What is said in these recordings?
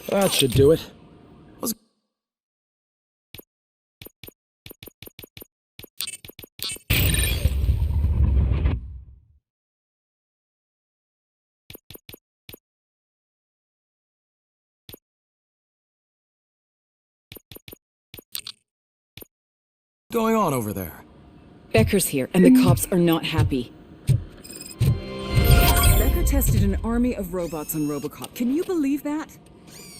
That should do it. What's going on over there? Becker's here, and the cops are not happy. Becker tested an army of robots on Robocop. Can you believe that?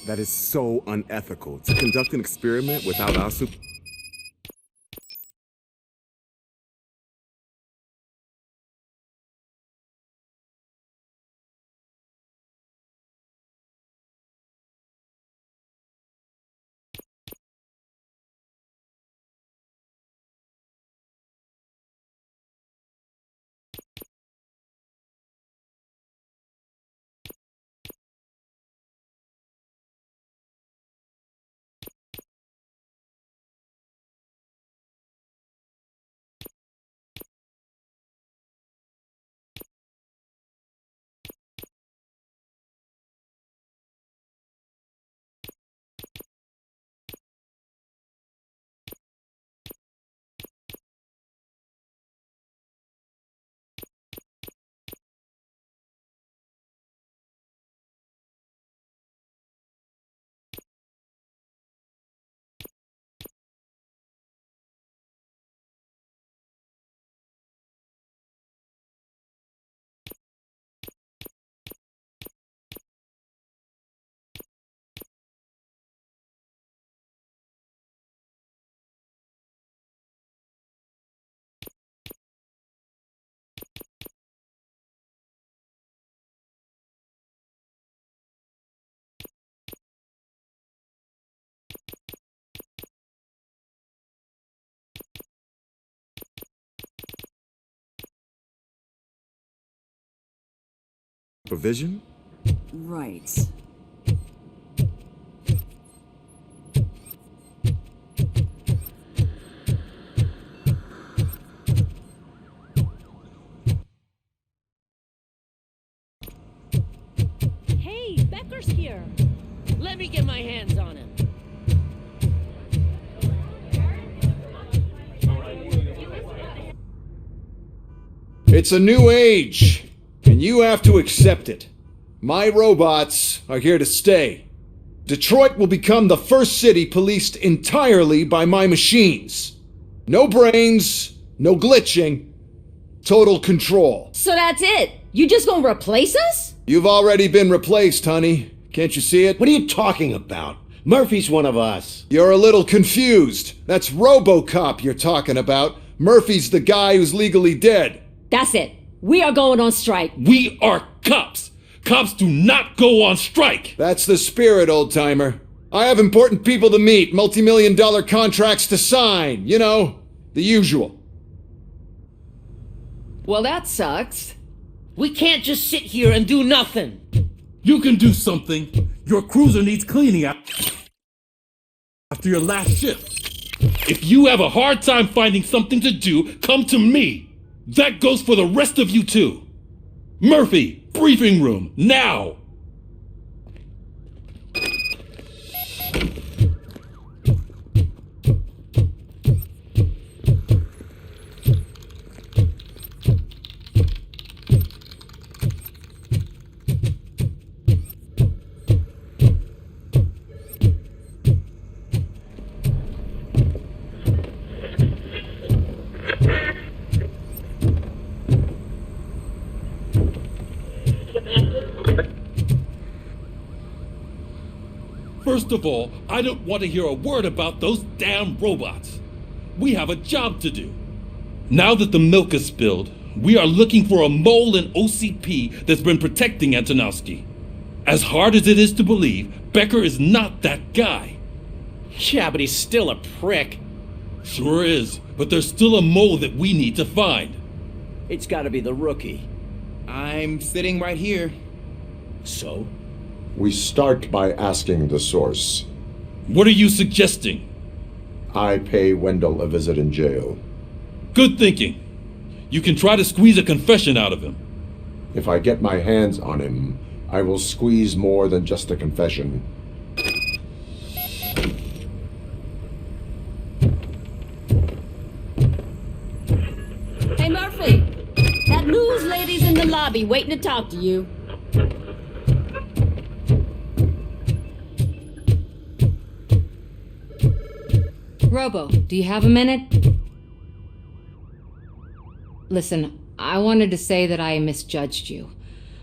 That is so unethical. To conduct an experiment without our supervision? Right. Hey, Becker's here. Let me get my hands on him. It's a new age, and you have to accept it. My robots are here to stay. Detroit will become the first city policed entirely by my machines. No brains, no glitching, total control. So that's it? You just gonna replace us? You've already been replaced, honey. Can't you see it? What are you talking about? Murphy's one of us. You're a little confused. That's Robocop you're talking about. Murphy's the guy who's legally dead. That's it. We are going on strike. We are cops. Cops do not go on strike. That's the spirit, old-timer. I have important people to meet, multi-million-dollar contracts to sign. You know, the usual. Well, that sucks. We can't just sit here and do nothing. You can do something. Your cruiser needs cleaning after your last shift. If you have a hard time finding something to do, come to me. That goes for the rest of you too. Murphy, briefing room, now! First of all, I don't want to hear a word about those damn robots. We have a job to do. Now that the milk is spilled, we are looking for a mole in OCP that's been protecting Antonowski. As hard as it is to believe, Becker is not that guy. Yeah, but he's still a prick. Sure is, but there's still a mole that we need to find. It's gotta be the rookie. I'm sitting right here. So? We start by asking the source. What are you suggesting? I pay Wendell a visit in jail. Good thinking. You can try to squeeze a confession out of him. If I get my hands on him, I will squeeze more than just a confession. lobby waiting to talk to you. Robo, do you have a minute? Listen, I wanted to say that I misjudged you.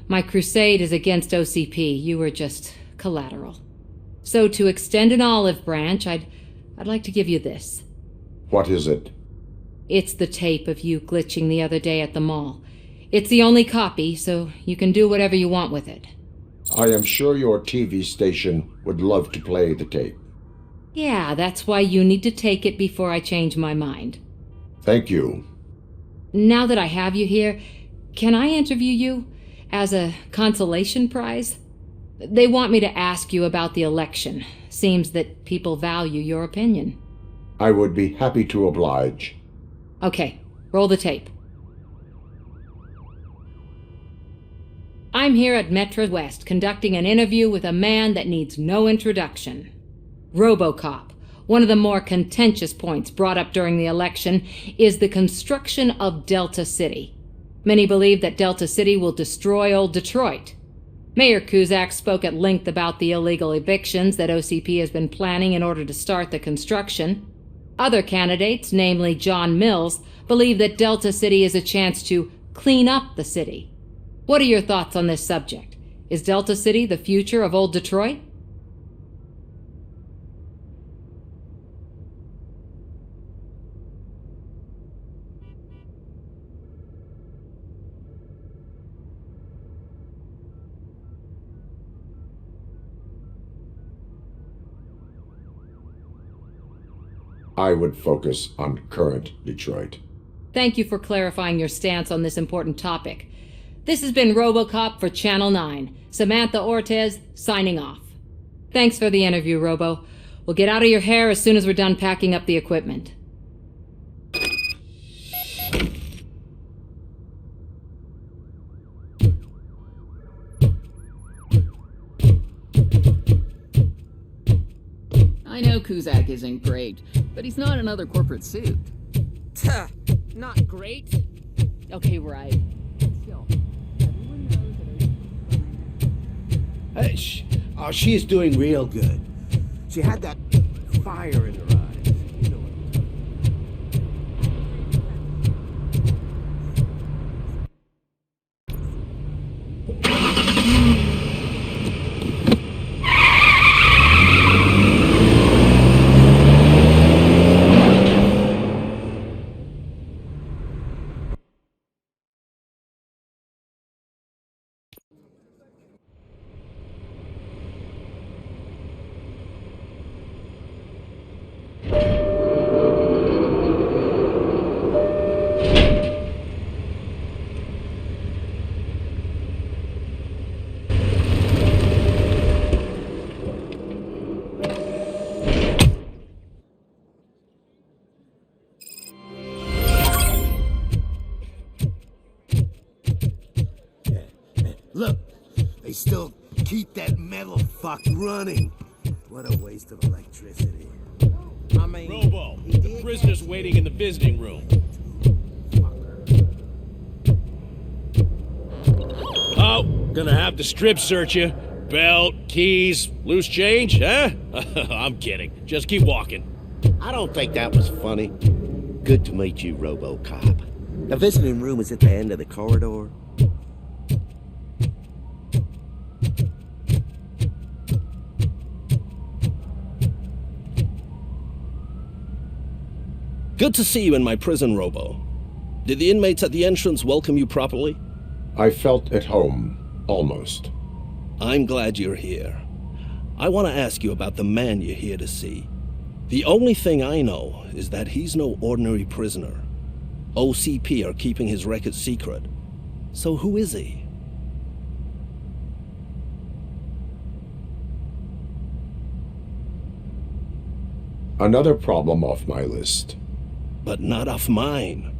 My crusade is against OCP. You were just collateral. So to extend an olive branch, I'd like to give you this. What is it? It's the tape of you glitching the other day at the mall. It's the only copy, so you can do whatever you want with it. I am sure your TV station would love to play the tape. Yeah, that's why you need to take it before I change my mind. Thank you. Now that I have you here, can I interview you as a consolation prize? They want me to ask you about the election. Seems that people value your opinion. I would be happy to oblige. Okay, roll the tape. I'm here at Metro West conducting an interview with a man that needs no introduction. Robocop. One of the more contentious points brought up during the election is the construction of Delta City. Many believe that Delta City will destroy old Detroit. Mayor Cusack spoke at length about the illegal evictions that OCP has been planning in order to start the construction. Other candidates, namely John Mills, believe that Delta City is a chance to clean up the city. What are your thoughts on this subject? Is Delta City the future of old Detroit? I would focus on current Detroit. Thank you for clarifying your stance on this important topic. This has been Robocop for Channel 9. Samantha Ortez, signing off. Thanks for the interview, Robo. We'll get out of your hair as soon as we're done packing up the equipment. I know Cusack isn't great, but he's not another corporate suit. Tuh, not great. Okay, right. Still, everyone knows that Oh, she's doing real good. She had that fire in her eyes. You know what I'm Look, they still keep that metal fuck running. What a waste of electricity. I mean, Robo, the prisoner's waiting in the visiting room. Oh, gonna have to strip search you. Belt, keys, loose change, huh? I'm kidding. Just keep walking. I don't think that was funny. Good to meet you, Robocop. The visiting room is at the end of the corridor. Good to see you in my prison, Robo. Did the inmates at the entrance welcome you properly? I felt at home, almost. I'm glad you're here. I want to ask you about the man you're here to see. The only thing I know is that he's no ordinary prisoner. OCP are keeping his record secret. So who is he? Another problem off my list. But not off mine.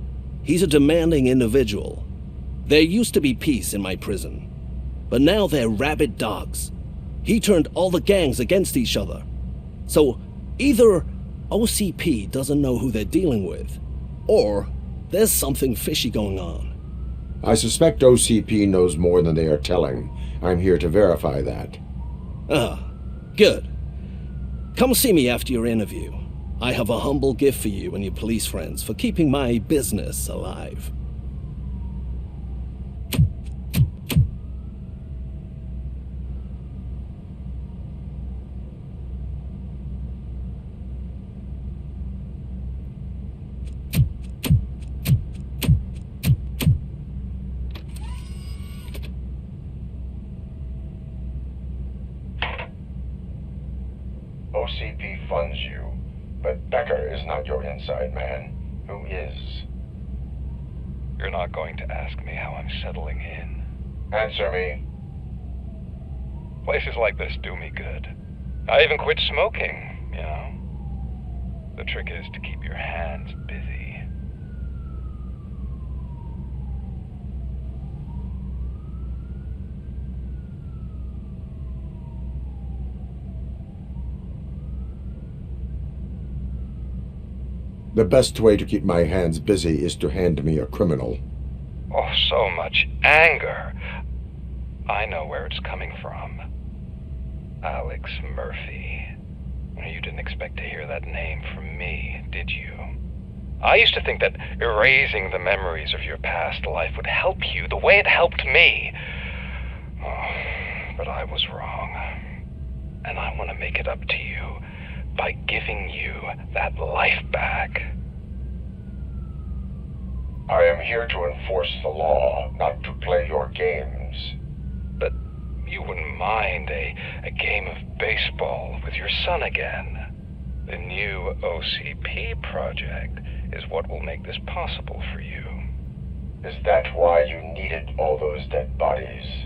He's a demanding individual. There used to be peace in my prison, but now they're rabid dogs. He turned all the gangs against each other. So either OCP doesn't know who they're dealing with, or there's something fishy going on. I suspect OCP knows more than they are telling. I'm here to verify that. Ah, good. Come see me after your interview. I have a humble gift for you and your police friends for keeping my business alive. OCP funds you, but Becker is not your inside man. Who is? You're not going to ask me how I'm settling in. Answer me. Places like this do me good. I even quit smoking, you know. The trick is to keep your hands busy. The best way to keep my hands busy is to hand me a criminal. Oh, so much anger. I know where it's coming from. Alex Murphy. You didn't expect to hear that name from me, did you? I used to think that erasing the memories of your past life would help you the way it helped me. Oh, but I was wrong. And I want to make it up to you by giving you that life back. I am here to enforce the law, not to play your games. But you wouldn't mind a game of baseball with your son again. The new OCP project is what will make this possible for you. Is that why you needed all those dead bodies?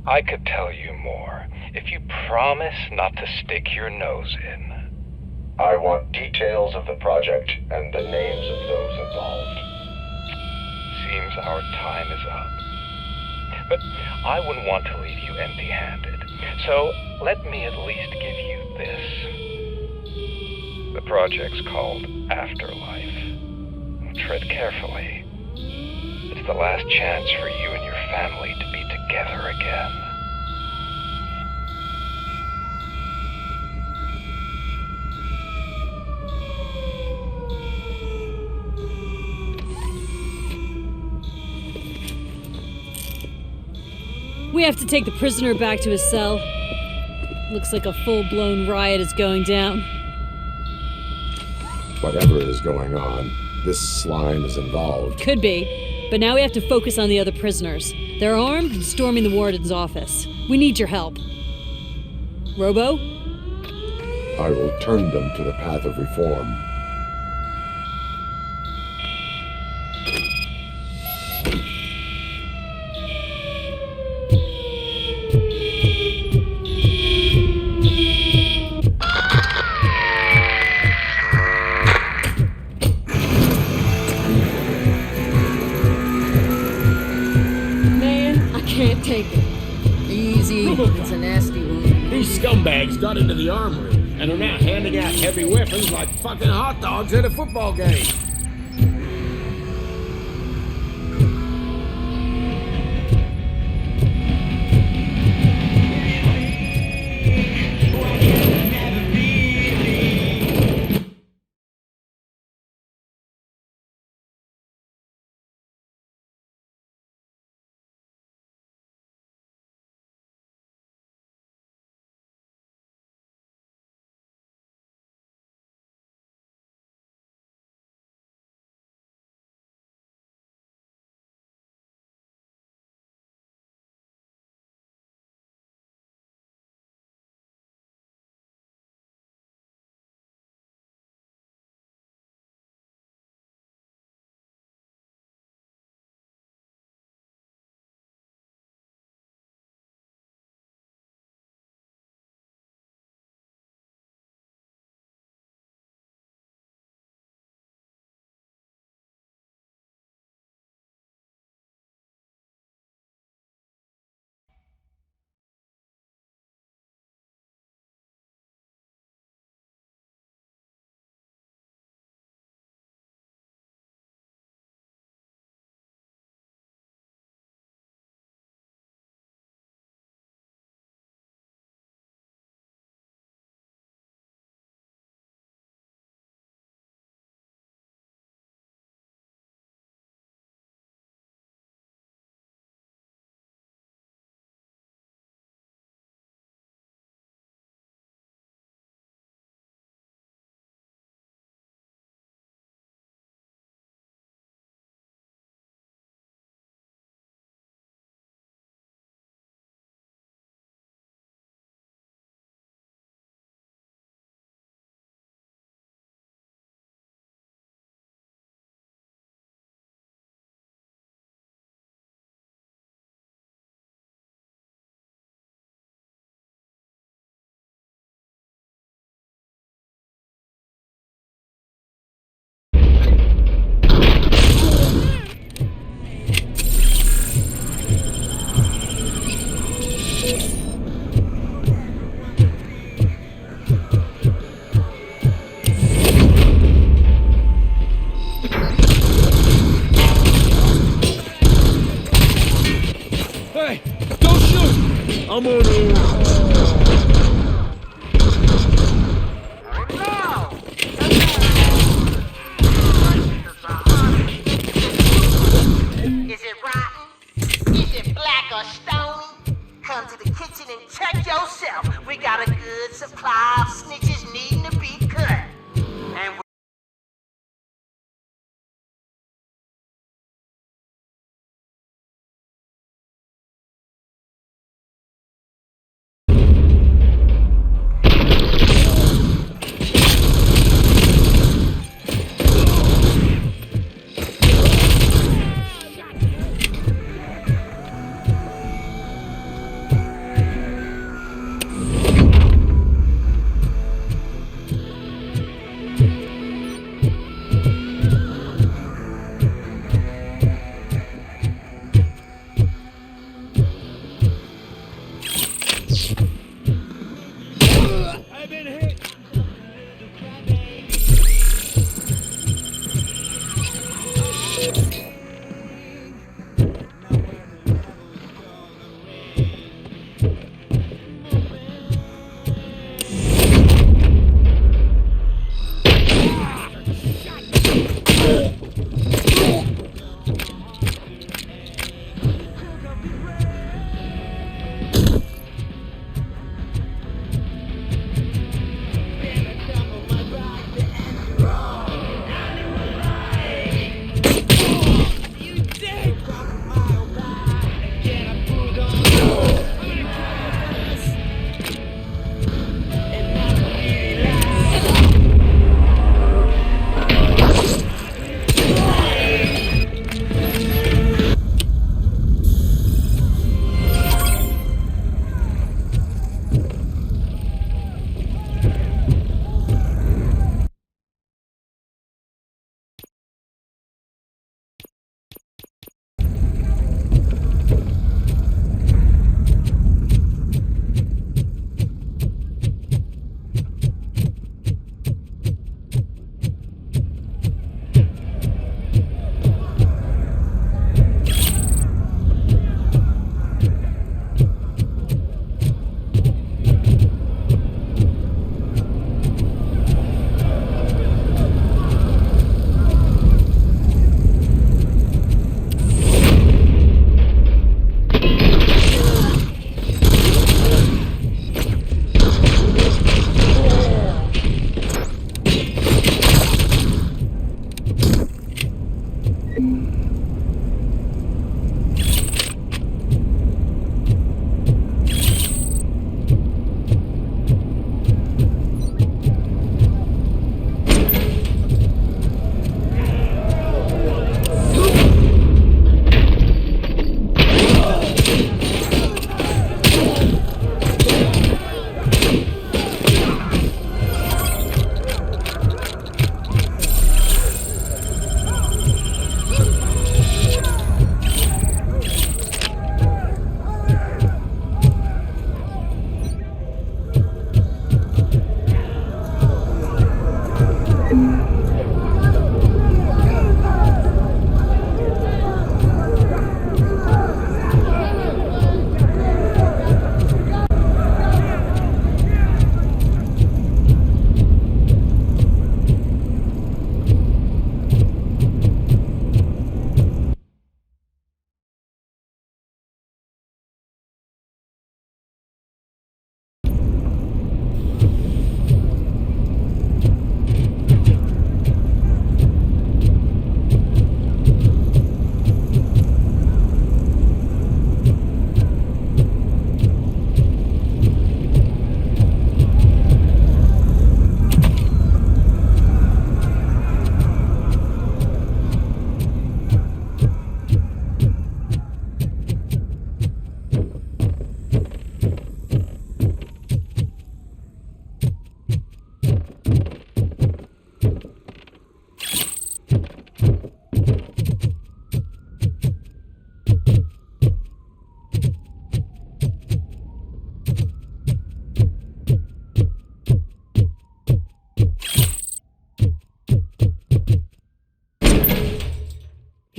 I could tell you more if you promise not to stick your nose in. I want details of the project and the names of those involved. Seems our time is up. But I wouldn't want to leave you empty-handed. So let me at least give you this. The project's called Afterlife. Tread carefully. It's the last chance for you and your family to be together again. We have to take the prisoner back to his cell. Looks like a full-blown riot is going down. Whatever is going on, this slime is involved. Could be, but now we have to focus on the other prisoners. They're armed and storming the warden's office. We need your help. Robo? I will turn them to the path of reform. Easy, it's a nasty wound. These scumbags got into the armory and are now handing out heavy weapons like fucking hot dogs at a football game.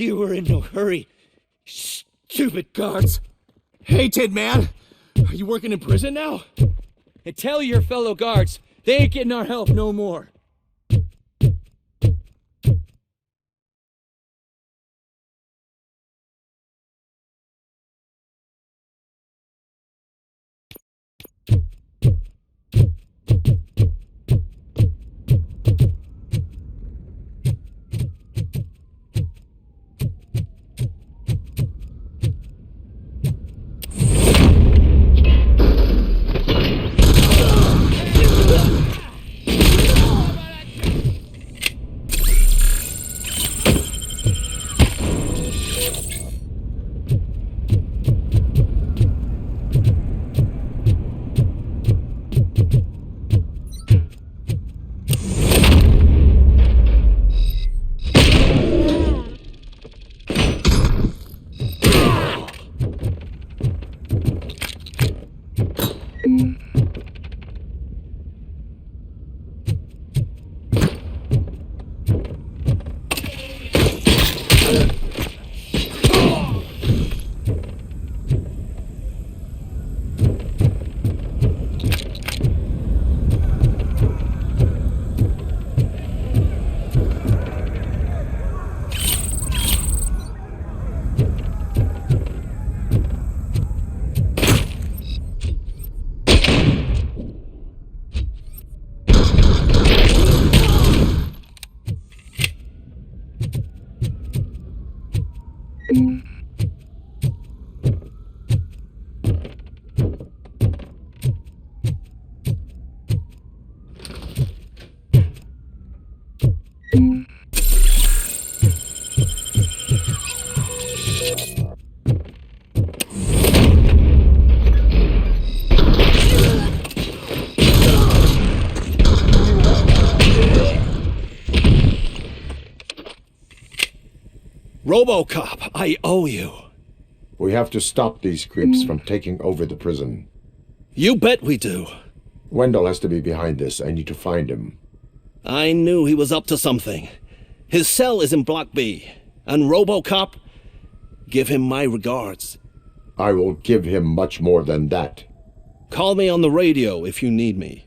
You were in no hurry. Stupid guards. Hey, Tid Man! Are you working in prison now? And tell your fellow guards, they ain't getting our help no more. Robocop, I owe you. We have to stop these creeps from taking over the prison. You bet we do. Wendell has to be behind this. I need to find him. I knew he was up to something. His cell is in Block B. And Robocop, give him my regards. I will give him much more than that. Call me on the radio if you need me.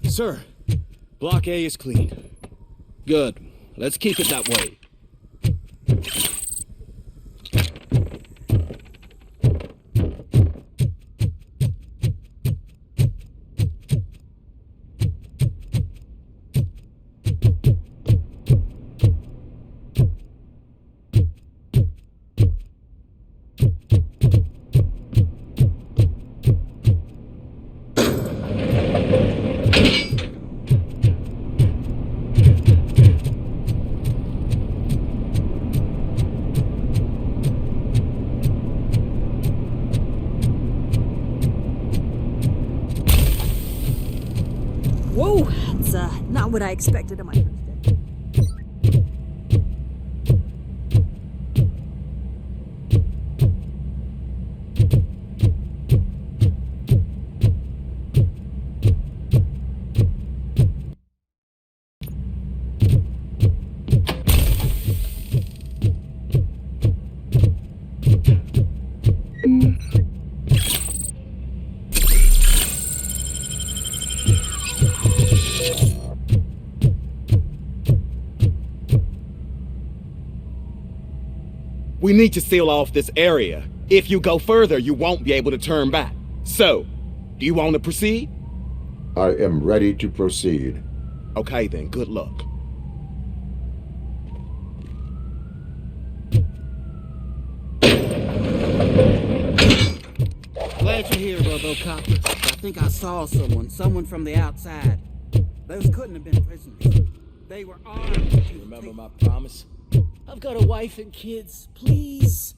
Sir, Block A is clean. Good. Let's keep it that way. Whoa, that's not what I expected of my first day. We need to seal off this area. If you go further, you won't be able to turn back. So, do you want to proceed? I am ready to proceed. Okay then, good luck. Glad you're here, Robocop. I think I saw someone from the outside. Those couldn't have been prisoners. They were armed. You remember my promise? I've got a wife and kids. Please.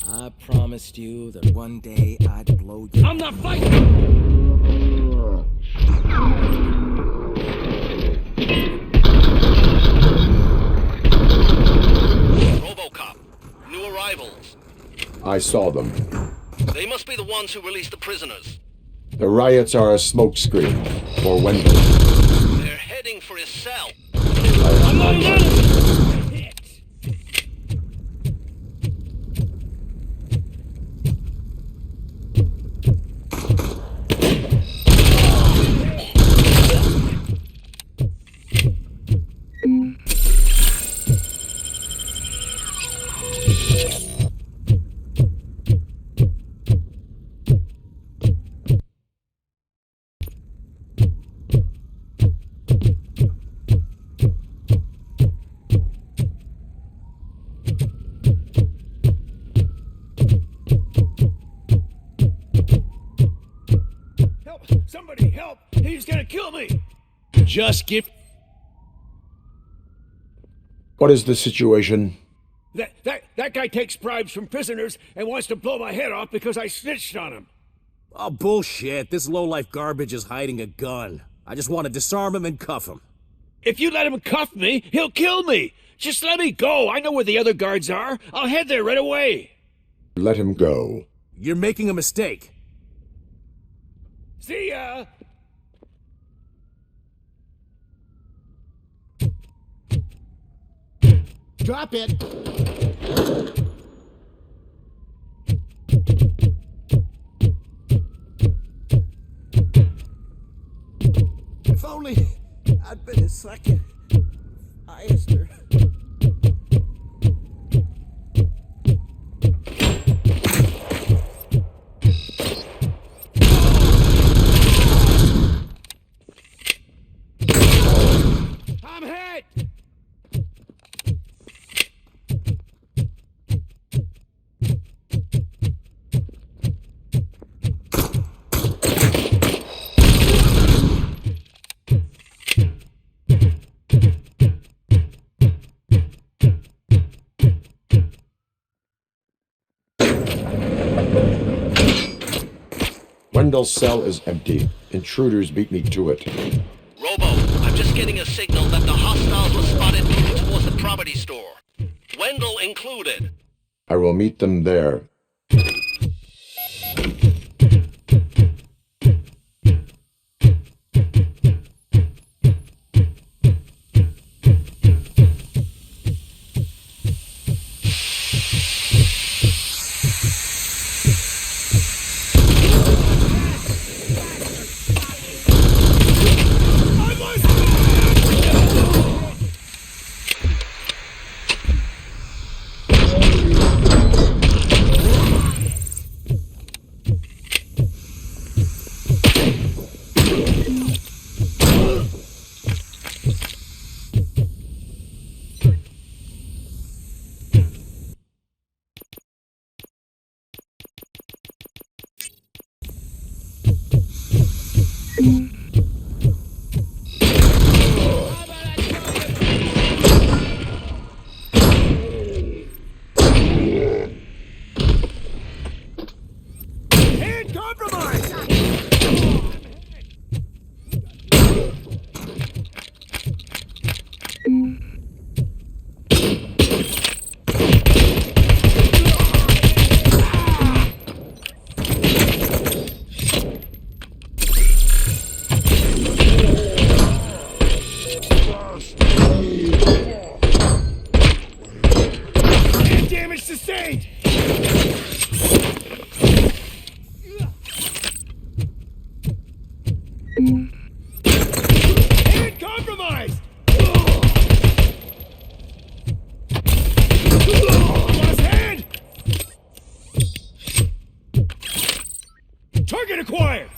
I promised you that one day I'd blow you. I'm not fighting! Robocop, new arrivals. I saw them. They must be the ones who released the prisoners. The riots are a smokescreen for Wendell. They're heading heading for his cell. I'm not hit. Somebody help! He's gonna kill me! Just give... What is the situation? That guy takes bribes from prisoners and wants to blow my head off because I snitched on him. Oh, bullshit. This lowlife garbage is hiding a gun. I just want to disarm him and cuff him. If you let him cuff me, he'll kill me. Just let me go. I know where the other guards are. I'll head there right away. Let him go. You're making a mistake. See ya! Drop it! If only I'd been his second. Highester. I'm hit! Wendell's cell is empty. Intruders beat me to it. Robo, I'm just getting a signal that the hostiles were spotted moving towards the property store. Wendell included. I will meet them there. Target acquired!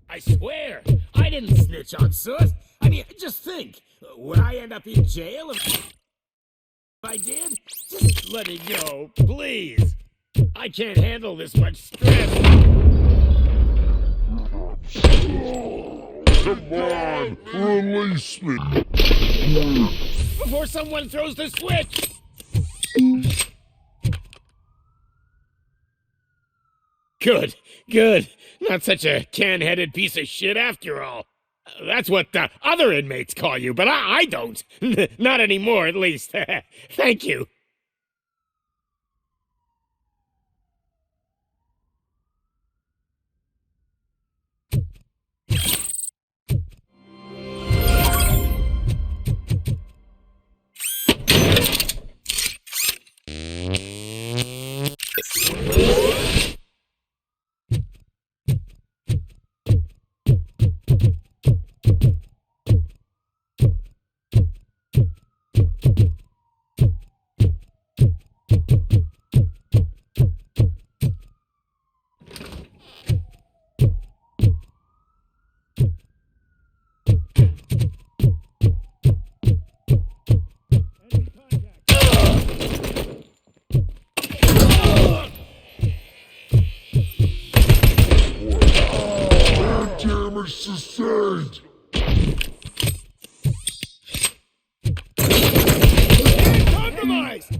I swear, I didn't snitch on Soot. I mean, just think, would I end up in jail if I did? Just let it go, please. I can't handle this much stress. Come on, release me. Before someone throws the switch! Good, good. Not such a can-headed piece of shit after all. That's what the other inmates call you, but I don't. Not anymore, at least. Thank you. Damage sustained. Compromised!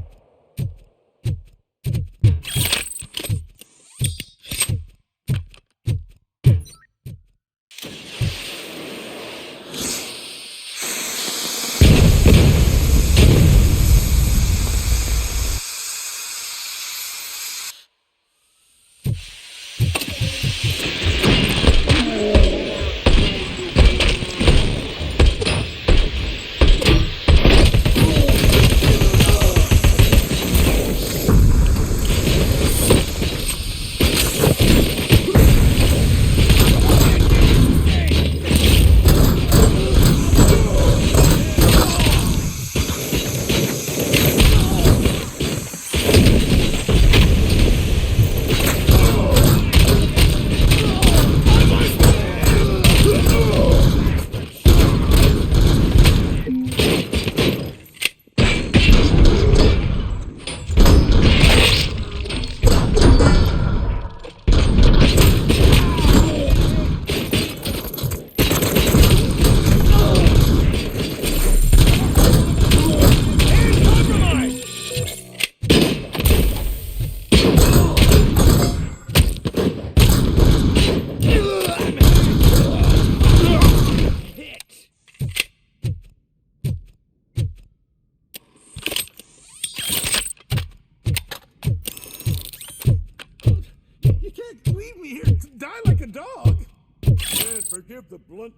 Forgive the blunt.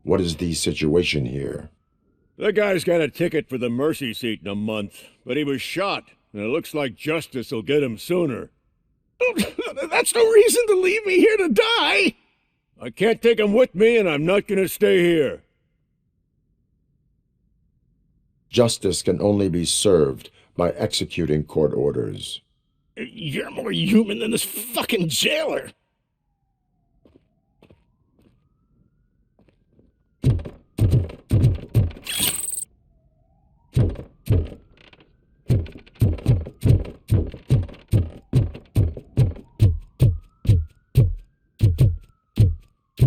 What is the situation here? The guy's got a ticket for the mercy seat in a month, but he was shot, and it looks like justice will get him sooner. That's no reason to leave me here to die! I can't take him with me, and I'm not gonna stay here. Justice can only be served by executing court orders. You're more human than this fucking jailer!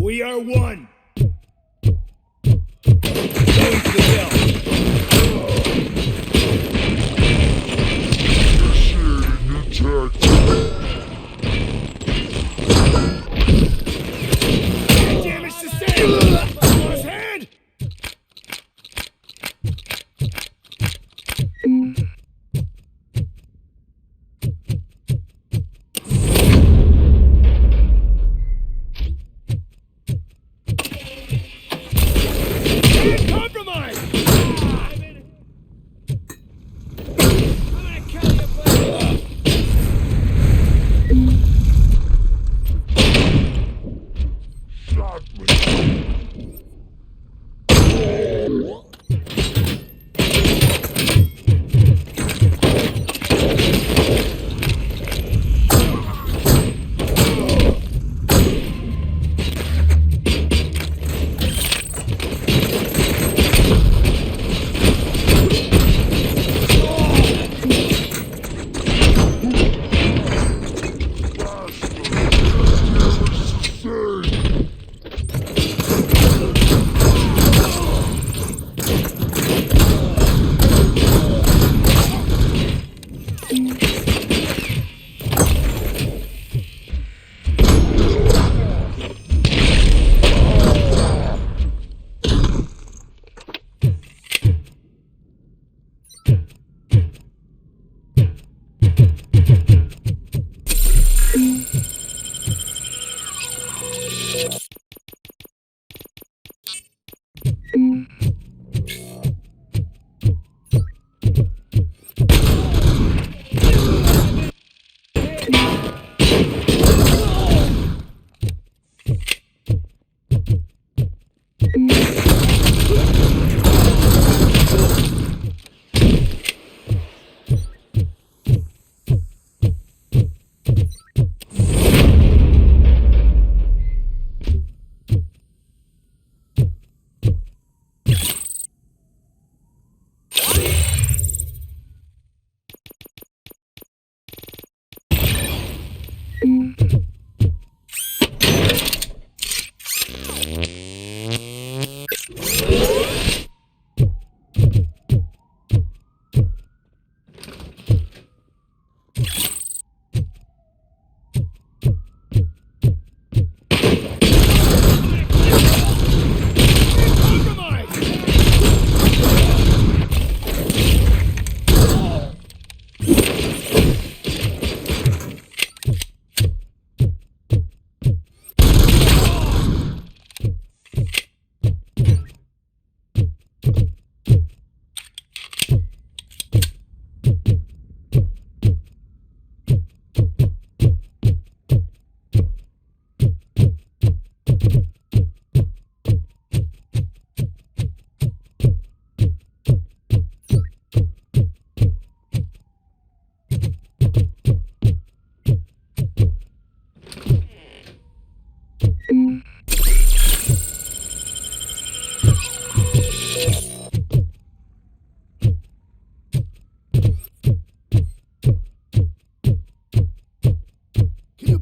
We are one! Going to the bell. Damage sustained! Lost head!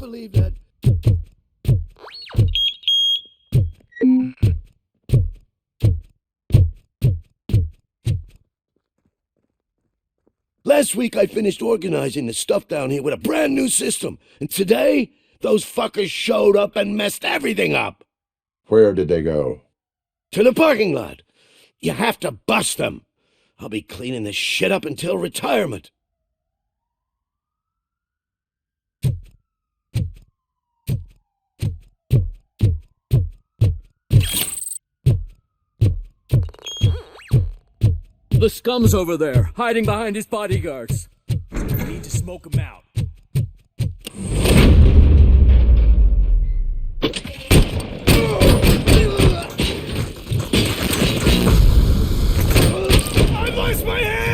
believe that. Last week I finished organizing the stuff down here with a brand new system. And today, those fuckers showed up and messed everything up. Where did they go? To the parking lot. You have to bust them. I'll be cleaning this shit up until retirement. The scum's over there, hiding behind his bodyguards. We need to smoke him out. I lost my hand!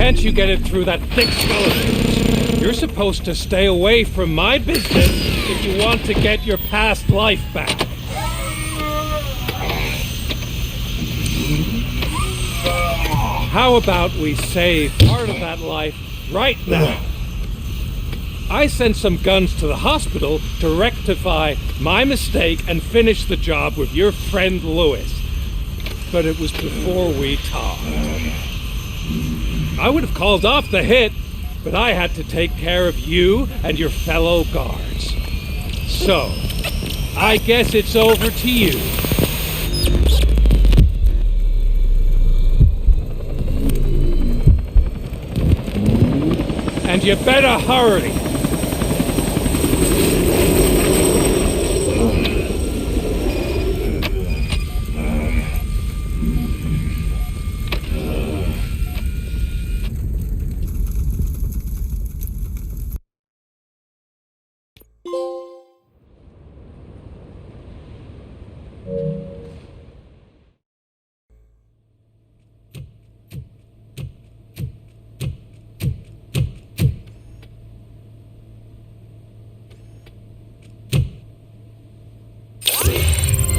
Can't you get it through that thick skeleton? You're supposed to stay away from my business if you want to get your past life back. How about we save part of that life right now? I sent some guns to the hospital to rectify my mistake and finish the job with your friend Lewis. But it was before we talked. I would have called off the hit, but I had to take care of you and your fellow guards. So, I guess it's over to you. And you better hurry.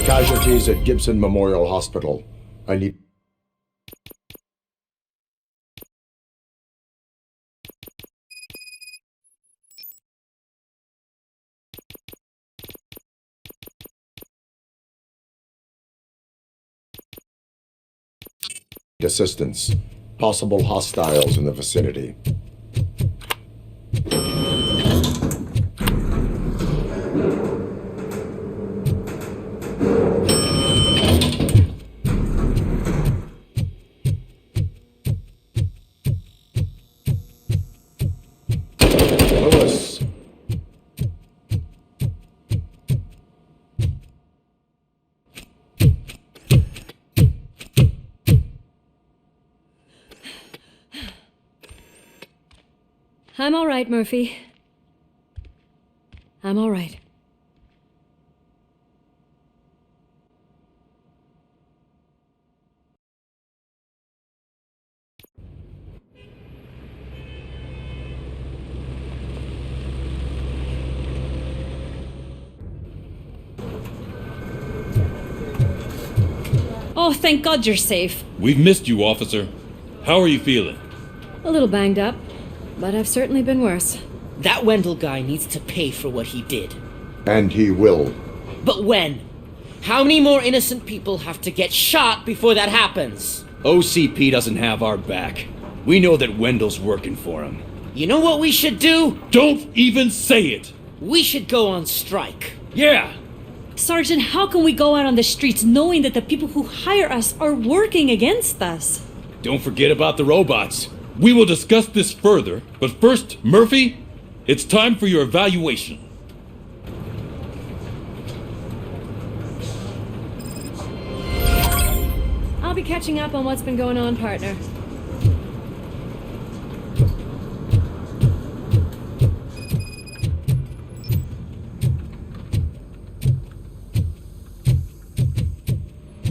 Casualties at Gibson Memorial Hospital. I need... assistance. Possible hostiles in the vicinity. Lewis. I'm all right, Murphy. I'm all right. Oh, thank God you're safe. We've missed you, officer. How are you feeling? A little banged up, but I've certainly been worse. That Wendell guy needs to pay for what he did. And he will. But when? How many more innocent people have to get shot before that happens? OCP doesn't have our back. We know that Wendell's working for him. You know what we should do? Don't even say it! We should go on strike. Yeah! Sergeant, how can we go out on the streets knowing that the people who hire us are working against us? Don't forget about the robots. We will discuss this further, but first, Murphy, it's time for your evaluation. I'll be catching up on what's been going on, partner.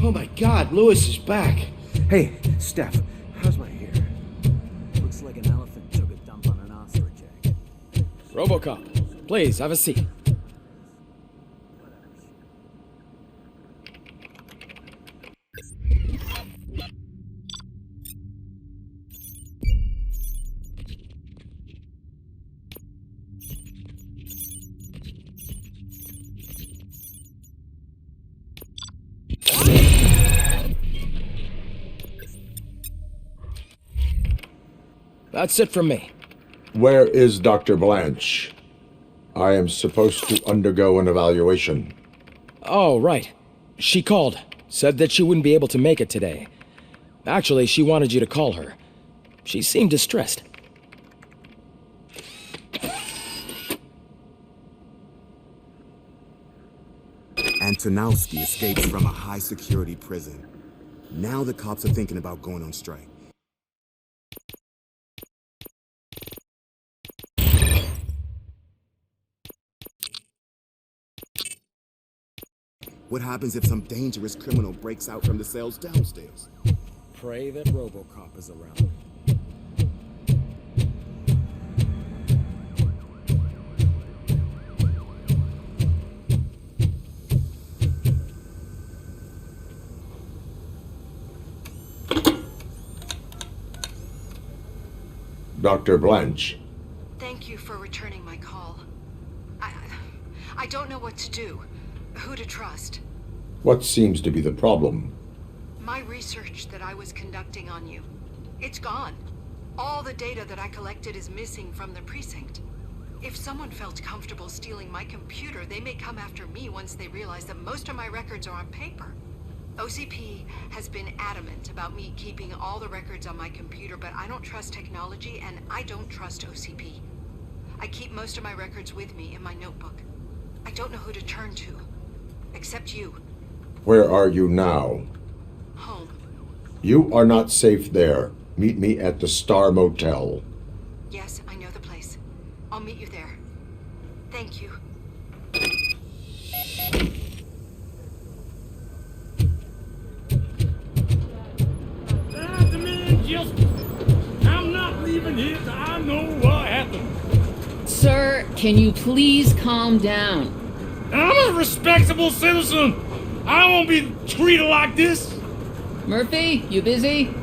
Oh my God, Lewis is back. Hey, Steph, how's my hair? Looks like an elephant took a dump on an ostrich egg. Robocop, please have a seat. That's it from me. Where is Dr. Blanche? I am supposed to undergo an evaluation. Oh, right. She called. Said that she wouldn't be able to make it today. Actually, she wanted you to call her. She seemed distressed. Antonowski escapes from a high-security prison. Now the cops are thinking about going on strike. What happens if some dangerous criminal breaks out from the cells downstairs? Pray that Robocop is around. Dr. Blanche. Thank you for returning my call. I don't know what to do. Who to trust. What seems to be the problem? My research that I was conducting on you. It's gone. All the data that I collected is missing from the precinct. If someone felt comfortable stealing my computer, they may come after me once they realize that most of my records are on paper. OCP has been adamant about me keeping all the records on my computer, but I don't trust technology and I don't trust OCP. I keep most of my records with me in my notebook. I don't know who to turn to. Except you. Where are you now? Home. You are not safe there. Meet me at the Star Motel. Yes, I know the place. I'll meet you there. Thank you. The man just... I'm not leaving here till I know what happened. Sir, can you please calm down? I'm a respectable citizen. I won't be treated like this. Murphy, you busy?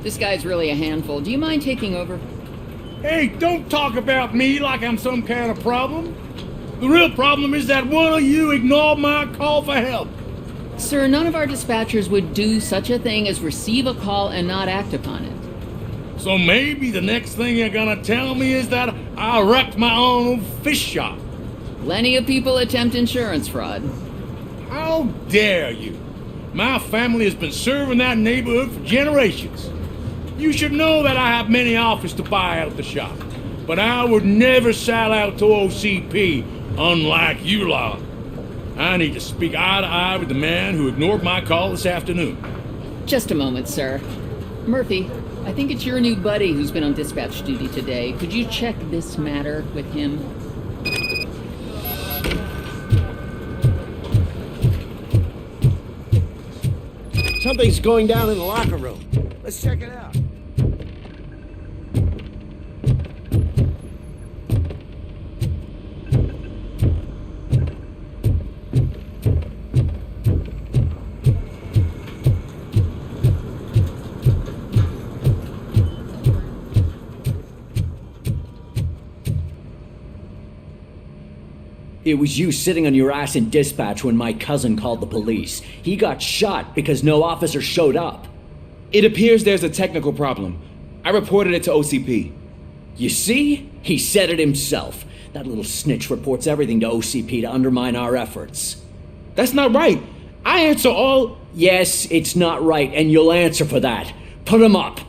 This guy's really a handful. Do you mind taking over? Hey, don't talk about me like I'm some kind of problem. The real problem is that one of you ignored my call for help. Sir, none of our dispatchers would do such a thing as receive a call and not act upon it. So maybe the next thing you're gonna tell me is that I wrecked my own fish shop. Plenty of people attempt insurance fraud. How dare you? My family has been serving that neighborhood for generations. You should know that I have many offers to buy out the shop, but I would never sell out to OCP, unlike you lot. I need to speak eye to eye with the man who ignored my call this afternoon. Just a moment, sir. Murphy, I think it's your new buddy who's been on dispatch duty today. Could you check this matter with him? Something's going down in the locker room. Let's check it out. It was you sitting on your ass in dispatch when my cousin called the police. He got shot because no officer showed up. It appears there's a technical problem. I reported it to OCP. You see? He said it himself. That little snitch reports everything to OCP to undermine our efforts. That's not right. I answer all... Yes, it's not right, and you'll answer for that. Put him up.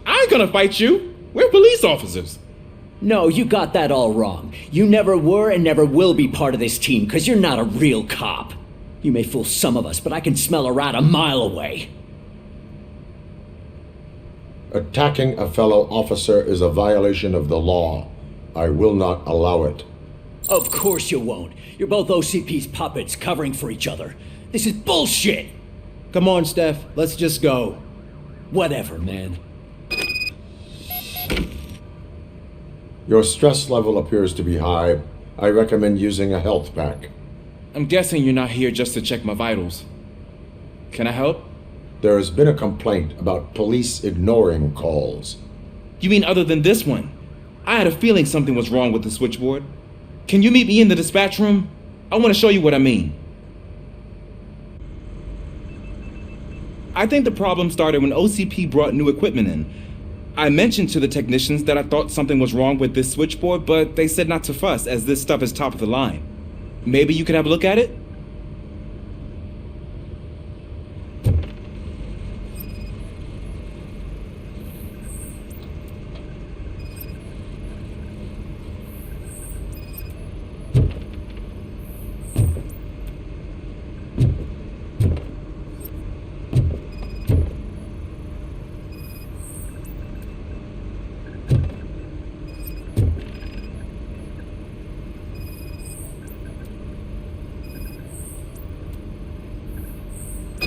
I ain't gonna fight you. We're police officers. No, you got that all wrong. You never were and never will be part of this team, because you're not a real cop. You may fool some of us, but I can smell a rat a mile away. Attacking a fellow officer is a violation of the law. I will not allow it. Of course you won't. You're both OCP's puppets covering for each other. This is bullshit! Come on, Steph. Let's just go. Whatever, man. Your stress level appears to be high. I recommend using a health pack. I'm guessing you're not here just to check my vitals. Can I help? There has been a complaint about police ignoring calls. You mean other than this one? I had a feeling something was wrong with the switchboard. Can you meet me in the dispatch room? I want to show you what I mean. I think the problem started when OCP brought new equipment in. I mentioned to the technicians that I thought something was wrong with this switchboard, but they said not to fuss, as this stuff is top of the line. Maybe you could have a look at it?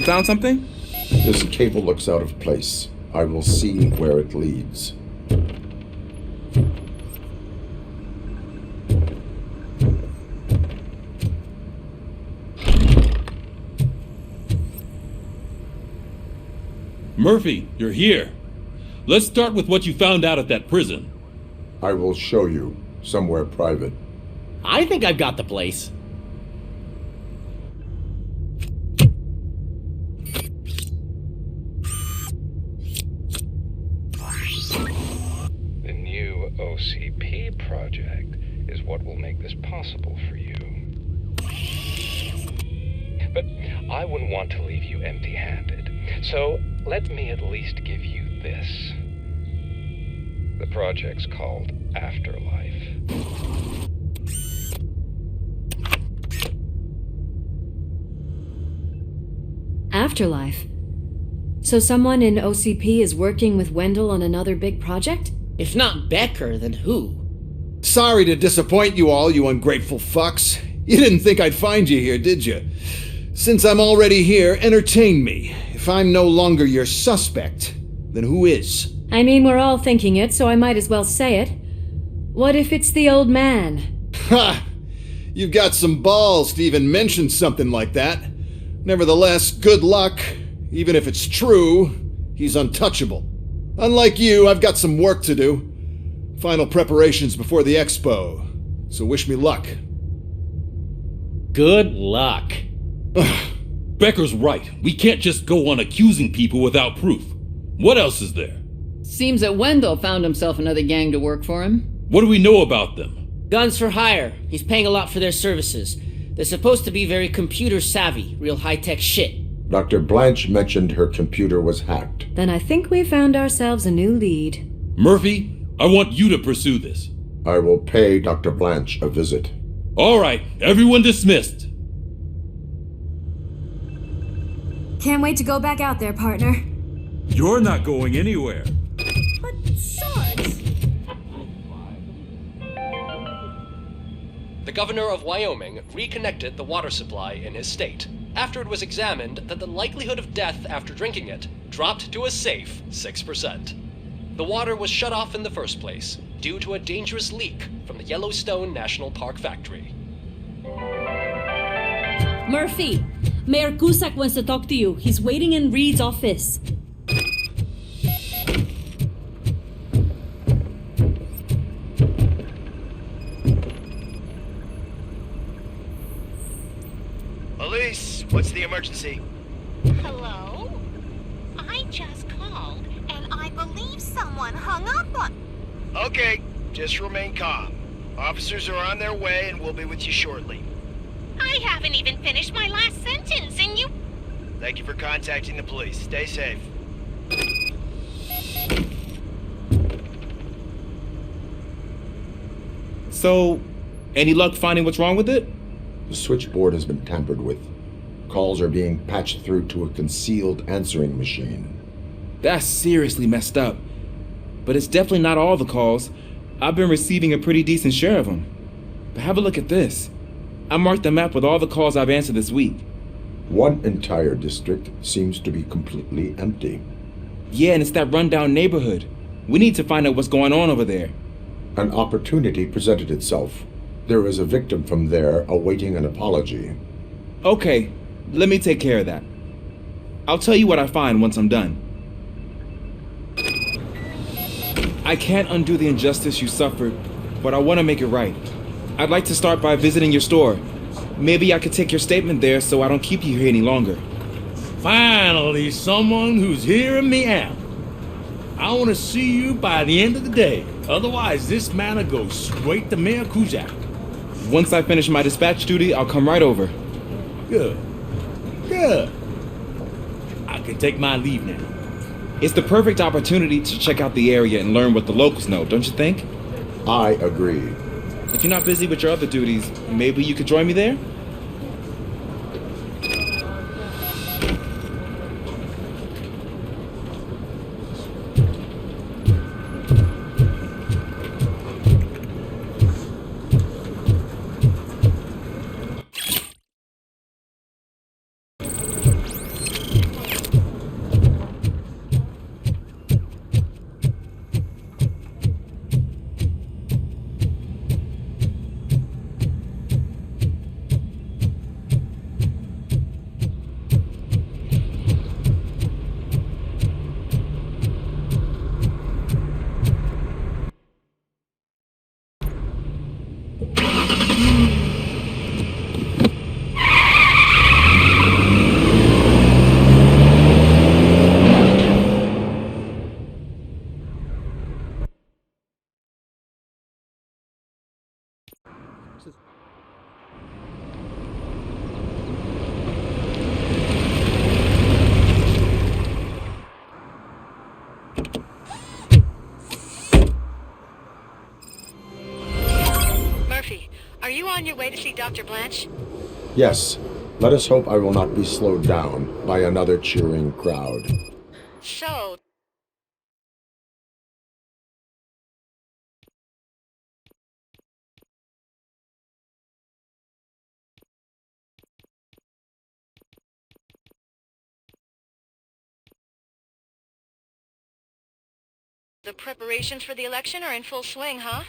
Found something? This cable looks out of place. I will see where it leads. Murphy, you're here. Let's start with what you found out at that prison. I will show you somewhere private. I think I've got the place. OCP project is what will make this possible for you. But I wouldn't want to leave you empty-handed, so let me at least give you this. The project's called Afterlife. Afterlife? So someone in OCP is working with Wendell on another big project? If not Becker, then who? Sorry to disappoint you all, you ungrateful fucks. You didn't think I'd find you here, did you? Since I'm already here, entertain me. If I'm no longer your suspect, then who is? I mean, we're all thinking it, so I might as well say it. What if it's the old man? Ha! You've got some balls to even mention something like that. Nevertheless, good luck. Even if it's true, he's untouchable. Unlike you, I've got some work to do. Final preparations before the expo. So wish me luck. Good luck. Becker's right. We can't just go on accusing people without proof. What else is there? Seems that Wendell found himself another gang to work for him. What do we know about them? Guns for hire. He's paying a lot for their services. They're supposed to be very computer savvy, real high-tech shit. Dr. Blanche mentioned her computer was hacked. Then I think we found ourselves a new lead. Murphy, I want you to pursue this. I will pay Dr. Blanche a visit. All right, everyone dismissed. Can't wait to go back out there, partner. You're not going anywhere. But Sarge... The governor of Wyoming reconnected the water supply in his state after it was examined that the likelihood of death after drinking it dropped to a safe 6%. The water was shut off in the first place due to a dangerous leak from the Yellowstone National Park factory. Murphy, Mayor Cusack wants to talk to you. He's waiting in Reed's office. Police, what's the emergency? Hello? I just called, and I believe someone hung up on... Okay, just remain calm. Officers are on their way and we'll be with you shortly. I haven't even finished my last sentence, and you... Thank you for contacting the police. Stay safe. So, any luck finding what's wrong with it? The switchboard has been tampered with. Calls are being patched through to a concealed answering machine. That's seriously messed up. But it's definitely not all the calls. I've been receiving a pretty decent share of them. But have a look at this. I marked the map with all the calls I've answered this week. One entire district seems to be completely empty. Yeah, and it's that rundown neighborhood. We need to find out what's going on over there. An opportunity presented itself. There is a victim from there awaiting an apology. Okay, let me take care of that. I'll tell you what I find once I'm done. I can't undo the injustice you suffered, but I want to make it right. I'd like to start by visiting your store. Maybe I could take your statement there so I don't keep you here any longer. Finally, someone who's hearing me out. I want to see you by the end of the day. Otherwise, this man will go straight to Mayor Cusack. Once I finish my dispatch duty, I'll come right over. Good. Good. I can take my leave now. It's the perfect opportunity to check out the area and learn what the locals know, don't you think? I agree. If you're not busy with your other duties, maybe you could join me there? Are you on your way to see Dr. Blanche? Yes. Let us hope I will not be slowed down by another cheering crowd. So, The preparations for the election are in full swing, huh?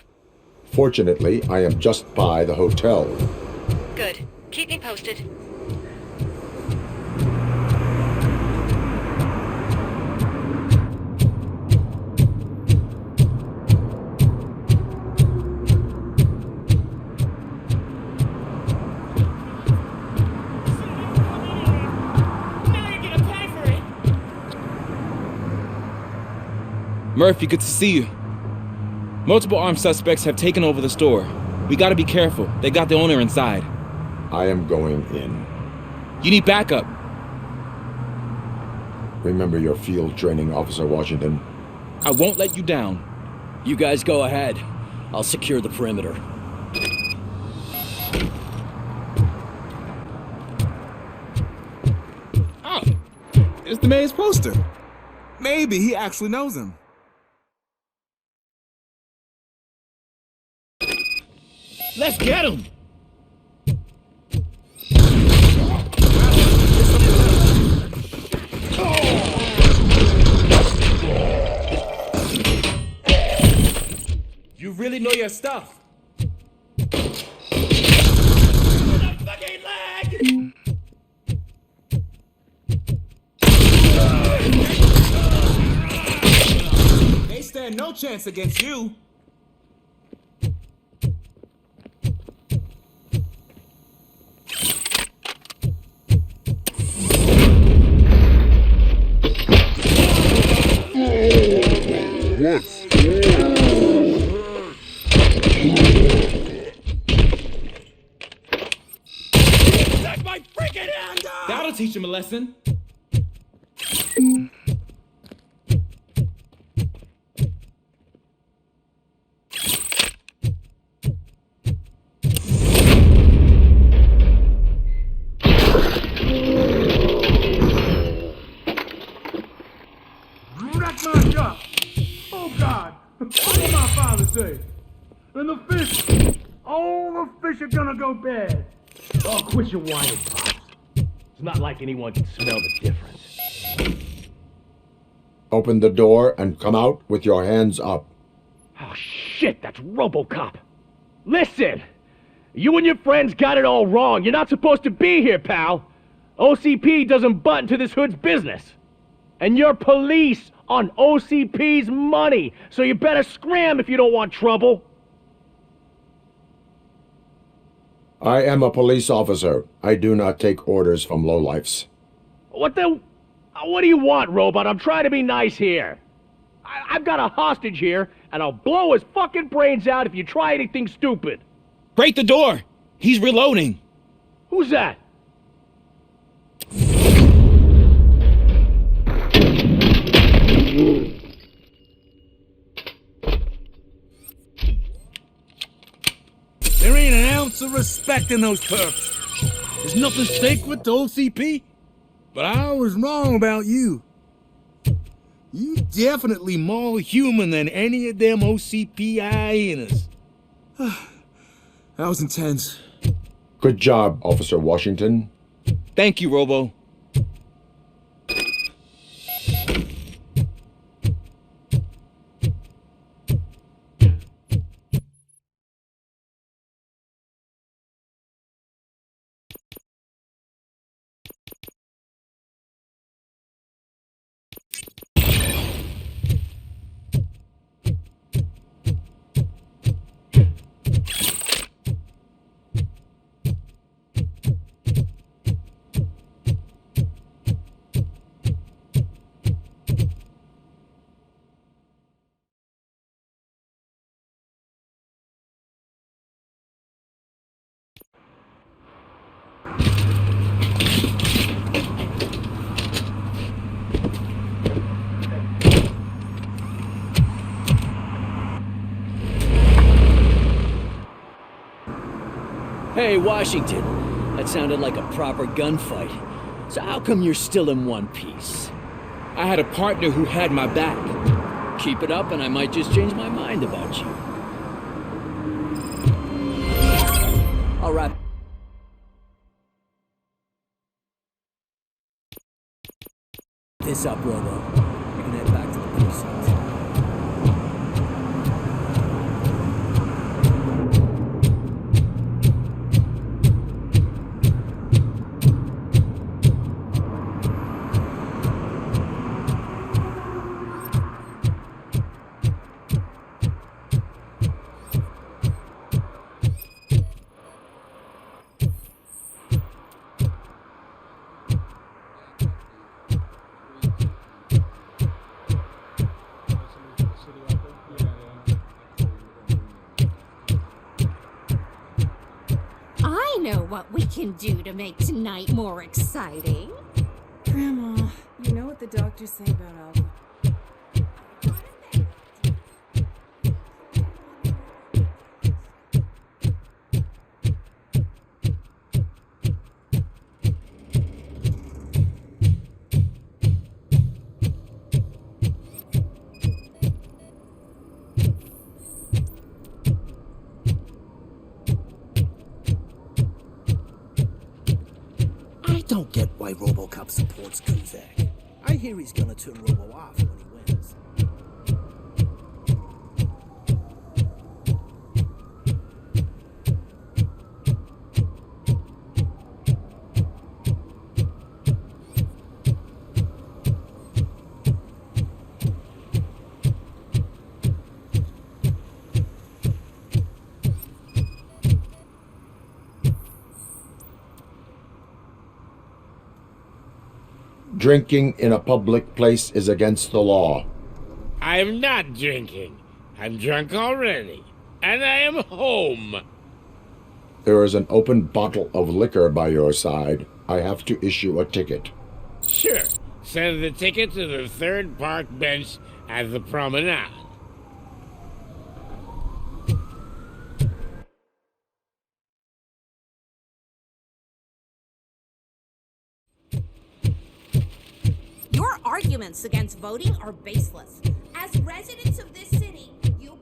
Fortunately, I am just by the hotel. Good. Keep me posted. Murphy, good to see you. Multiple armed suspects have taken over the store. We gotta be careful. They got the owner inside. I am going in. You need backup. Remember your field training, Officer Washington. I won't let you down. You guys go ahead. I'll secure the perimeter. Oh, it's the mayor's poster. Maybe he actually knows him. Let's get him! You really know your stuff. They stand no chance against you. That's my freaking hand! That'll teach him a lesson. Wreck my shop! Oh God! What did my father say? And the fish! All the fish are gonna go bad! Oh, quit your whining, Pops. It's not like anyone can smell the difference. Open the door and come out with your hands up. Oh, shit, that's Robocop. Listen! You and your friends got it all wrong. You're not supposed to be here, pal. OCP doesn't butt into this hood's business. And you're police on OCP's money, so you better scram if you don't want trouble. I am a police officer. I do not take orders from lowlifes. What do you want, Robot? I'm trying to be nice here. I've got a hostage here, and I'll blow his fucking brains out if you try anything stupid. Break the door! He's reloading. Who's that? There ain't an ounce of respect in those perps. There's nothing sacred to OCP. But I was wrong about you. You definitely more human than any of them OCP hyenas. That was intense. Good job, Officer Washington. Thank you, Robo. Hey, Washington. That sounded like a proper gunfight. So how come you're still in one piece? I had a partner who had my back. Keep it up and I might just change my mind about you. All right. This up, Robo. We can head back to the precinct. what we can do to make tonight more exciting? Grandma, you know what the doctors say about alcohol. I don't get why Robocop supports Kuzak. I hear he's gonna turn Robo off when he wins. Drinking in a public place is against the law. I'm not drinking. I'm drunk already. And I am home. There is an open bottle of liquor by your side. I have to issue a ticket. Sure. Send the ticket to the third park bench at the promenade. Your arguments against voting are baseless. As residents of this city, you...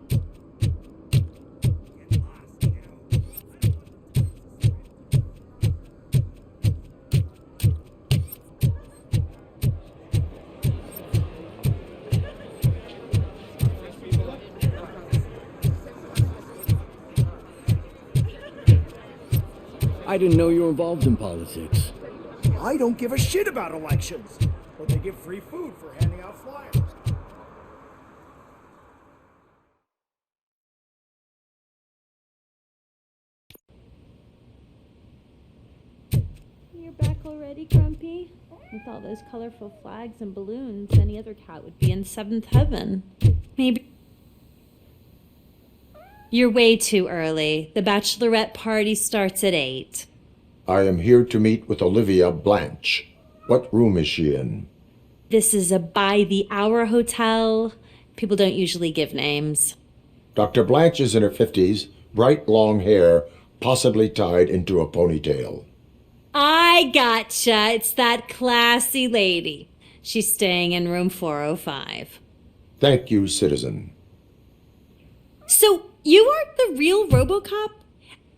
I didn't know you were involved in politics. I don't give a shit about elections, but they give free food for handing out flyers. You're back already, Grumpy? With all those colorful flags and balloons, any other cat would be in seventh heaven. Maybe. You're way too early. The bachelorette party starts at 8. I am here to meet with Olivia Blanche. What room is she in? This is a by-the-hour hotel. People don't usually give names. Dr. Blanche is in her 50s, bright long hair, possibly tied into a ponytail. I gotcha. It's that classy lady. She's staying in room 405. Thank you, citizen. So, you aren't the real Robocop?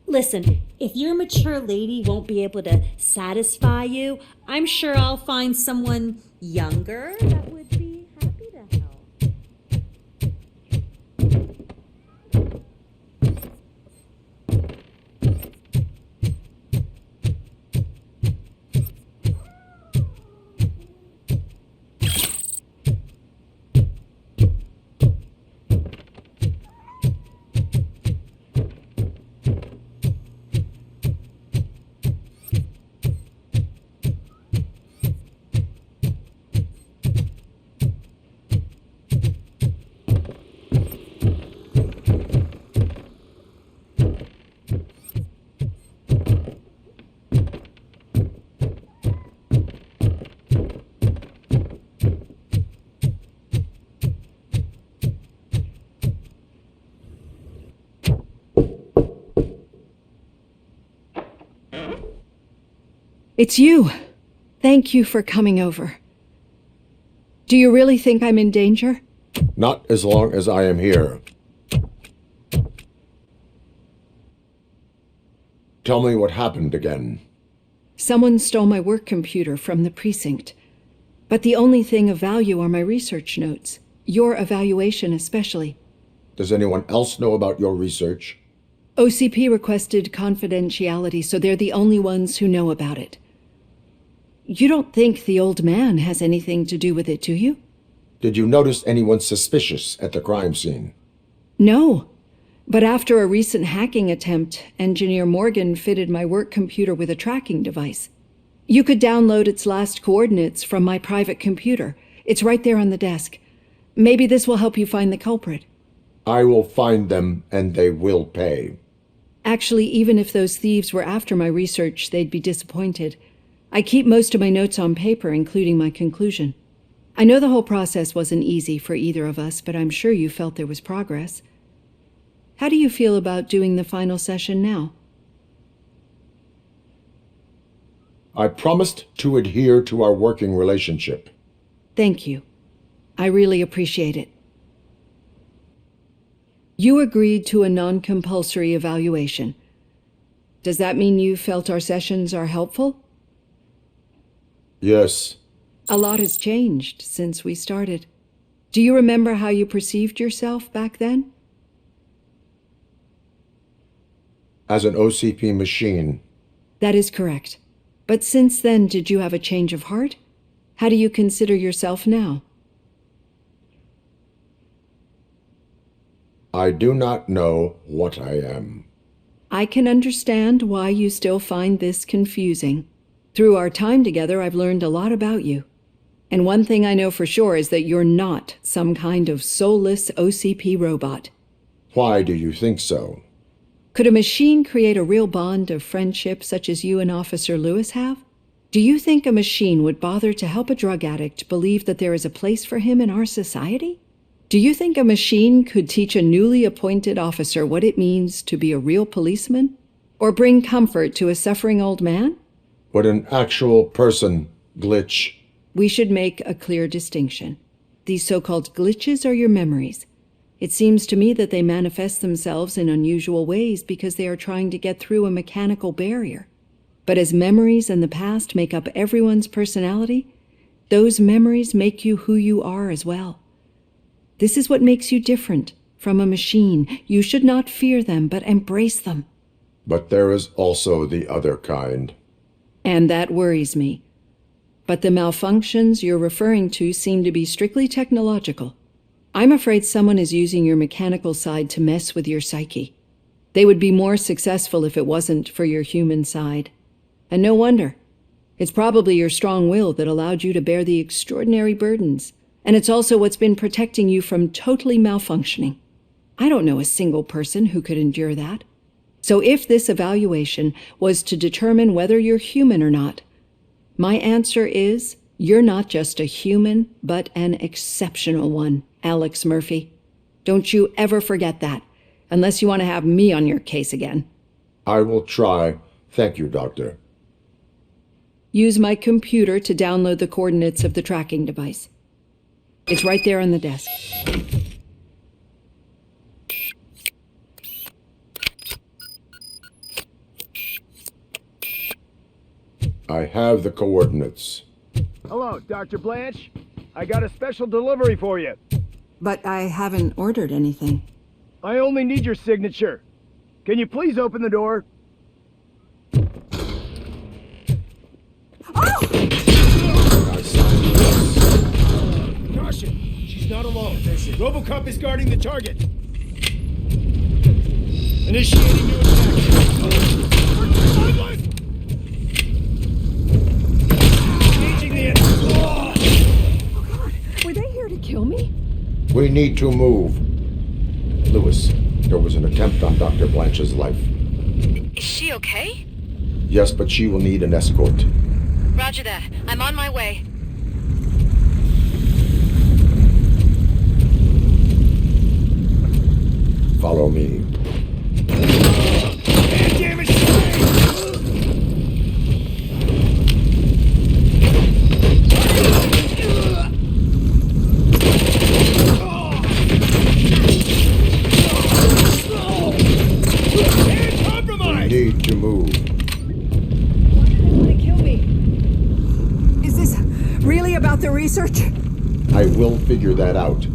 Listen, if your mature lady won't be able to satisfy you, I'm sure I'll find someone younger that would be happy to help. It's you. Thank you for coming over. Do you really think I'm in danger? Not as long as I am here. Tell me what happened again. Someone stole my work computer from the precinct. But the only thing of value are my research notes. Your evaluation especially. Does anyone else know about your research? OCP requested confidentiality, so they're the only ones who know about it. You don't think the old man has anything to do with it, do you? Did you notice anyone suspicious at the crime scene? No. But after a recent hacking attempt, Engineer Morgan fitted my work computer with a tracking device. You could download its last coordinates from my private computer. It's right there on the desk. Maybe this will help you find the culprit. I will find them, and they will pay. Actually, even if those thieves were after my research, they'd be disappointed. I keep most of my notes on paper, including my conclusion. I know the whole process wasn't easy for either of us, but I'm sure you felt there was progress. How do you feel about doing the final session now? I promised to adhere to our working relationship. Thank you. I really appreciate it. You agreed to a non-compulsory evaluation. Does that mean you felt our sessions are helpful? Yes. A lot has changed since we started. Do you remember how you perceived yourself back then? As an OCP machine. That is correct. But since then, did you have a change of heart? How do you consider yourself now? I do not know what I am. I can understand why you still find this confusing. Through our time together, I've learned a lot about you. And one thing I know for sure is that you're not some kind of soulless OCP robot. Why do you think so? Could a machine create a real bond of friendship such as you and Officer Lewis have? Do you think a machine would bother to help a drug addict believe that there is a place for him in our society? Do you think a machine could teach a newly appointed officer what it means to be a real policeman? Or bring comfort to a suffering old man? Would an actual person glitch? We should make a clear distinction. These so-called glitches are your memories. It seems to me that they manifest themselves in unusual ways because they are trying to get through a mechanical barrier. But as memories and the past make up everyone's personality, those memories make you who you are as well. This is what makes you different from a machine. You should not fear them, but embrace them. But there is also the other kind. And that worries me. But the malfunctions you're referring to seem to be strictly technological. I'm afraid someone is using your mechanical side to mess with your psyche. They would be more successful if it wasn't for your human side. And no wonder. It's probably your strong will that allowed you to bear the extraordinary burdens. And it's also what's been protecting you from totally malfunctioning. I don't know a single person who could endure that. So if this evaluation was to determine whether you're human or not, my answer is you're not just a human, but an exceptional one, Alex Murphy. Don't you ever forget that, unless you want to have me on your case again. I will try. Thank you, Doctor. Use my computer to download the coordinates of the tracking device. It's right there on the desk. I have the coordinates. Hello, Dr. Blanche. I got a special delivery for you. But I haven't ordered anything. I only need your signature. Can you please open the door? Caution! She's not alone. Robocop is guarding the target. Initiating new attack. Engaging the enemy. Oh God, were they here to kill me? We need to move. Lewis, there was an attempt on Dr. Blanche's life. Is she okay? Yes, but she will need an escort. Roger that. I'm on my way. Follow me. Damage! We need to move. Why do they want to kill me? Is this really about the research? I will figure that out.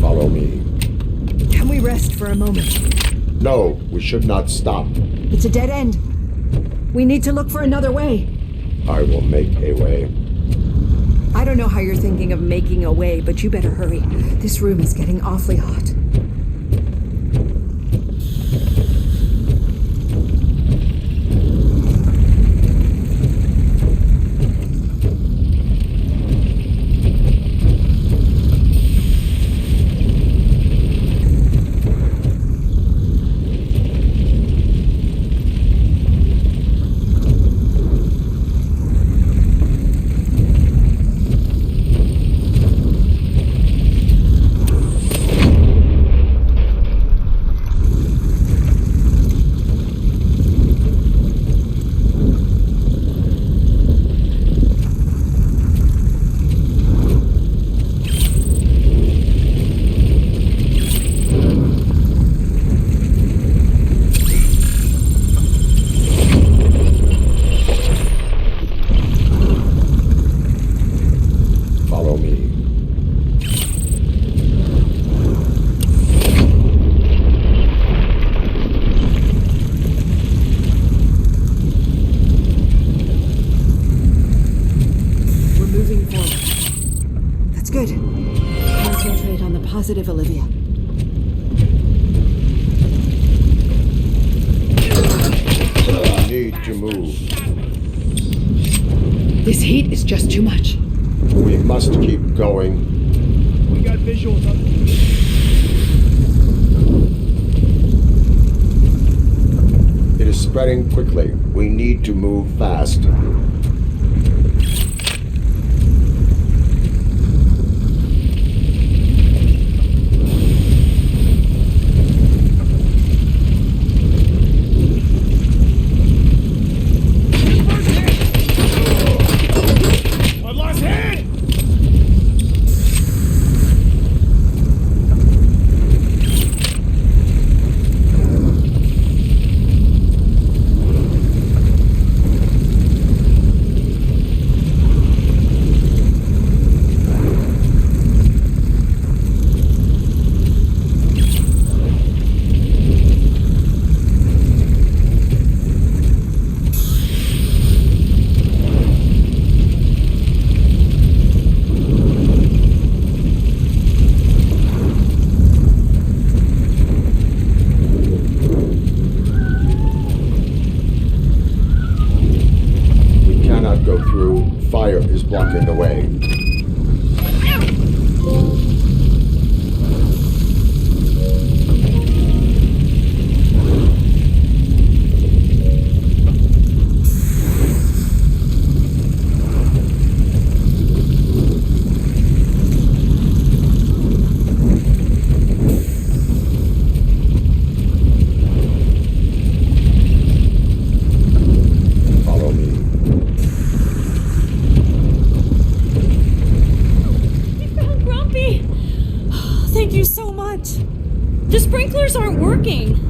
Follow me. Can we rest for a moment? No, we should not stop. It's a dead end. We need to look for another way. I will make a way. I don't know how you're thinking of making a way, but you better hurry. This room is getting awfully hot. Good. Concentrate on the positive, Olivia. We need to move. This heat is just too much. We must keep going. We got visuals up. It is spreading quickly. We need to move fast. I've lost head! Go through. Fire is blocking the way. Follow me. Grumpy! Thank you so much. The sprinklers aren't working.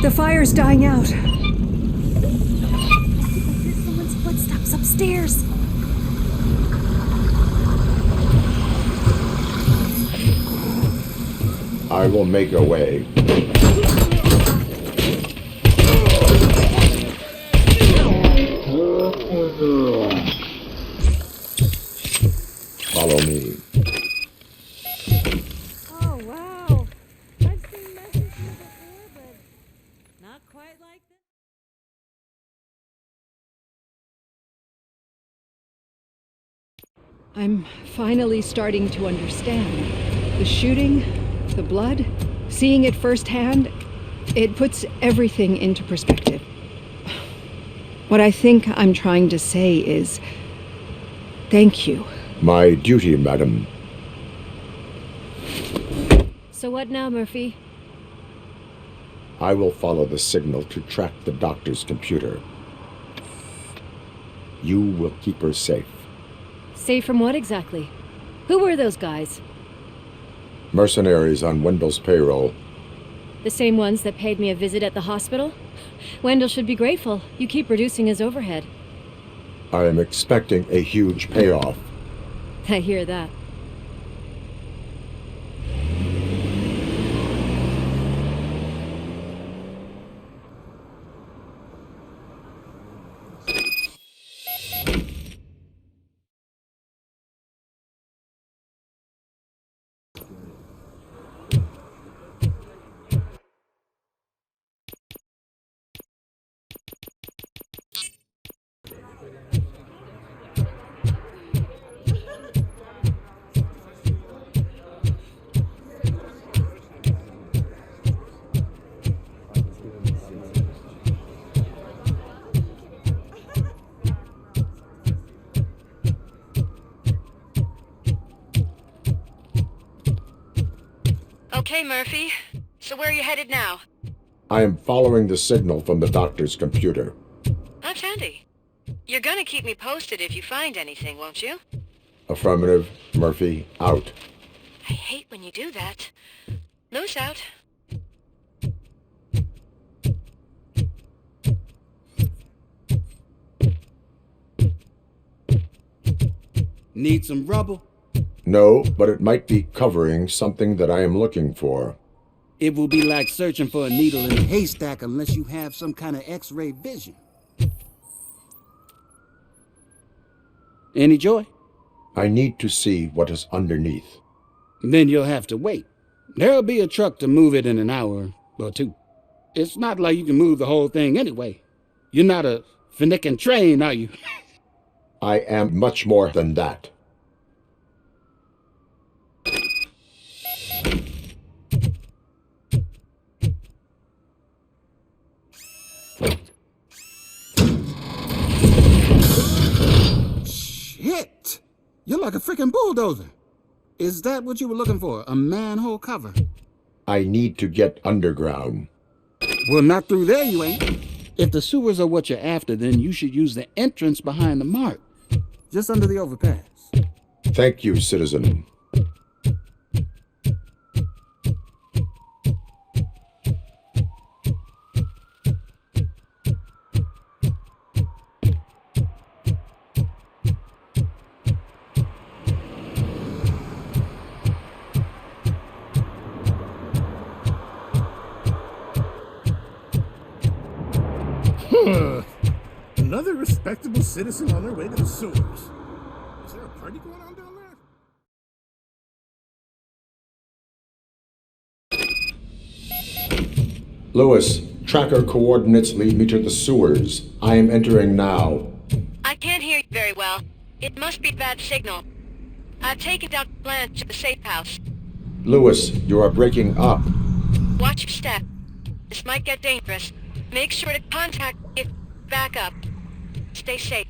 The fire's dying out. I hear someone's footsteps upstairs. I will make a way. Follow me. Oh, wow. I've seen messages before, but not quite like this. I'm finally starting to understand. The shooting, the blood, seeing it firsthand, it puts everything into perspective. What I think I'm trying to say is, thank you. My duty, madam. So what now, Murphy? I will follow the signal to track the doctor's computer. You will keep her safe. Safe from what exactly? Who were those guys? Mercenaries on Wendell's payroll. The same ones that paid me a visit at the hospital? Wendell should be grateful. You keep reducing his overhead. I am expecting a huge payoff. I hear that. Okay, Murphy. So where are you headed now? I am following the signal from the doctor's computer. That's handy. You're gonna keep me posted if you find anything, won't you? Affirmative. Murphy, out. I hate when you do that. Loose out. Need some rubble? No, but it might be covering something that I am looking for. It will be like searching for a needle in a haystack unless you have some kind of X-ray vision. Any joy? I need to see what is underneath. Then you'll have to wait. There'll be a truck to move it in an hour or two. It's not like you can move the whole thing anyway. You're not a finicking train, are you? I am much more than that. Shit! You're like a freaking bulldozer. Is that what you were looking for? A manhole cover? I need to get underground. Well, not through there, you ain't. If the sewers are what you're after, then you should use the entrance behind the mark. Just under the overpass. Thank you, citizen. Another respectable citizen on their way to the sewers. Is there a party going on down there? Lewis, tracker coordinates lead me to the sewers. I am entering now. I can't hear you very well. It must be bad signal. I've taken Dr. Blanche to the safe house. Lewis, you are breaking up. Watch your step. This might get dangerous. Make sure to contact me if back up. Stay safe.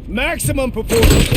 Maximum performance.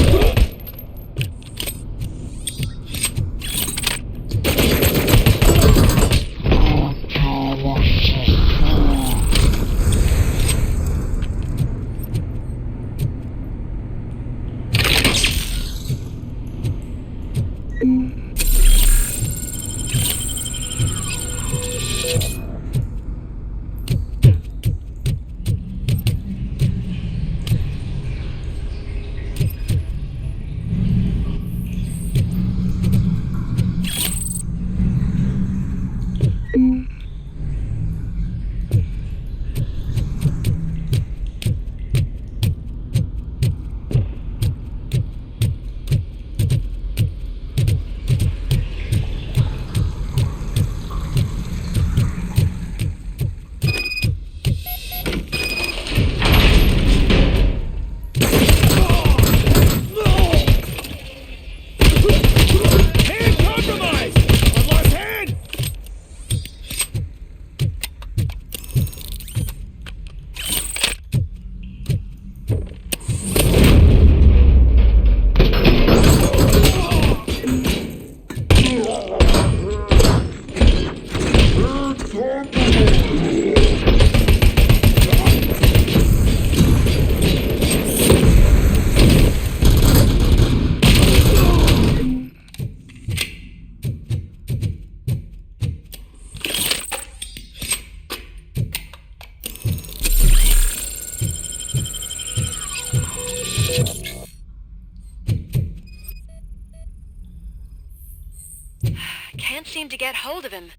can't seem to get hold of him.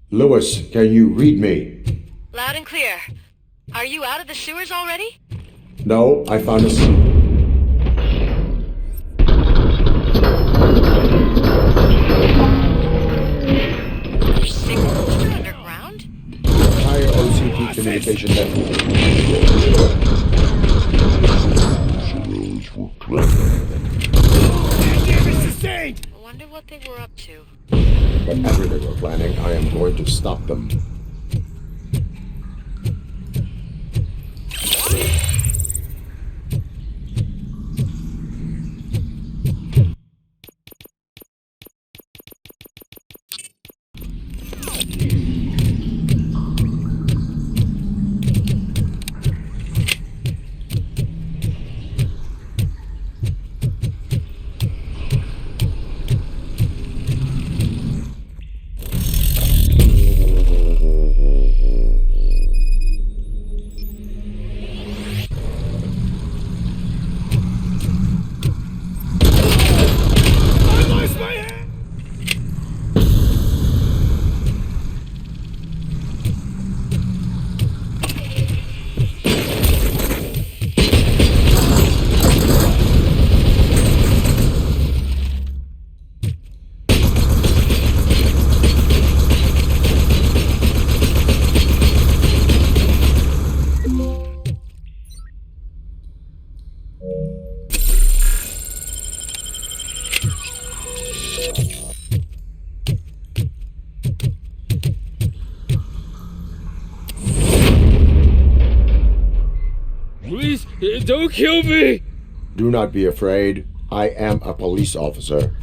Lewis, can you read me? Loud and clear. Are you out of the sewers already? No, I found a... Your signals are underground? Entire OCP communication network. I wonder what they were up to. Whatever they were planning, I am going to stop them. Please, don't kill me! Do not be afraid. I am a police officer.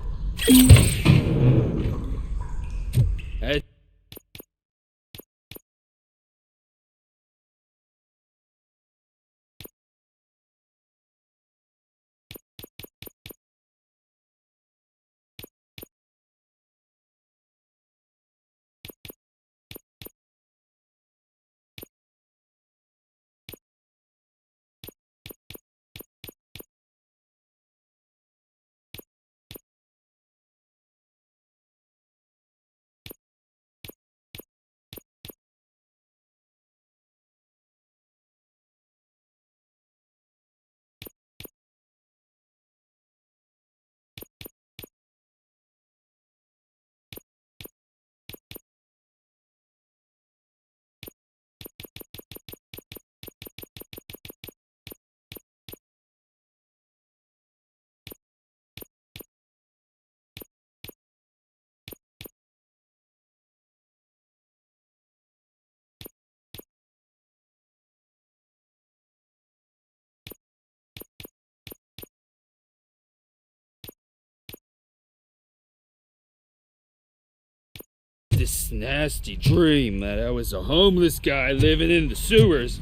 This nasty dream that I was a homeless guy living in the sewers.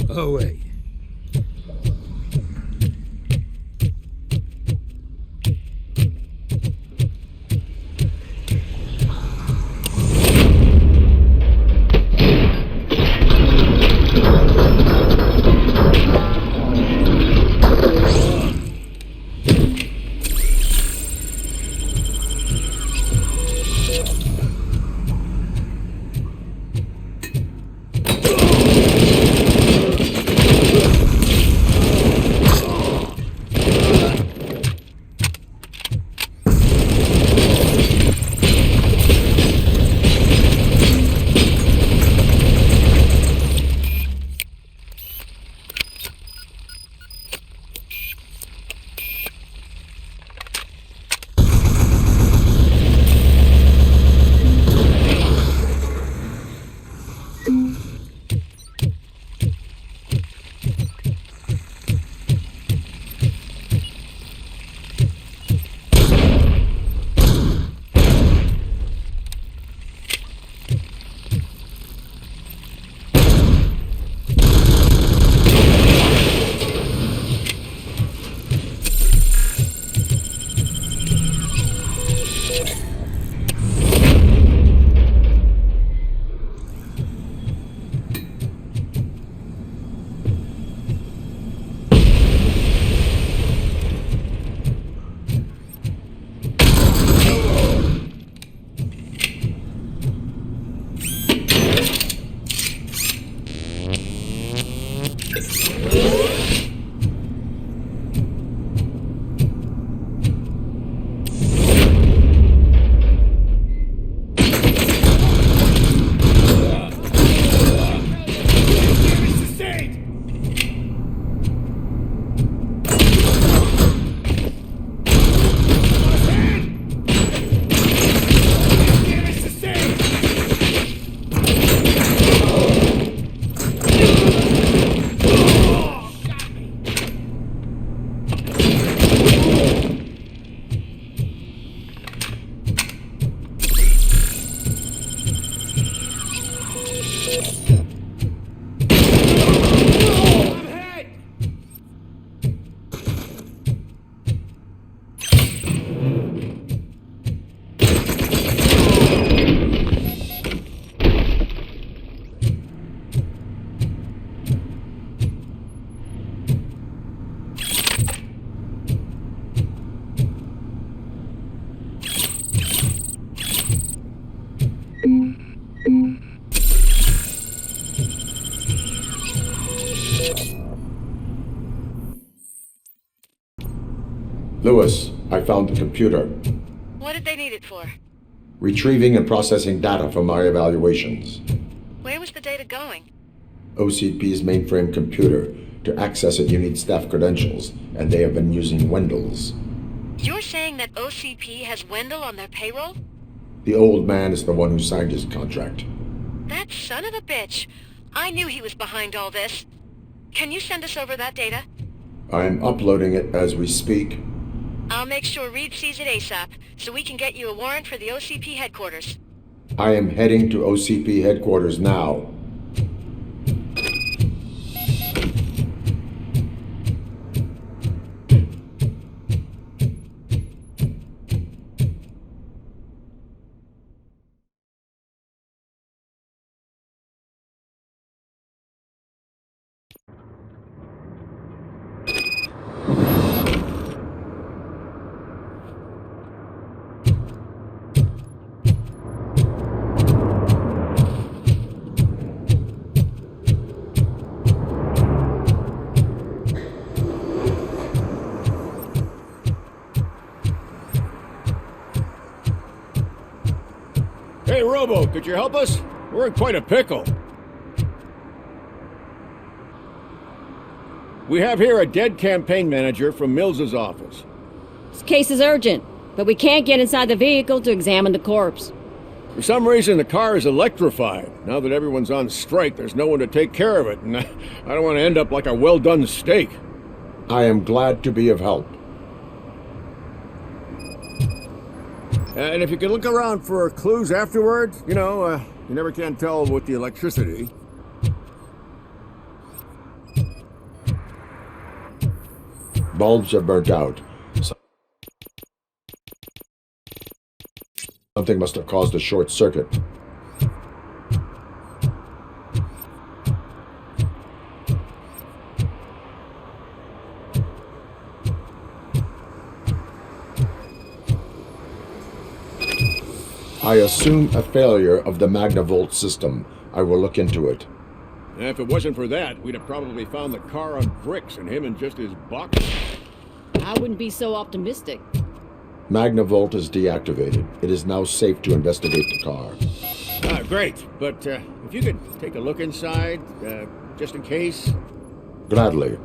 Oh, wait. Lewis, I found the computer. What did they need it for? Retrieving and processing data from my evaluations. Where was the data going? OCP's mainframe computer. To access it, you need staff credentials, and they have been using Wendell's. You're saying that OCP has Wendell on their payroll? The old man is the one who signed his contract. That son of a bitch. I knew he was behind all this. Can you send us over that data? I'm uploading it as we speak. I'll make sure Reed sees it ASAP, so we can get you a warrant for the OCP headquarters. I am heading to OCP headquarters now. Hey, Robo, could you help us? We're in quite a pickle. We have here a dead campaign manager from Mills's office. This case is urgent, but we can't get inside the vehicle to examine the corpse. For some reason, the car is electrified. Now that everyone's on strike, there's no one to take care of it, and I don't want to end up like a well-done steak. I am glad to be of help. And if you could look around for clues afterwards, you never can tell with the electricity. Bulbs are burnt out. Something must have caused a short circuit. I assume a failure of the Magnavolt system. I will look into it. And if it wasn't for that, we'd have probably found the car on bricks and him in just his box. I wouldn't be so optimistic. Magnavolt is deactivated. It is now safe to investigate the car. Ah, great. But if you could take a look inside, just in case. Gladly.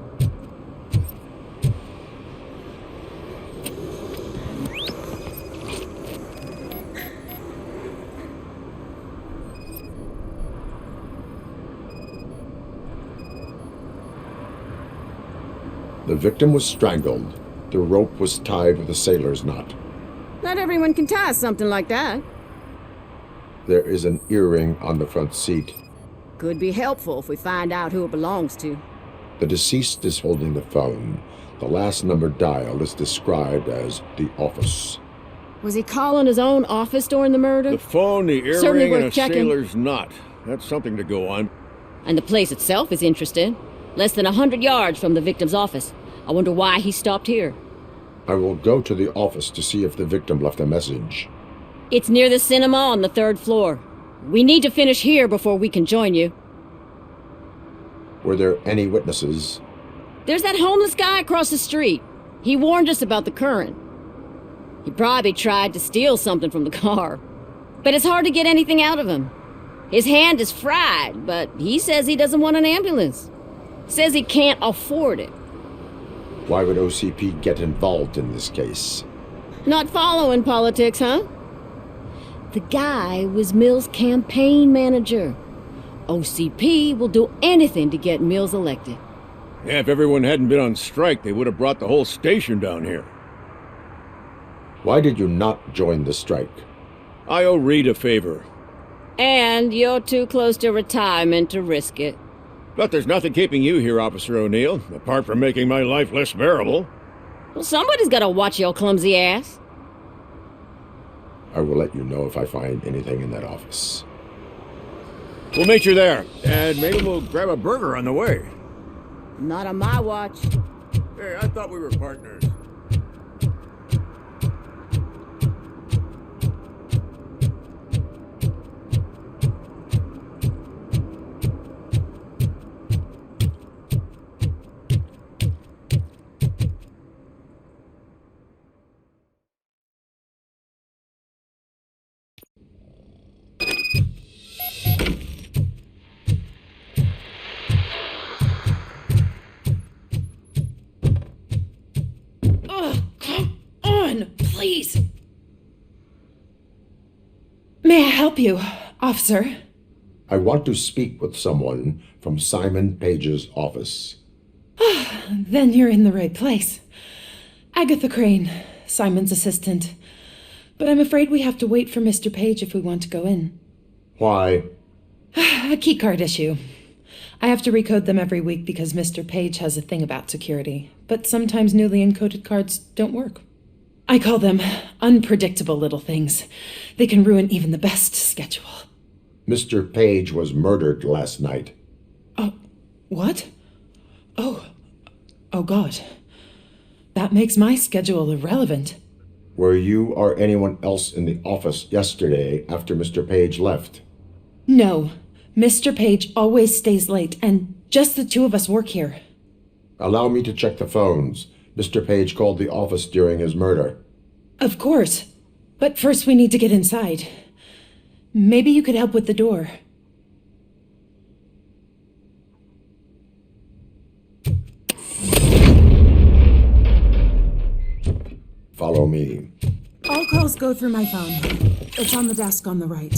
The victim was strangled. The rope was tied with a sailor's knot. Not everyone can tie something like that. There is an earring on the front seat. Could be helpful if we find out who it belongs to. The deceased is holding the phone. The last number dialed is described as the office. Was he calling his own office during the murder? The phone, the earring, and a sailor's knot. That's something to go on. And the place itself is interesting. Less than 100 yards from the victim's office. I wonder why he stopped here. I will go to the office to see if the victim left a message. It's near the cinema on the 3rd floor. We need to finish here before we can join you. Were there any witnesses? There's that homeless guy across the street. He warned us about the current. He probably tried to steal something from the car. But it's hard to get anything out of him. His hand is fried, but he says he doesn't want an ambulance. Says he can't afford it. Why would OCP get involved in this case? Not following politics, huh? The guy was Mills' campaign manager. OCP will do anything to get Mills elected. Yeah, if everyone hadn't been on strike, they would have brought the whole station down here. Why did you not join the strike? I owe Reed a favor. And you're too close to retirement to risk it. But there's nothing keeping you here, Officer O'Neill, apart from making my life less bearable. Well, somebody's gotta watch your clumsy ass. I will let you know if I find anything in that office. We'll meet you there, and maybe we'll grab a burger on the way. Not on my watch. Hey, I thought we were partners. May I help you, officer? I want to speak with someone from Simon Page's office. Then you're in the right place. Agatha Crane, Simon's assistant. But I'm afraid we have to wait for Mr. Page if we want to go in. Why? A keycard issue. I have to recode them every week because Mr. Page has a thing about security. But sometimes newly encoded cards don't work. I call them unpredictable little things. They can ruin even the best schedule. Mr. Page was murdered last night. Oh, what? Oh God. That makes my schedule irrelevant. Were you or anyone else in the office yesterday after Mr. Page left? No. Mr. Page always stays late, and just the two of us work here. Allow me to check the phones. Mr. Page called the office during his murder. Of course. But first we need to get inside. Maybe you could help with the door. Follow me. All calls go through my phone. It's on the desk on the right.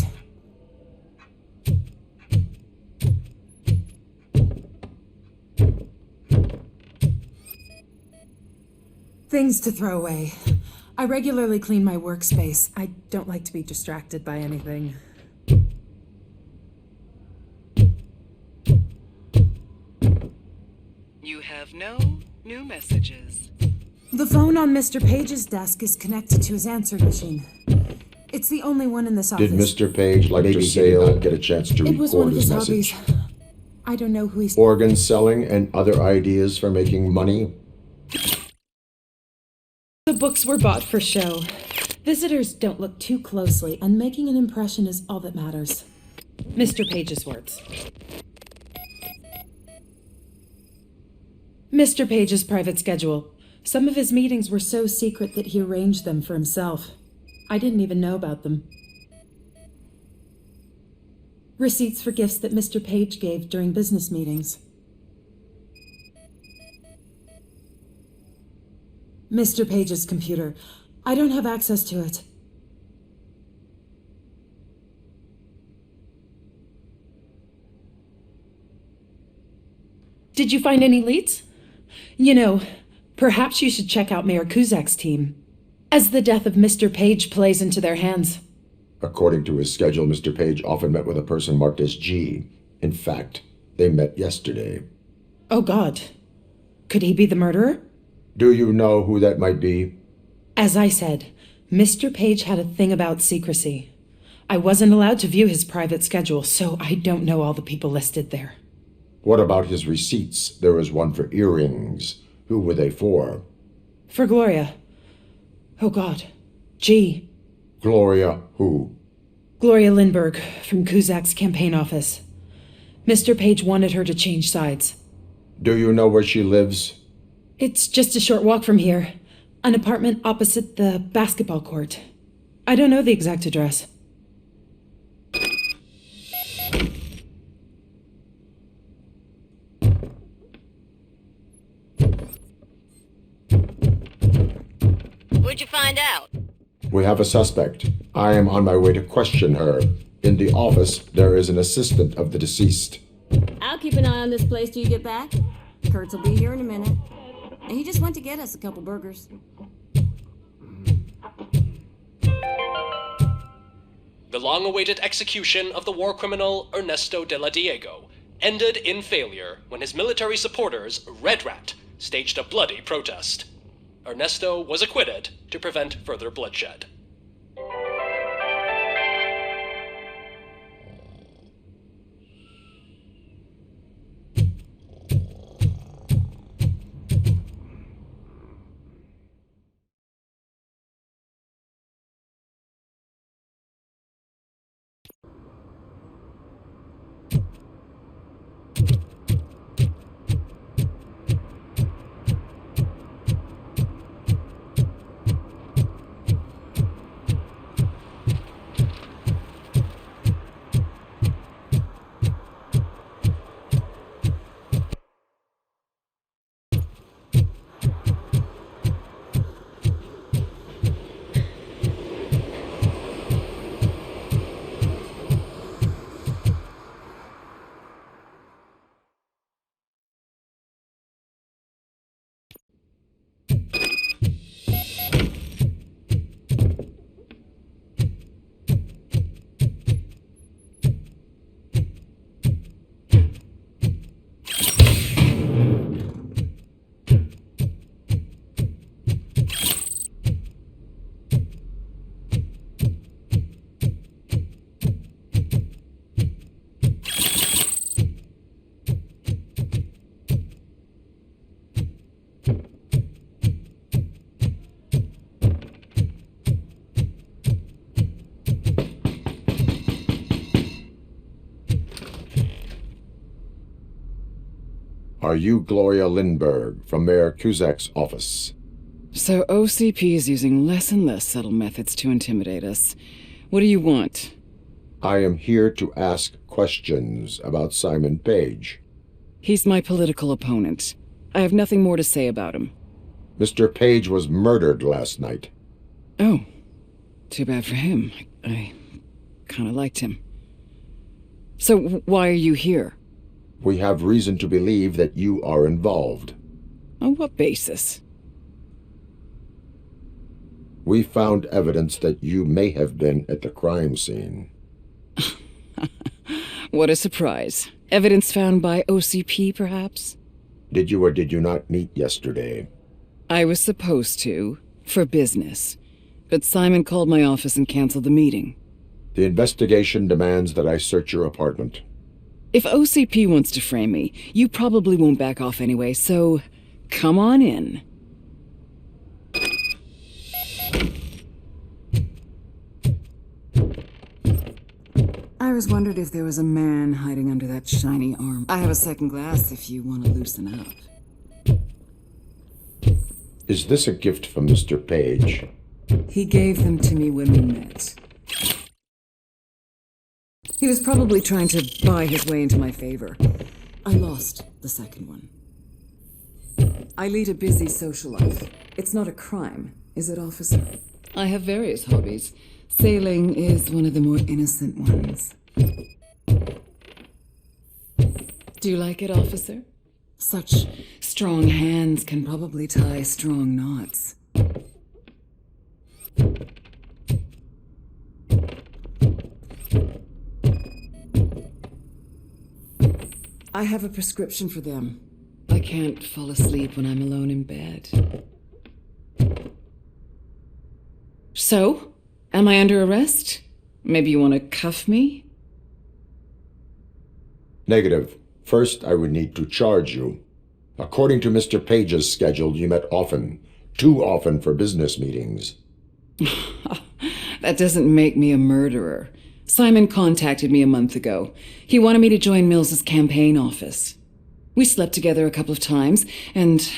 Things to throw away. I regularly clean my workspace. I don't like to be distracted by anything. You have no new messages. The phone on Mr. Page's desk is connected to his answering machine. It's the only one in this office. Did Mr. Page like to sail get a chance to It was one record of his his message? hobbies. I don't know who he's... Organ selling and other ideas for making money? The books were bought for show. Visitors don't look too closely, and making an impression is all that matters. Mr. Page's words. Mr. Page's private schedule. Some of his meetings were so secret that he arranged them for himself. I didn't even know about them. Receipts for gifts that Mr. Page gave during business meetings. Mr. Page's computer. I don't have access to it. Did you find any leads? You know, perhaps you should check out Mayor Kuzak's team, as the death of Mr. Page plays into their hands. According to his schedule, Mr. Page often met with a person marked as G. In fact, they met yesterday. Oh God. Could he be the murderer? Do you know who that might be? As I said, Mr. Page had a thing about secrecy. I wasn't allowed to view his private schedule, so I don't know all the people listed there. What about his receipts? There was one for earrings. Who were they for? For Gloria. Oh God. G. Gloria who? Gloria Lindbergh, from Kuzak's campaign office. Mr. Page wanted her to change sides. Do you know where she lives? It's just a short walk from here. An apartment opposite the basketball court. I don't know the exact address. What'd you find out? We have a suspect. I am on my way to question her. In the office, there is an assistant of the deceased. I'll keep an eye on this place till you get back. Kurtz will be here in a minute. And he just went to get us a couple burgers. The long-awaited execution of the war criminal Ernesto de la Diego ended in failure when his military supporters, Red Rat, staged a bloody protest. Ernesto was acquitted to prevent further bloodshed. Are you Gloria Lindbergh from Mayor Cusack's office? So OCP is using less and less subtle methods to intimidate us. What do you want? I am here to ask questions about Simon Page. He's my political opponent. I have nothing more to say about him. Mr. Page was murdered last night. Oh, too bad for him. I kind of liked him. So why are you here? We have reason to believe that you are involved. On what basis? We found evidence that you may have been at the crime scene. What a surprise. Evidence found by OCP, perhaps? Did you or did you not meet yesterday? I was supposed to, for business. But Simon called my office and canceled the meeting. The investigation demands that I search your apartment. If OCP wants to frame me, you probably won't back off anyway, so come on in. I was wondered if there was a man hiding under that shiny arm. I have a second glass if you want to loosen up. Is this a gift from Mr. Page? He gave them to me when we met. He was probably trying to buy his way into my favor. I lost the second one. I lead a busy social life. It's not a crime, is it, officer? I have various hobbies. Sailing is one of the more innocent ones. Do you like it, officer? Such strong hands can probably tie strong knots. I have a prescription for them. I can't fall asleep when I'm alone in bed. So, am I under arrest? Maybe you want to cuff me? Negative. First, I would need to charge you. According to Mr. Page's schedule, you met often. Too often for business meetings. That doesn't make me a murderer. Simon contacted me a month ago. He wanted me to join Mills's campaign office. We slept together a couple of times, and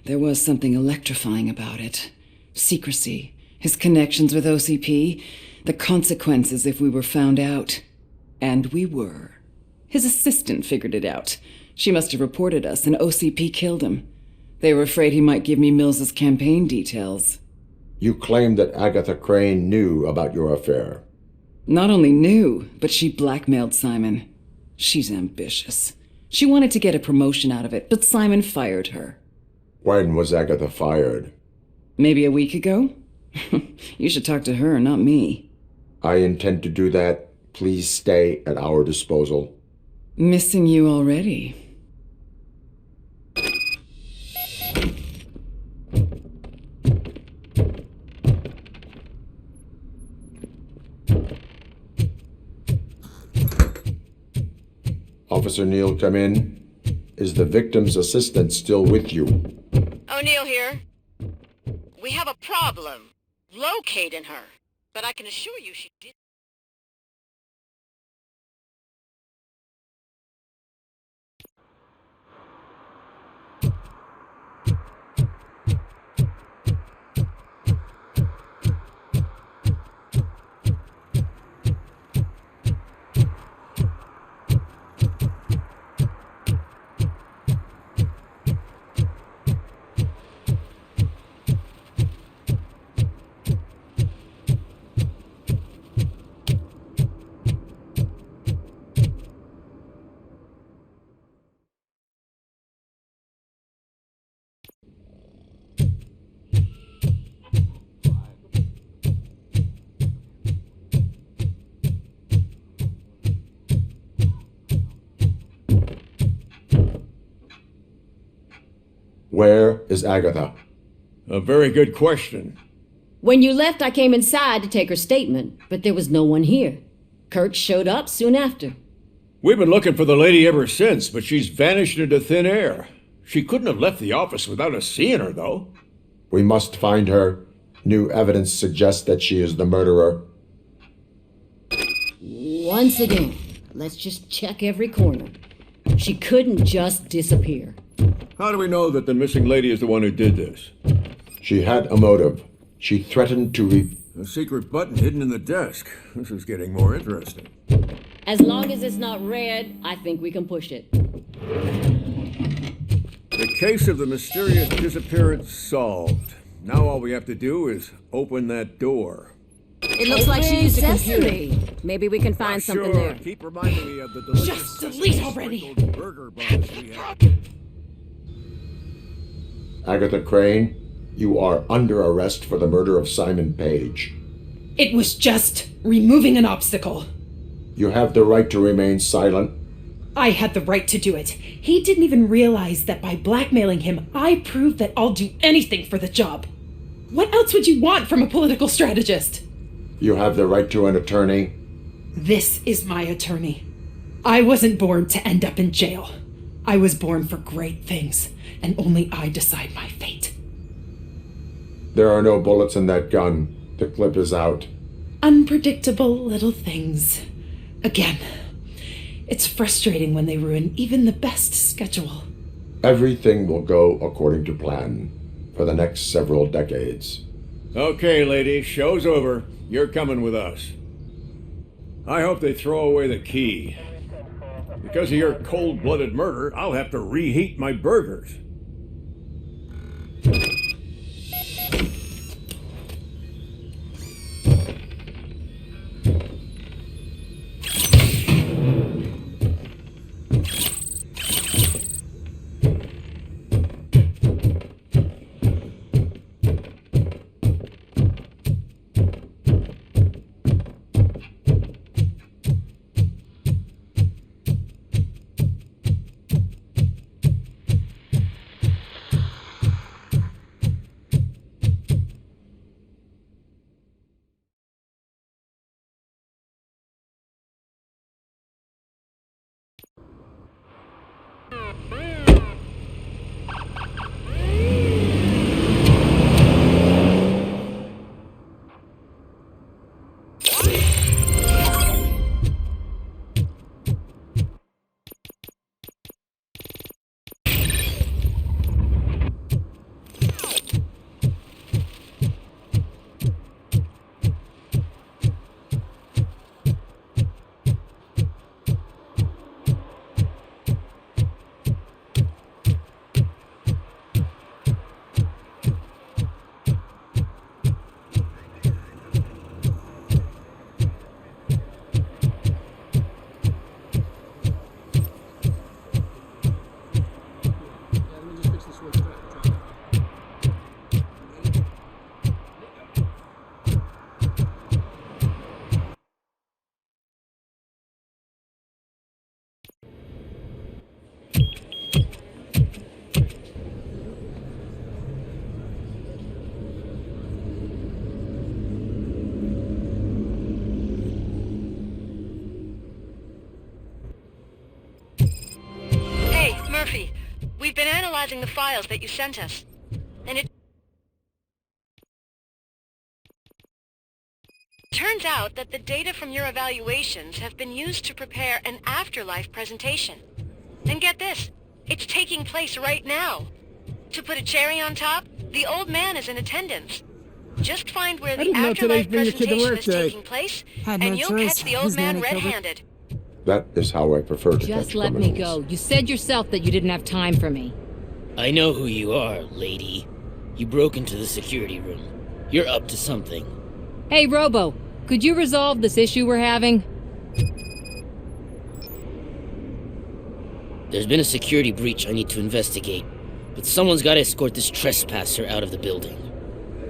there was something electrifying about it. Secrecy, his connections with OCP, the consequences if we were found out. And we were. His assistant figured it out. She must have reported us, and OCP killed him. They were afraid he might give me Mills's campaign details. You claim that Agatha Crane knew about your affair. Not only knew, but she blackmailed Simon. She's ambitious. She wanted to get a promotion out of it, but Simon fired her. When was Agatha fired? Maybe a week ago? You should talk to her, not me. I intend to do that. Please stay at our disposal. Missing you already. Officer Neal, come in. Is the victim's assistant still with you? O'Neill here. We have a problem locating her, but I can assure you she did. Where is Agatha? A very good question. When you left, I came inside to take her statement, but there was no one here. Kurt showed up soon after. We've been looking for the lady ever since, but she's vanished into thin air. She couldn't have left the office without us seeing her, though. We must find her. New evidence suggests that she is the murderer. Once again, let's just check every corner. She couldn't just disappear. How do we know that the missing lady is the one who did this? She had a motive. She threatened to A secret button hidden in the desk. This is getting more interesting. As long as it's not red, I think we can push it. The case of the mysterious disappearance solved. Now all we have to do is open that door. It looks like she used a computer. Maybe we can find something there. Keep reminding me of the delicious Just delete already! burger buns we had. Agatha Crane, you are under arrest for the murder of Simon Page. It was just removing an obstacle. You have the right to remain silent. I had the right to do it. He didn't even realize that by blackmailing him, I proved that I'll do anything for the job. What else would you want from a political strategist? You have the right to an attorney. This is my attorney. I wasn't born to end up in jail. I was born for great things, and only I decide my fate. There are no bullets in that gun. The clip is out. Unpredictable little things. Again, it's frustrating when they ruin even the best schedule. Everything will go according to plan for the next several decades. Okay, lady, show's over. You're coming with us. I hope they throw away the key. Because of your cold-blooded murder, I'll have to reheat my burgers. We've been analyzing the files that you sent us, and it turns out that the data from your evaluations have been used to prepare an afterlife presentation. And get this, it's taking place right now. To put a cherry on top, the old man is in attendance. Just find where the afterlife presentation is taking place, and you'll catch the old man red-handed. That is how I prefer to Just catch let criminals. me go. You said yourself that you didn't have time for me. I know who you are, lady. You broke into the security room. You're up to something. Hey, Robo, could you resolve this issue we're having? There's been a security breach I need to investigate, but someone's got to escort this trespasser out of the building.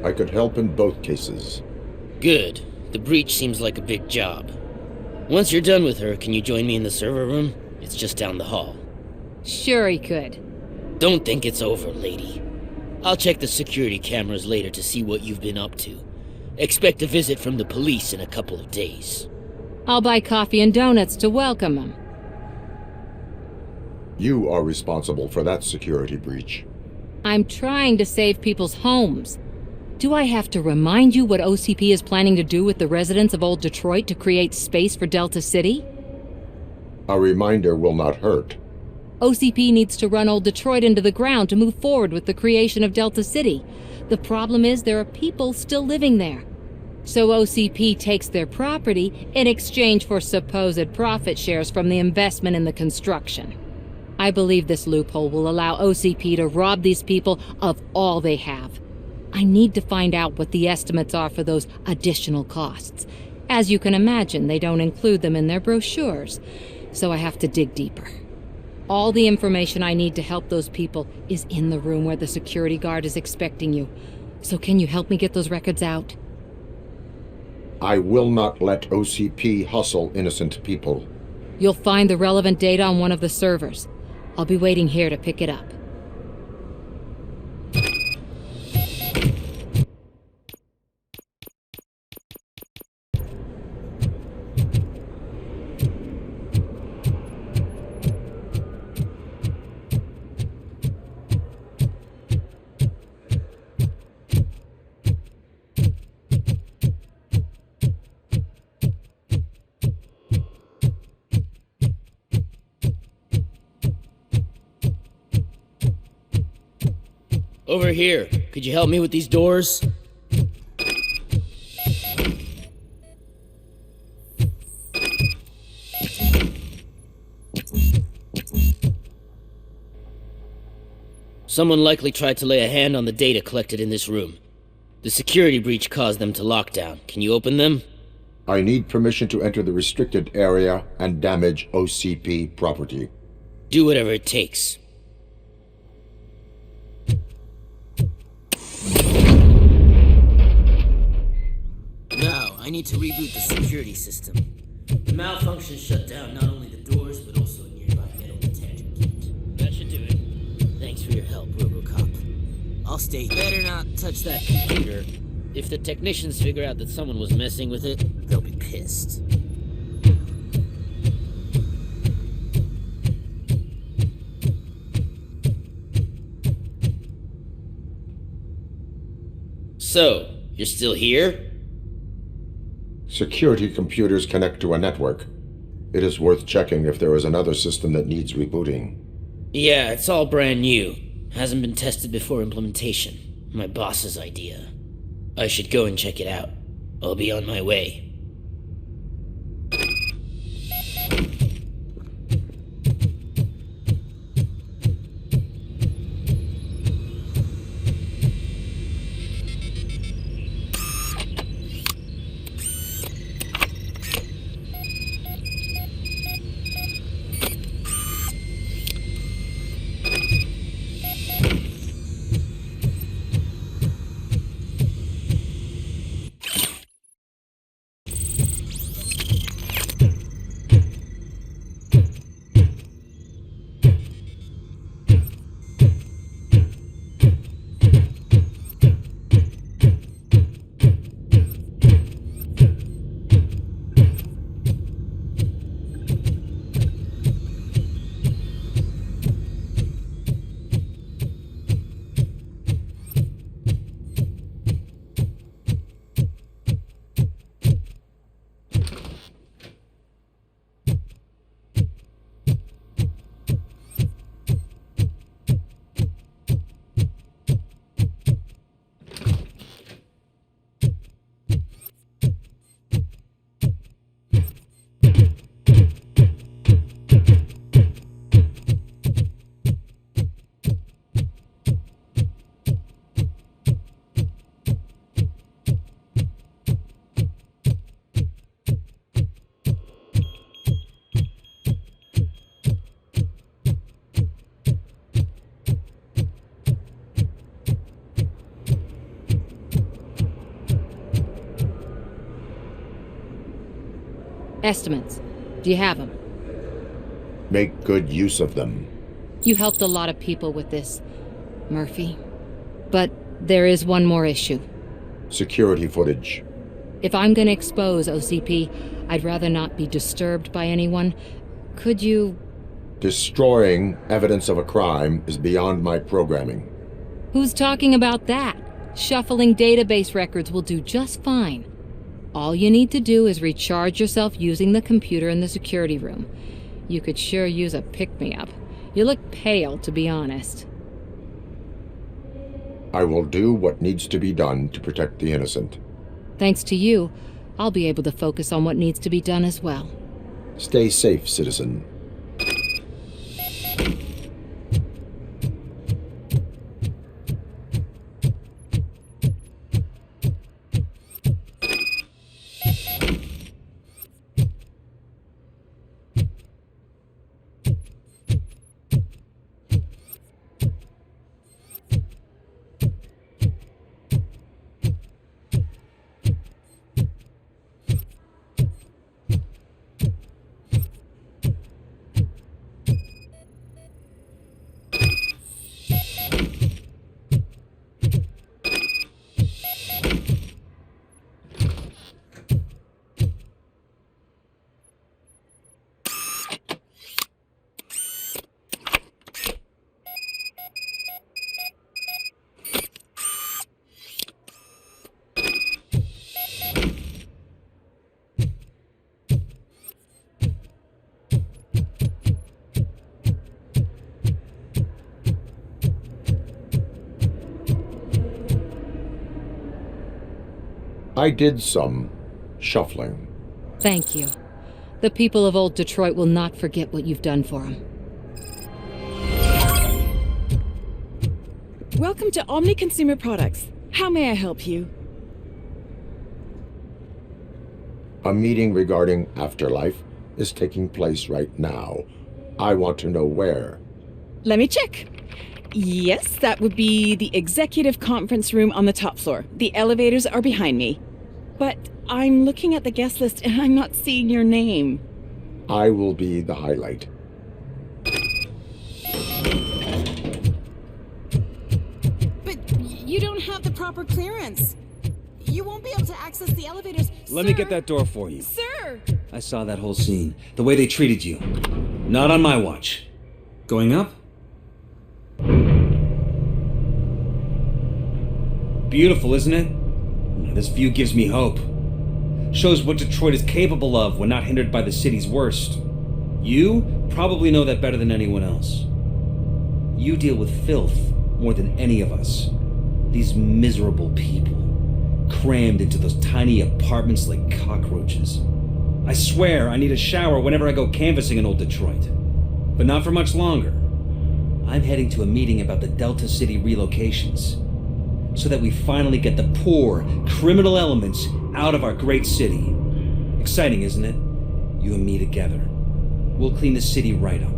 I could help in both cases. Good. The breach seems like a big job. Once you're done with her, can you join me in the server room? It's just down the hall. Sure he could. Don't think it's over, lady. I'll check the security cameras later to see what you've been up to. Expect a visit from the police in a couple of days. I'll buy coffee and donuts to welcome him. You are responsible for that security breach. I'm trying to save people's homes. Do I have to remind you what OCP is planning to do with the residents of Old Detroit to create space for Delta City? A reminder will not hurt. OCP needs to run old Detroit into the ground to move forward with the creation of Delta City. The problem is there are people still living there. So OCP takes their property in exchange for supposed profit shares from the investment in the construction. I believe this loophole will allow OCP to rob these people of all they have. I need to find out what the estimates are for those additional costs. As you can imagine, they don't include them in their brochures, so I have to dig deeper. All the information I need to help those people is in the room where the security guard is expecting you. So can you help me get those records out? I will not let OCP hustle innocent people. You'll find the relevant data on one of the servers. I'll be waiting here to pick it up. Over here. Could you help me with these doors? Someone likely tried to lay a hand on the data collected in this room. The security breach caused them to lock down. Can you open them? I need permission to enter the restricted area and damage OCP property. Do whatever it takes. Now, I need to reboot the security system. The malfunction shut down not only the doors, but also a nearby metal detachment kit. That should do it. Thanks for your help, Robocop. I'll stay. Better not touch that computer. If the technicians figure out that someone was messing with it, they'll be pissed. So, you're still here? Security computers connect to a network. It is worth checking if there is another system that needs rebooting. Yeah, it's all brand new. Hasn't been tested before implementation. My boss's idea. I should go and check it out. I'll be on my way. Estimates. Do you have them? Make good use of them. You helped a lot of people with this, Murphy. But there is one more issue. Security footage. If I'm gonna expose OCP, I'd rather not be disturbed by anyone. Could you... Destroying evidence of a crime is beyond my programming. Who's talking about that? Shuffling database records will do just fine. All you need to do is recharge yourself using the computer in the security room. You could sure use a pick-me-up. You look pale, to be honest. I will do what needs to be done to protect the innocent. Thanks to you, I'll be able to focus on what needs to be done as well. Stay safe, citizen. I did some shuffling. Thank you. The people of old Detroit will not forget what you've done for them. Welcome to Omni Consumer Products. How may I help you? A meeting regarding afterlife is taking place right now. I want to know where. Let me check. Yes, that would be the executive conference room on the top floor. The elevators are behind me. But I'm looking at the guest list and I'm not seeing your name. I will be the highlight. But you don't have the proper clearance. You won't be able to access the elevators. Let me get that door for you. Sir! I saw that whole scene. The way they treated you. Not on my watch. Going up? Beautiful, isn't it? This view gives me hope. Shows what Detroit is capable of when not hindered by the city's worst. You probably know that better than anyone else. You deal with filth more than any of us. These miserable people, crammed into those tiny apartments like cockroaches. I swear I need a shower whenever I go canvassing in old Detroit. But not for much longer. I'm heading to a meeting about the Delta City relocations, so that we finally get the poor, criminal elements out of our great city. Exciting, isn't it? You and me together. We'll clean the city right up.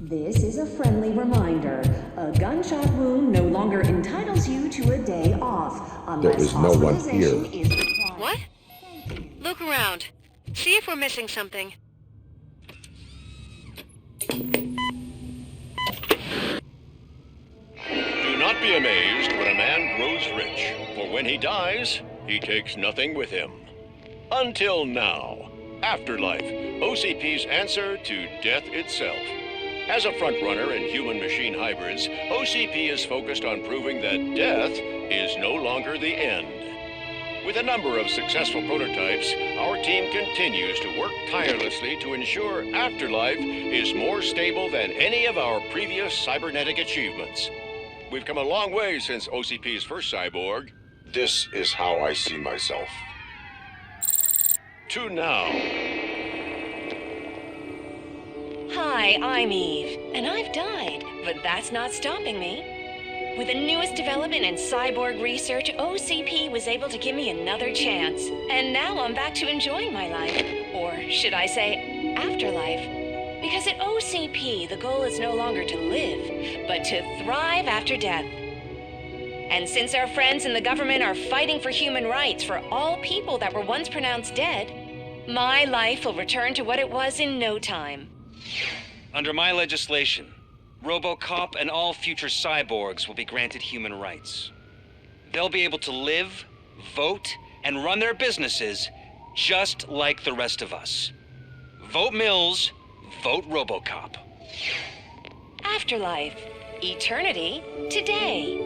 This is a friendly reminder. A gunshot wound no longer entitles you to a day off, unless there is no one here. Is required. What? Look around. See if we're missing something. Do not be amazed when a man grows rich, for when he dies, he takes nothing with him. Until now. Afterlife, OCP's answer to death itself. As a frontrunner in human-machine hybrids, OCP is focused on proving that death is no longer the end. With a number of successful prototypes, our team continues to work tirelessly to ensure Afterlife is more stable than any of our previous cybernetic achievements. We've come a long way since OCP's first cyborg. This is how I see myself. To now. Hi, I'm Eve, and I've died, but that's not stopping me. With the newest development in cyborg research, OCP was able to give me another chance. And now I'm back to enjoying my life. Or should I say, afterlife. Because at OCP, the goal is no longer to live, but to thrive after death. And since our friends in the government are fighting for human rights for all people that were once pronounced dead, my life will return to what it was in no time. Under my legislation, Robocop and all future cyborgs will be granted human rights. They'll be able to live, vote, and run their businesses just like the rest of us. Vote Mills, vote Robocop. Afterlife. Eternity today.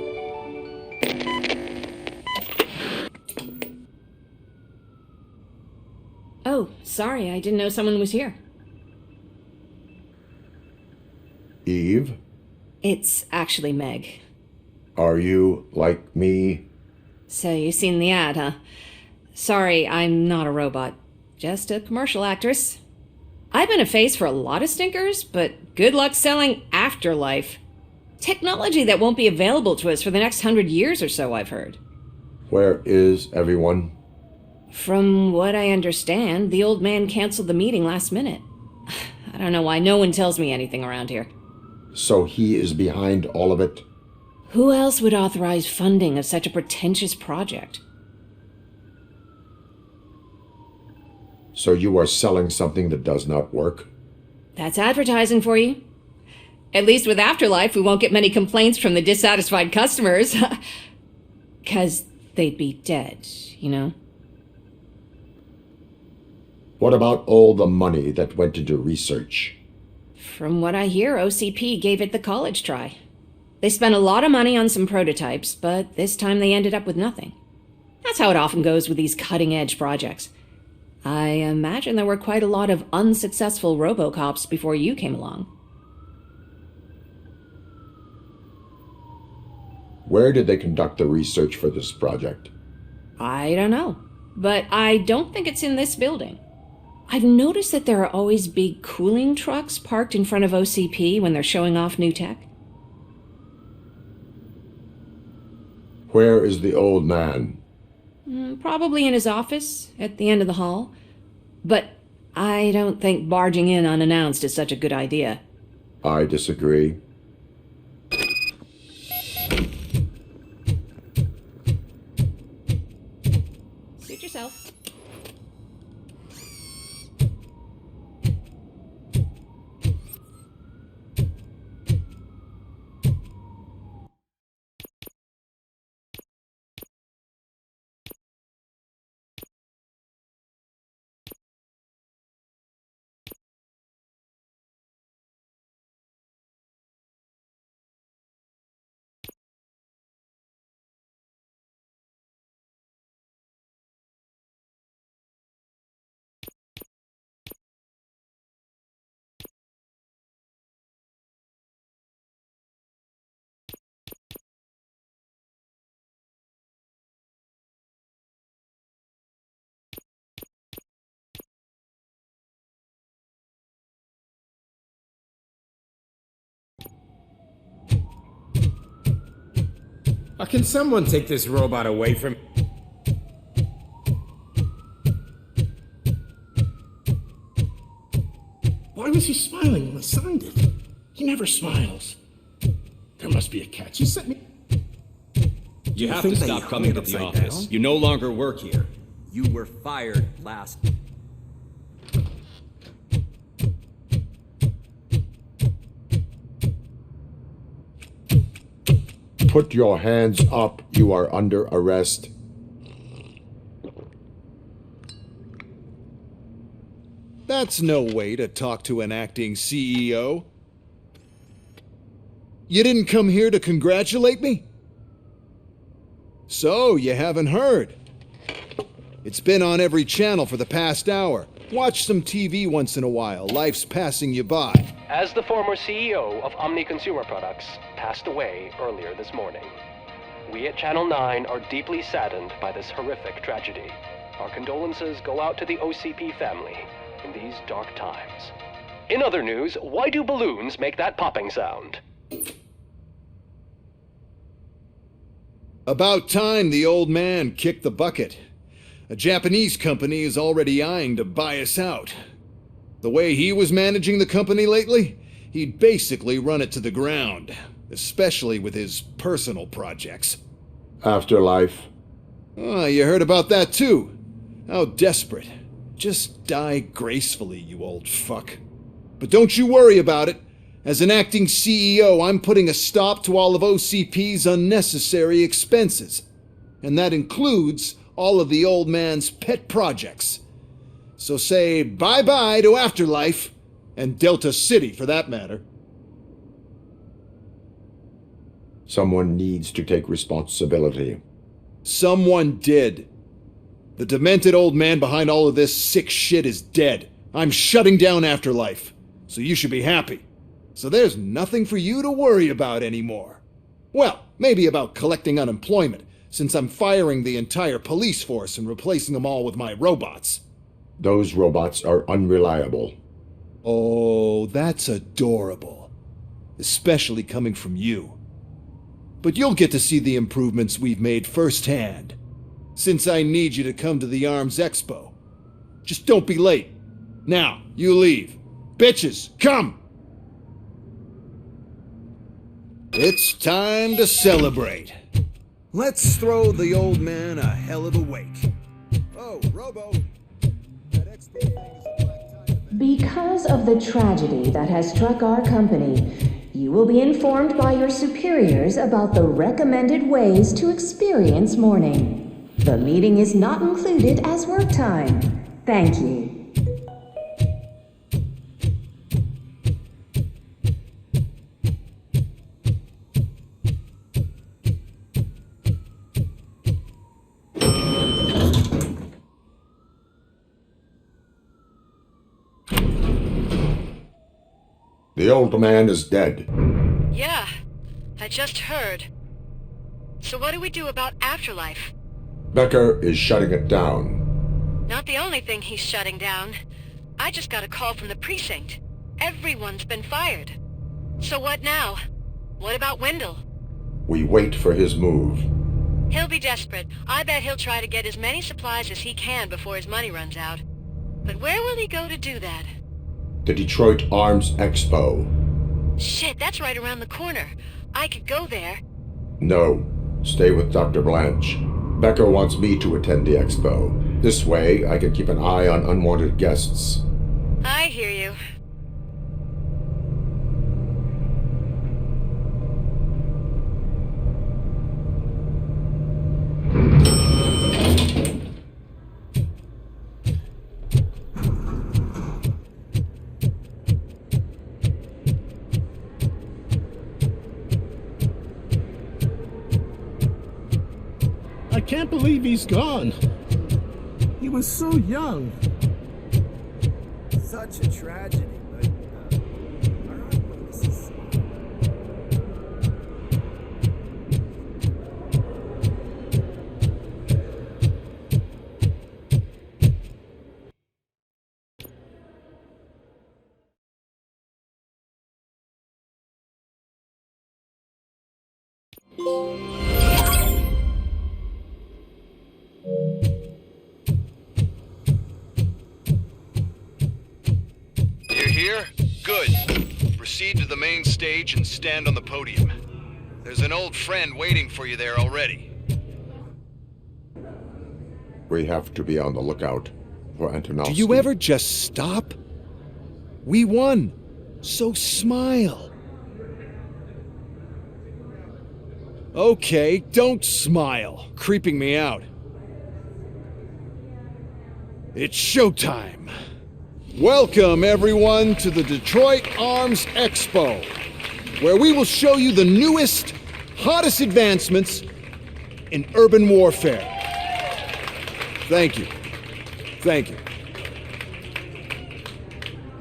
Oh, sorry, I didn't know someone was here. Eve, It's actually Meg. are you like me? So you seen the ad, huh? Sorry, I'm not a robot. Just a commercial actress. I've been a face for a lot of stinkers, but good luck selling Afterlife. Technology that won't be available to us for the next 100 years or so, I've heard. Where is everyone? From what I understand, the old man canceled the meeting last minute. I don't know why no one tells me anything around here. So he is behind all of it? Who else would authorize funding of such a pretentious project? So you are selling something that does not work? That's advertising for you. At least with Afterlife, we won't get many complaints from the dissatisfied customers. 'Cause they'd be dead, you know? What about all the money that went into research? From what I hear, OCP gave it the college try. They spent a lot of money on some prototypes, but this time they ended up with nothing. That's how it often goes with these cutting-edge projects. I imagine there were quite a lot of unsuccessful Robocops before you came along. Where did they conduct the research for this project? I don't know, but I don't think it's in this building. I've noticed that there are always big cooling trucks parked in front of OCP when they're showing off new tech. Where is the old man? Probably in his office, at the end of the hall. But I don't think barging in unannounced is such a good idea. I disagree. Suit yourself. Can someone take this robot away from... Why was he smiling when I signed it? He never smiles. There must be a catch. He sent me... You have to stop coming to the office. You no longer work here. You were fired last... Put your hands up. You are under arrest. That's no way to talk to an acting CEO. You didn't come here to congratulate me? So, you haven't heard. It's been on every channel for the past hour. Watch some TV once in a while. Life's passing you by. As the former CEO of Omni Consumer Products passed away earlier this morning, we at Channel 9 are deeply saddened by this horrific tragedy. Our condolences go out to the OCP family in these dark times. In other news, why do balloons make that popping sound? About time the old man kicked the bucket. A Japanese company is already eyeing to buy us out. The way he was managing the company lately, he'd basically run it to the ground, especially with his personal projects. Afterlife. Oh, you heard about that too. How desperate. Just die gracefully, you old fuck. But don't you worry about it. As an acting CEO, I'm putting a stop to all of OCP's unnecessary expenses. And that includes all of the old man's pet projects. So say bye-bye to Afterlife, and Delta City for that matter. Someone needs to take responsibility. Someone did. The demented old man behind all of this sick shit is dead. I'm shutting down Afterlife, so you should be happy. So there's nothing for you to worry about anymore. Well, maybe about collecting unemployment, since I'm firing the entire police force and replacing them all with my robots. Those robots are unreliable. Oh, that's adorable. Especially coming from you. But you'll get to see the improvements we've made firsthand, since I need you to come to the Arms Expo. Just don't be late. Now, you leave. Bitches, come! It's time to celebrate. Let's throw the old man a hell of a wake. Oh, Robo! That expo thing is a black tie. Because of the tragedy that has struck our company, you will be informed by your superiors about the recommended ways to experience mourning. The meeting is not included as work time. Thank you. The old man is dead. Yeah, I just heard. So what do we do about Afterlife? Becker is shutting it down. Not the only thing he's shutting down. I just got a call from the precinct. Everyone's been fired. So what now? What about Wendell? We wait for his move. He'll be desperate. I bet he'll try to get as many supplies as he can before his money runs out. But where will he go to do that? The Detroit Arms Expo. Shit, that's right around the corner. I could go there. No, stay with Dr. Blanche. Becker wants me to attend the expo. This way, I can keep an eye on unwanted guests. I hear you. I can't believe he's gone. He was so young. Such a tragedy, but our eyewitness is... Here? Good. Proceed to the main stage and stand on the podium. There's an old friend waiting for you there already. We have to be on the lookout for Antonovsky. Do you ever just stop? We won, so smile. Okay, don't smile. Creeping me out. It's showtime. Welcome, everyone, to the Detroit Arms Expo, where we will show you the newest, hottest advancements in urban warfare. Thank you. Thank you.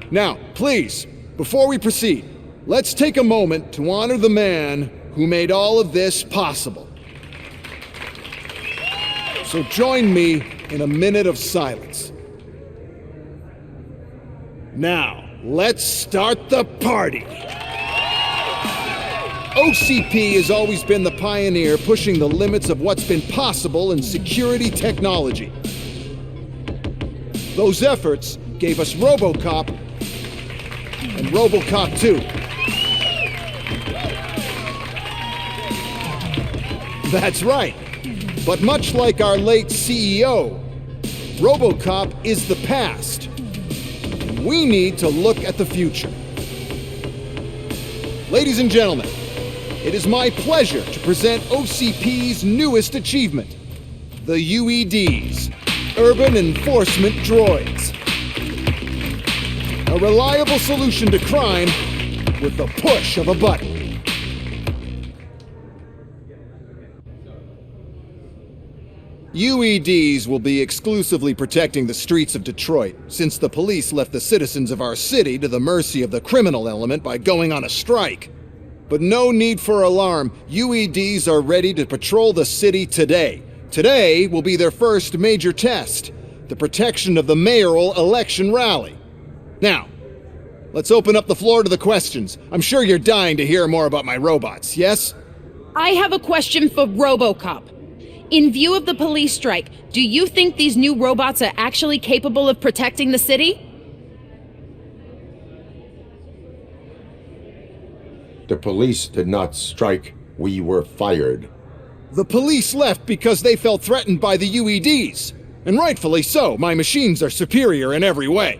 Now, please, before we proceed, let's take a moment to honor the man who made all of this possible. So join me in a minute of silence. Now, let's start the party! OCP has always been the pioneer pushing the limits of what's been possible in security technology. Those efforts gave us Robocop and Robocop 2. That's right. But much like our late CEO, Robocop is the past. And we need to look at the future. Ladies and gentlemen, it is my pleasure to present OCP's newest achievement, the UEDs, Urban Enforcement Droids. A reliable solution to crime with the push of a button. UEDs will be exclusively protecting the streets of Detroit, since the police left the citizens of our city to the mercy of the criminal element by going on a strike. But no need for alarm. UEDs are ready to patrol the city today. Today will be their first major test, the protection of the mayoral election rally. Now, let's open up the floor to the questions. I'm sure you're dying to hear more about my robots, yes? I have a question for Robocop. In view of the police strike, do you think these new robots are actually capable of protecting the city? The police did not strike. We were fired. The police left because they felt threatened by the UEDs. And rightfully so, my machines are superior in every way.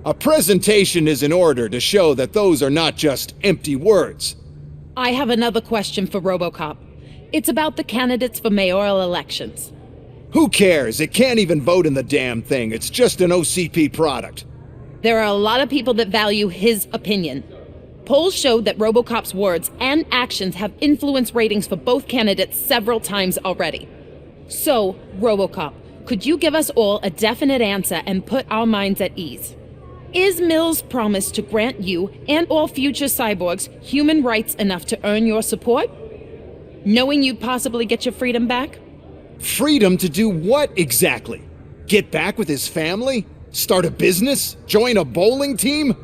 A presentation is in order to show that those are not just empty words. I have another question for Robocop. It's about the candidates for mayoral elections. Who cares? It can't even vote in the damn thing. It's just an OCP product. There are a lot of people that value his opinion. Polls showed that Robocop's words and actions have influenced ratings for both candidates several times already. So, Robocop, could you give us all a definite answer and put our minds at ease? Is Mills' promise to grant you and all future cyborgs human rights enough to earn your support? Knowing you'd possibly get your freedom back? Freedom to do what exactly? Get back with his family? Start a business? Join a bowling team?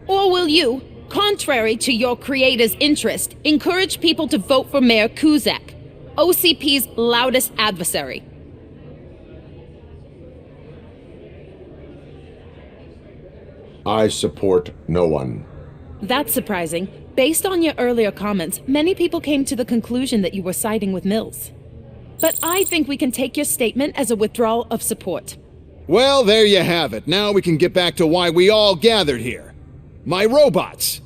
Or will you, contrary to your creator's interest, encourage people to vote for Mayor Kuzak, OCP's loudest adversary? I support no one. That's surprising. Based on your earlier comments, many people came to the conclusion that you were siding with Mills. But I think we can take your statement as a withdrawal of support. Well, there you have it. Now we can get back to why we all gathered here. My robots.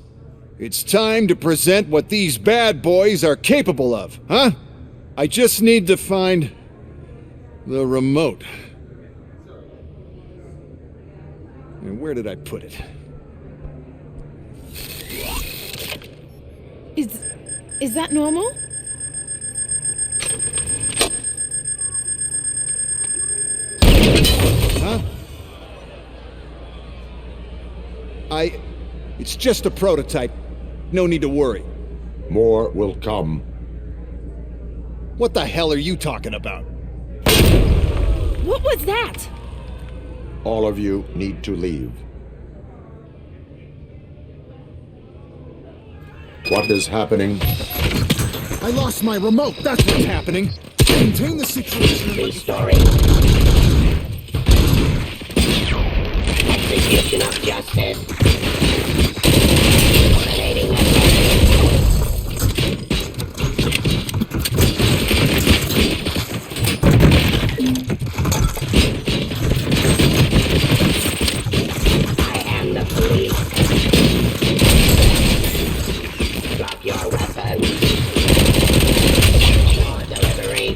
It's time to present what these bad boys are capable of, huh? I just need to find the remote. And where did I put it? Is that normal? Huh? It's just a prototype. No need to worry. More will come. What the hell are you talking about? What was that? All of you need to leave. What is happening? I lost my remote. That's what's happening. Contain the situation. True story. Execution of justice. Eliminating I am the police. Drop your weapon. Your delivery.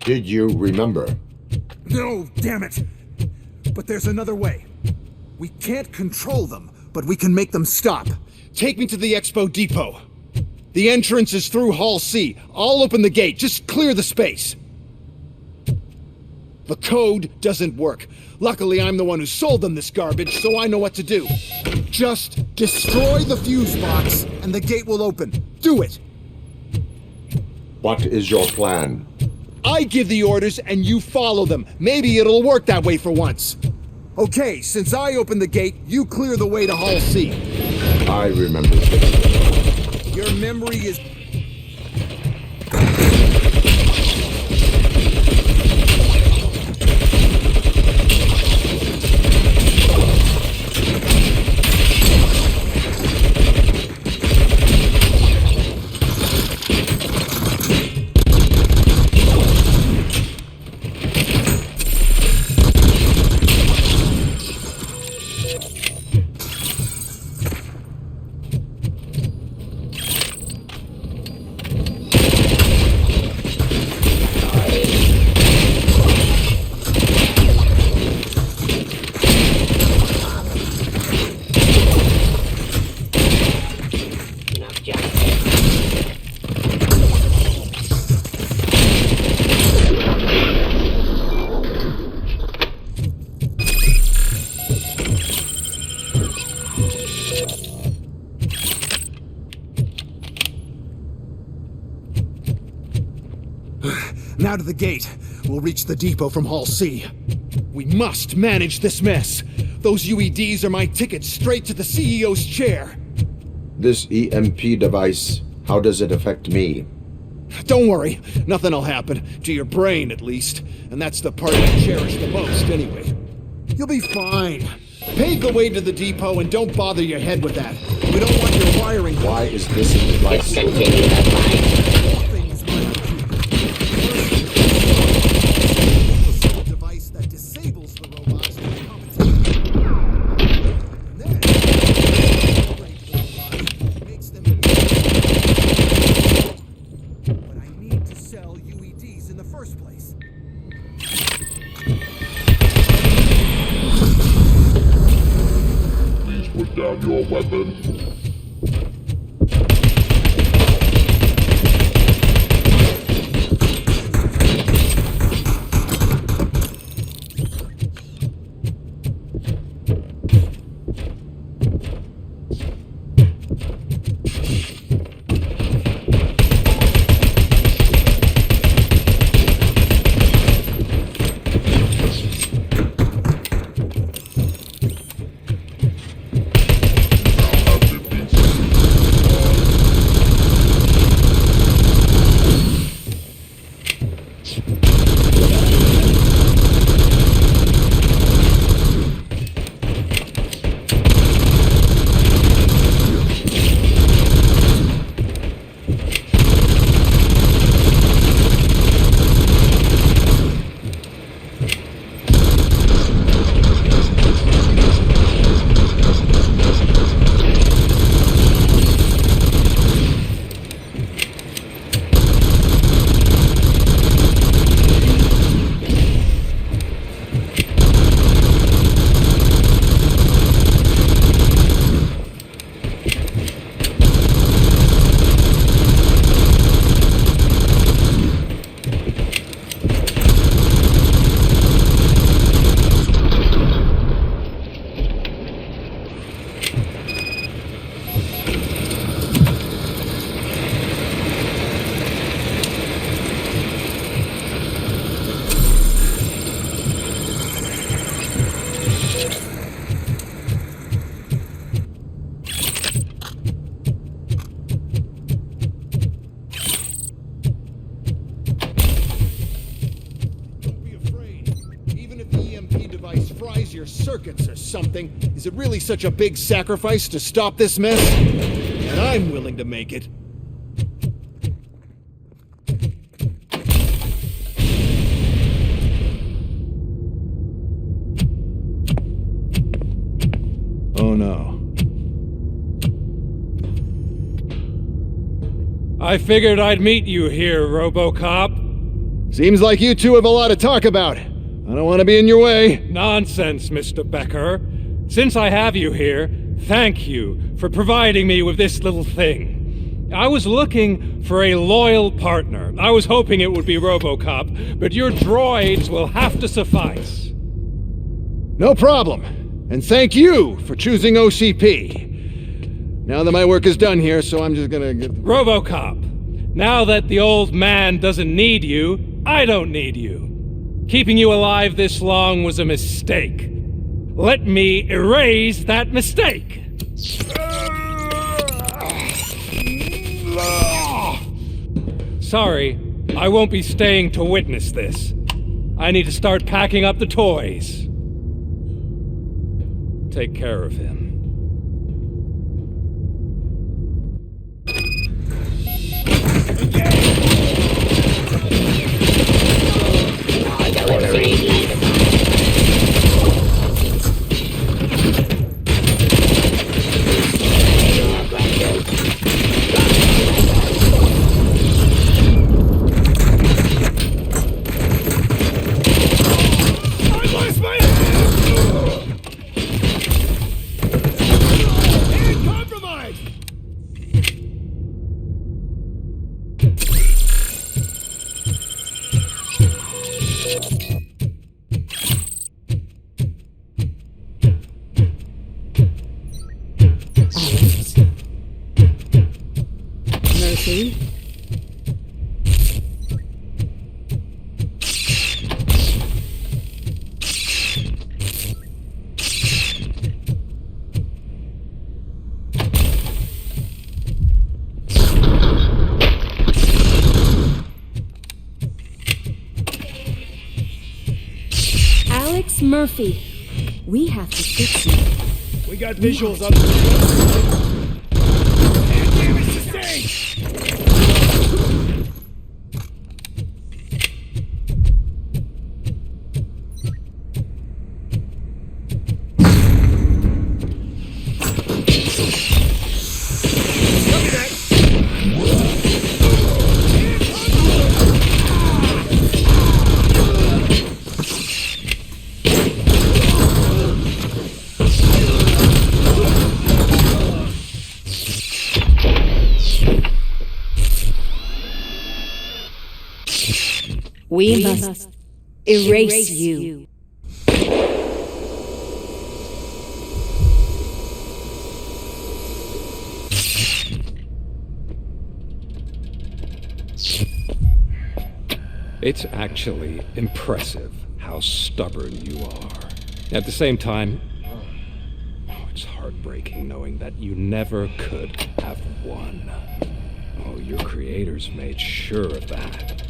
Did you remember? No, damn it! But there's another way. We can't control them, but we can make them stop. Take me to the expo depot. The entrance is through Hall C. I'll open the gate. Just clear the space. The code doesn't work. Luckily, I'm the one who sold them this garbage, so I know what to do. Just destroy the fuse box, and the gate will open. Do it! What is your plan? I give the orders, and you follow them. Maybe it'll work that way for once. Okay, since I opened the gate, you clear the way to Hall C. I remember this. Your memory is... Now to the gate. We'll reach the depot from Hall C. We must manage this mess. Those UEDs are my ticket straight to the CEO's chair. This EMP device, how does it affect me? Don't worry, nothing'll happen. To your brain, at least. And that's the part I cherish the most, anyway. You'll be fine. Pave the way to the depot and don't bother your head with that. We don't want your wiring. Why is this device so device that disables the robots to the competition. And then, upgrade the robots, makes them... But I need to sell UEDs in the first place. Please put down your weapon. Circuits or something. Is it really such a big sacrifice to stop this mess? And I'm willing to make it. Oh no. I figured I'd meet you here, Robocop. Seems like you two have a lot to talk about. I don't want to be in your way. Nonsense, Mr. Becker. Since I have you here, thank you for providing me with this little thing. I was looking for a loyal partner. I was hoping it would be Robocop, but your droids will have to suffice. No problem. And thank you for choosing OCP. Now that my work is done here, so I'm just gonna get... Robocop, now that the old man doesn't need you, I don't need you. Keeping you alive this long was a mistake. Let me erase that mistake. Sorry, I won't be staying to witness this. I need to start packing up the toys. Take care of him. Murphy, we have to fix him. We got visuals on the... And damage sustained! We must erase you. It's actually impressive how stubborn you are. At the same time, it's heartbreaking knowing that you never could have won. Oh, your creators made sure of that.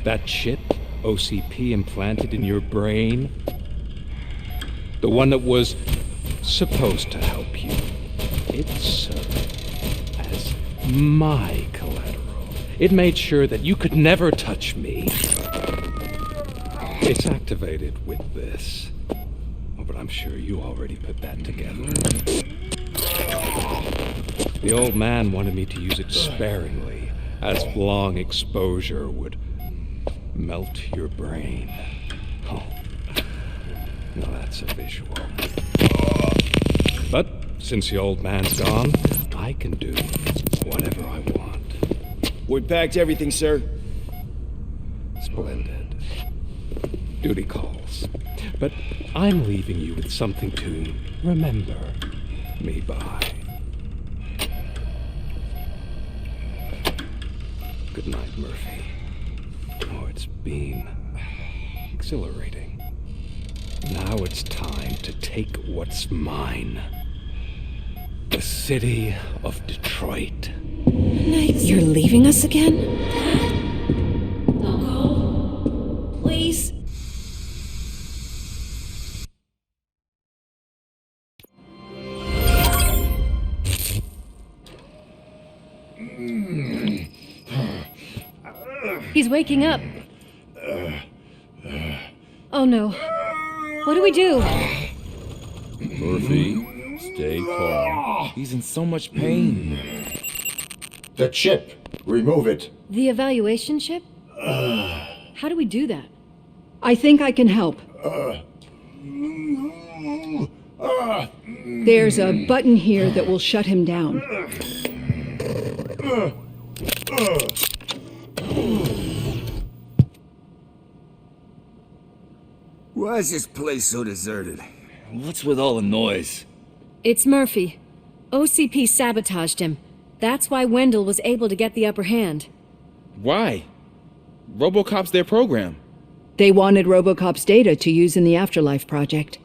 That chip OCP implanted in your brain, the one that was supposed to help you, it served as my collateral. It made sure that you could never touch me. It's activated with this. Oh, but I'm sure you already put that together. The old man wanted me to use it sparingly, as long exposure would melt your brain. Oh, now that's a visual. But since the old man's gone, I can do whatever I want. We packed everything, sir. Splendid. Duty calls. But I'm leaving you with something to remember me by. Good night, Murphy. Oh, it's been exhilarating. Now it's time to take what's mine. The city of Detroit. You're leaving us again? Don't go. Please. He's waking up. Oh no. What do we do? Murphy, stay calm. He's in so much pain. The chip. Remove it. The evaluation chip? How do we do that? I think I can help. There's a button here that will shut him down. Why is this place so deserted? What's with all the noise? It's Murphy. OCP sabotaged him. That's why Wendell was able to get the upper hand. Why? Robocop's their program. They wanted Robocop's data to use in the Afterlife project.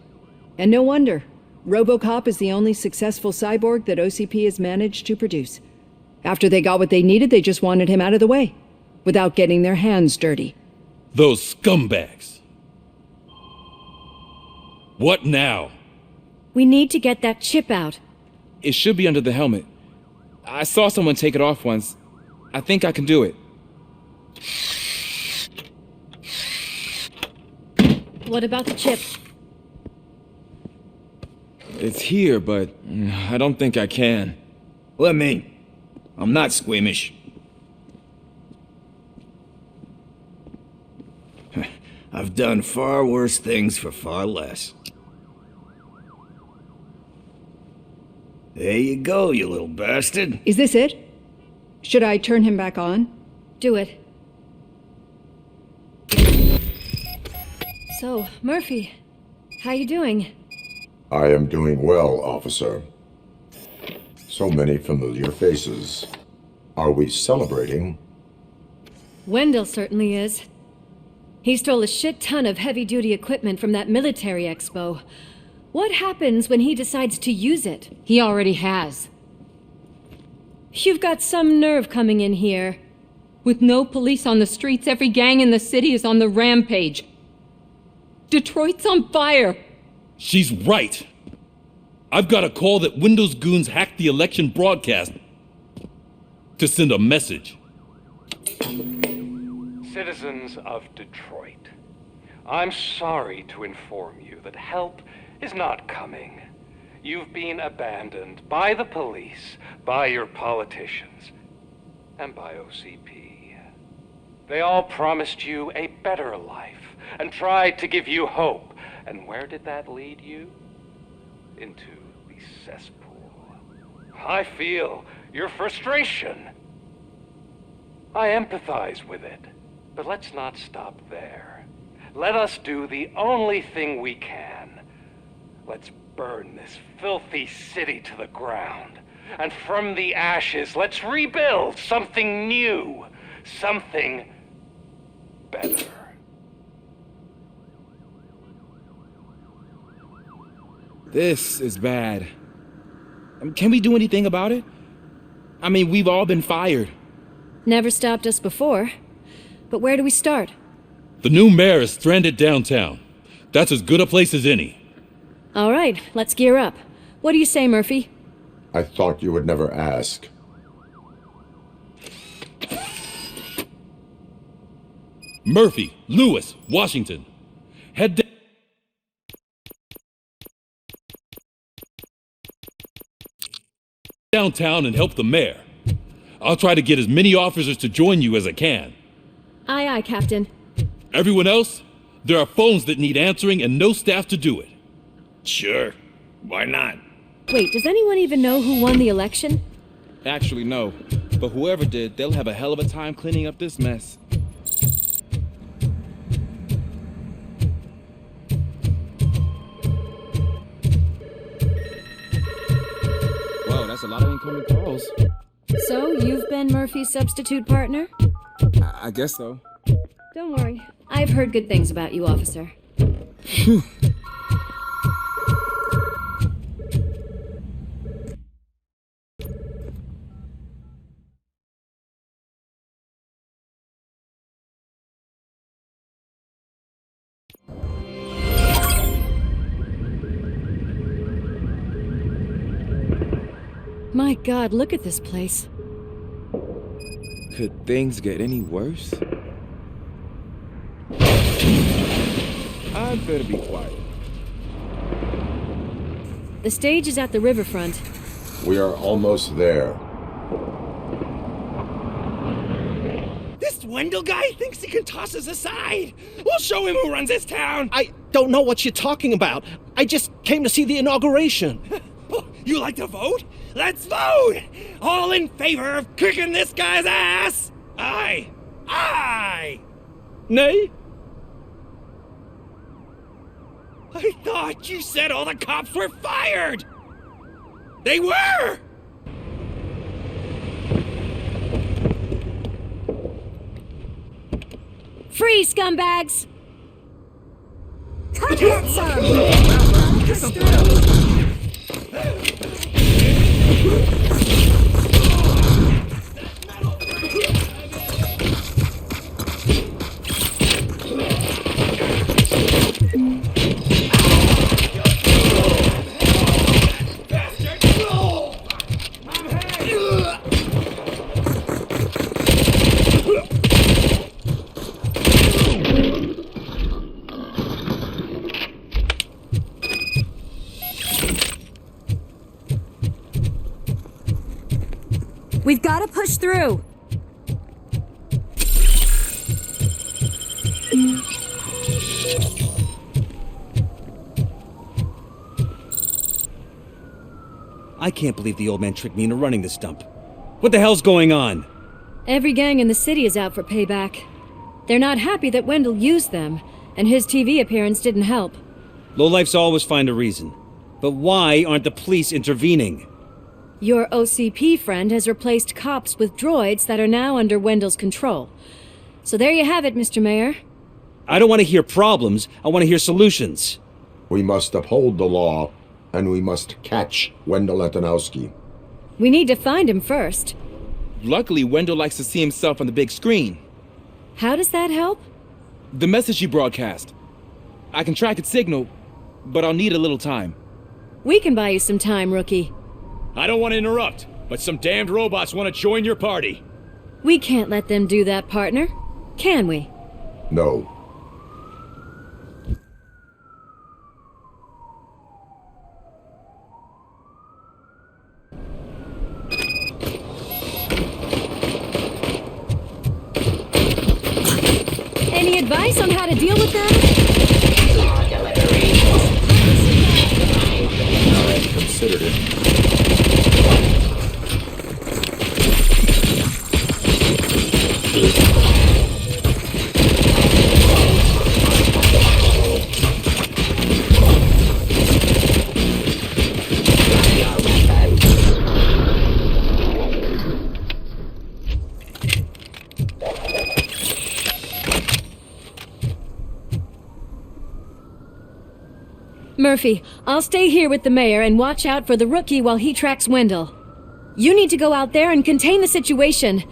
And no wonder. Robocop is the only successful cyborg that OCP has managed to produce. After they got what they needed, they just wanted him out of the way, without getting their hands dirty. Those scumbags. What now? We need to get that chip out. It should be under the helmet. I saw someone take it off once. I think I can do it. What about the chip? It's here, but I don't think I can. Let me. I'm not squeamish. I've done far worse things for far less. There you go, you little bastard. Is this it? Should I turn him back on? Do it. So, Murphy, how you doing? I am doing well, officer. So many familiar faces. Are we celebrating? Wendell certainly is. He stole a shit ton of heavy-duty equipment from that military expo. What happens when he decides to use it? He already has. You've got some nerve coming in here. With no police on the streets, every gang in the city is on the rampage. Detroit's on fire. She's right. I've got a call that Wendell's goons hacked the election broadcast to send a message. Citizens of Detroit, I'm sorry to inform you that help is not coming. You've been abandoned by the police, by your politicians, and by OCP. They all promised you a better life and tried to give you hope. And where did that lead you? Into the cesspool. I feel your frustration. I empathize with it. But let's not stop there. Let us do the only thing we can. Let's burn this filthy city to the ground. And from the ashes, let's rebuild something new. Something better. This is bad. Can we do anything about it? I mean, we've all been fired. Never stopped us before. But where do we start? The new mayor is stranded downtown. That's as good a place as any. All right, let's gear up. What do you say, Murphy? I thought you would never ask. Murphy, Lewis, Washington. Head downtown and help the mayor. I'll try to get as many officers to join you as I can. Aye, aye, Captain. Everyone else, there are phones that need answering and no staff to do it. Sure. Why not? Wait, does anyone even know who won the election? Actually, no. But whoever did, they'll have a hell of a time cleaning up this mess. Whoa, that's a lot of incoming calls. So, you've been Murphy's substitute partner? I guess so. Don't worry. I've heard good things about you, officer. My God, look at this place. Could things get any worse? I'd better be quiet. The stage is at the riverfront. We are almost there. This Wendell guy thinks he can toss us aside. We'll show him who runs this town. I don't know what you're talking about. I just came to see the inauguration. You like to vote? Let's vote! All in favor of kicking this guy's ass? Aye! Aye! Nay? I thought you said all the cops were fired! They were! Free, scumbags! Come get some! We've got to push through. I can't believe the old man tricked me into running this dump. What the hell's going on? Every gang in the city is out for payback. They're not happy that Wendell used them, and his TV appearance didn't help. Lowlifes always find a reason. But why aren't the police intervening? Your OCP friend has replaced cops with droids that are now under Wendell's control. So there you have it, Mr. Mayor. I don't want to hear problems, I want to hear solutions. We must uphold the law, and we must catch Wendell Antonowski. We need to find him first. Luckily, Wendell likes to see himself on the big screen. How does that help? The message you broadcast. I can track its signal, but I'll need a little time. We can buy you some time, rookie. I don't want to interrupt, but some damned robots want to join your party. We can't let them do that, partner. Can we? No. Any advice on how to deal with them? I considered it. Murphy, I'll stay here with the mayor and watch out for the rookie while he tracks Wendell. You need to go out there and contain the situation.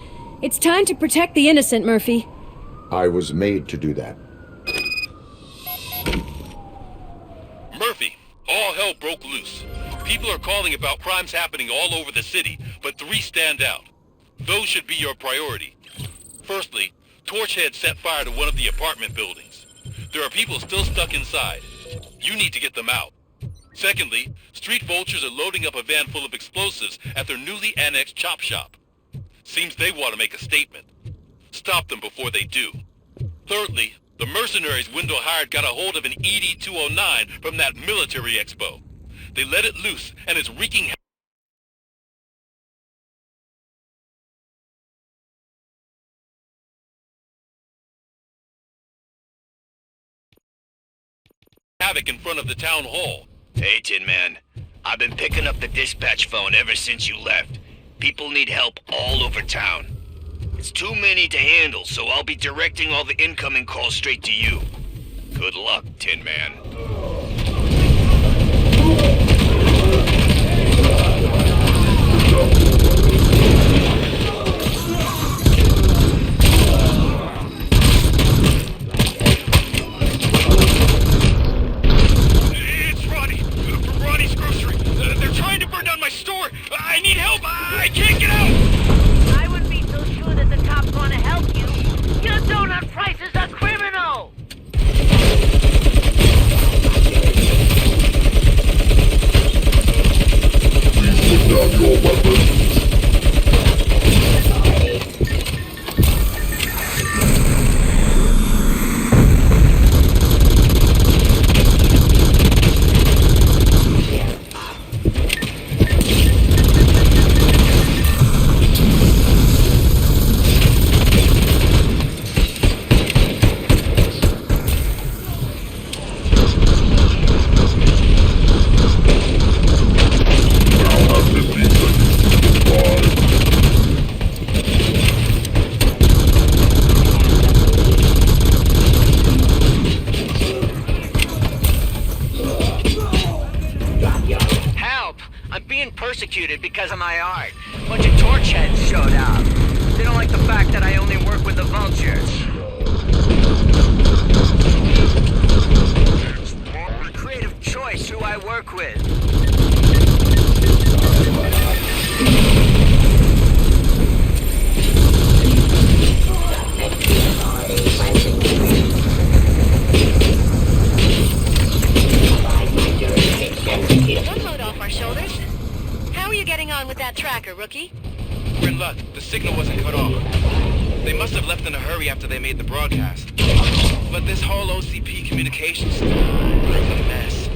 It's time to protect the innocent, Murphy. I was made to do that. Murphy, all hell broke loose. People are calling about crimes happening all over the city, but 3 stand out. Those should be your priority. Firstly, Torchhead set fire to one of the apartment buildings. There are people still stuck inside. You need to get them out. Secondly, street vultures are loading up a van full of explosives at their newly annexed chop shop. Seems they want to make a statement. Stop them before they do. Thirdly, the mercenaries Wendell hired got a hold of an ED-209 from that military expo. They let it loose, and it's wreaking havoc in front of the town hall. Hey, Tin Man. I've been picking up the dispatch phone ever since you left. People need help all over town. It's too many to handle, so I'll be directing all the incoming calls straight to you. Good luck, Tin Man. I need help! I can't get out! I would be so sure that the cops want to help you. Your donut price is a criminal! Please put down your weapon. it because of my art. Bunch of torch heads showed up. They don't like the fact that I only work with the vultures. Creative choice who I work with. One load off our shoulders. How are you getting on with that tracker, rookie? We're in luck. The signal wasn't cut off. They must have left in a hurry after they made the broadcast. But this whole OCP communications is a mess.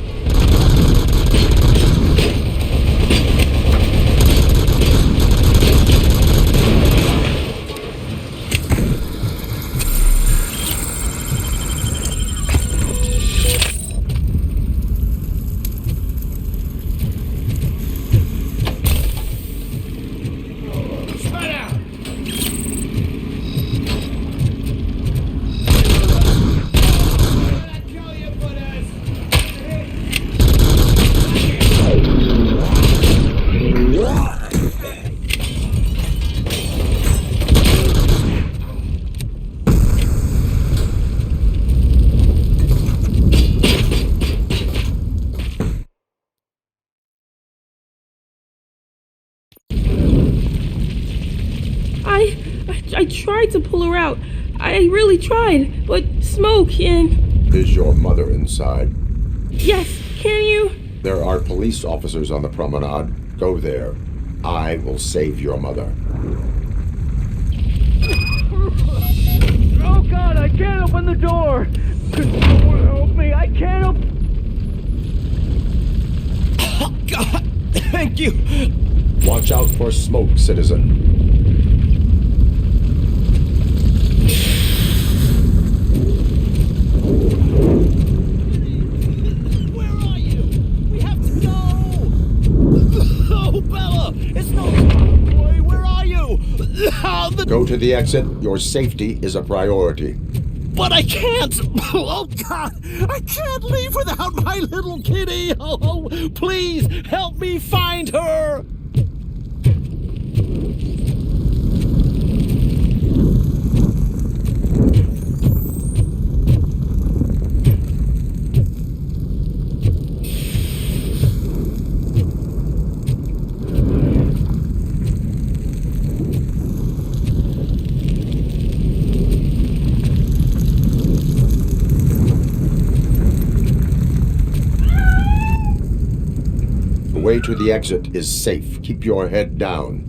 I tried to pull her out. I really tried, but smoke and... Is your mother inside? Yes, can you? There are police officers on the promenade. Go there. I will save your mother. Oh God, I can't open the door! Someone help me, I can't open... Oh God, thank you! Watch out for smoke, citizen. Go to the exit. Your safety is a priority. But I can't! Oh, God! I can't leave without my little kitty! Oh, please, help me find her! The way to the exit is safe. Keep your head down.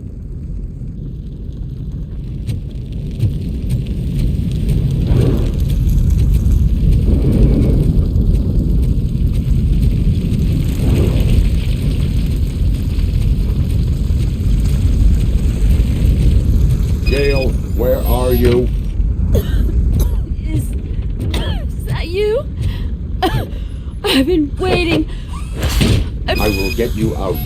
Gail, where are you? Is that you? I've been waiting. I will get you out.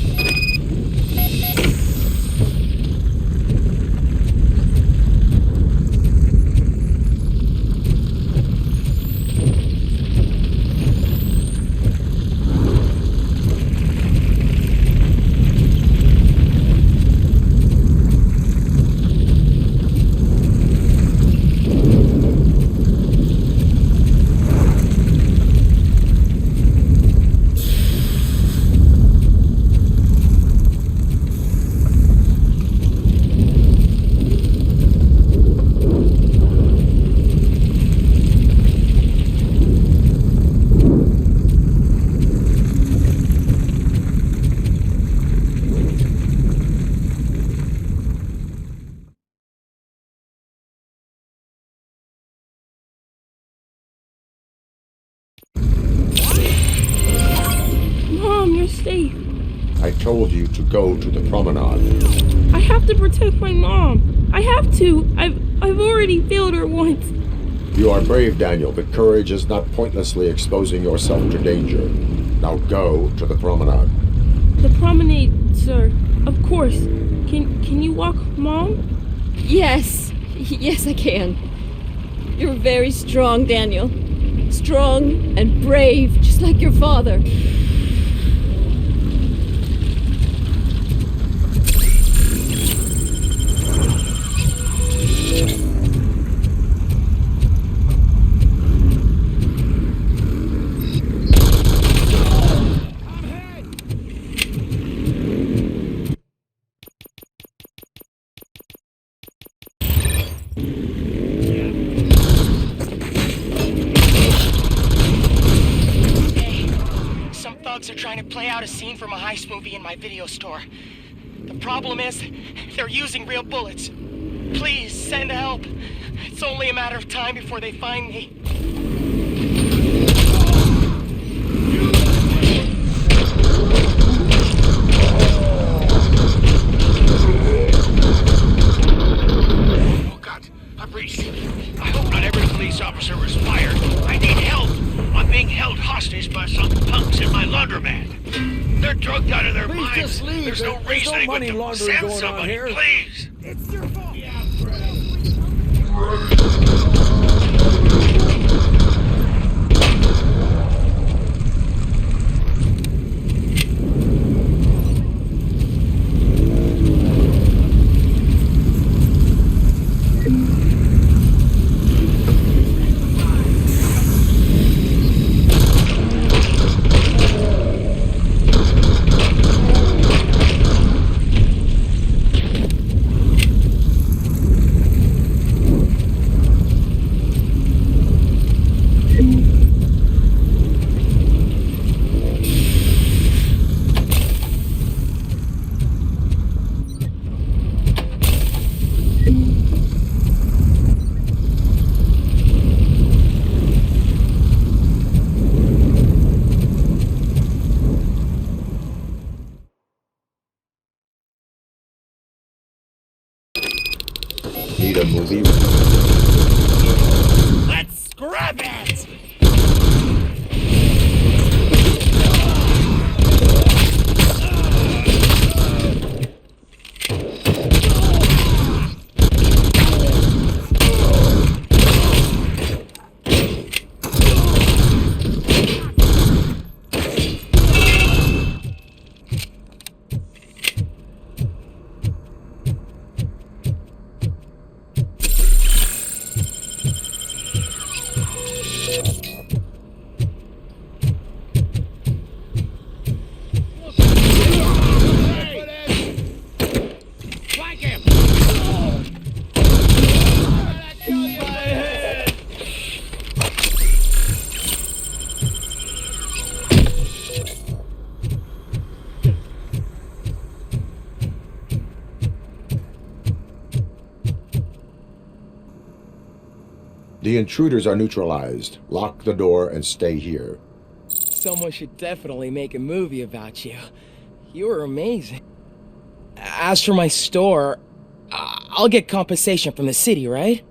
Mom, you're safe. I told you to go to the promenade. I have to protect my mom. I have to. I've already failed her once. You are brave, Daniel, but courage is not pointlessly exposing yourself to danger. Now go to the promenade. The promenade, sir. Of course. Can you walk, Mom? Yes. Yes, I can. You're very strong, Daniel. Strong and brave, just like your father. out a scene from a heist movie in my video store. The problem is, they're using real bullets. Please, send help. It's only a matter of time before they find me. Oh God, a priest. I hope not every police officer was fired. I need help. I'm being held hostage by some punks in my laundromat. They're drugged out of their minds. Just leave. There's no reasoning with them. Send somebody, please. It's your fault. Need a movie? Let's scrap it! The intruders are neutralized. Lock the door and stay here. Someone should definitely make a movie about you. You were amazing. As for my store, I'll get compensation from the city, right?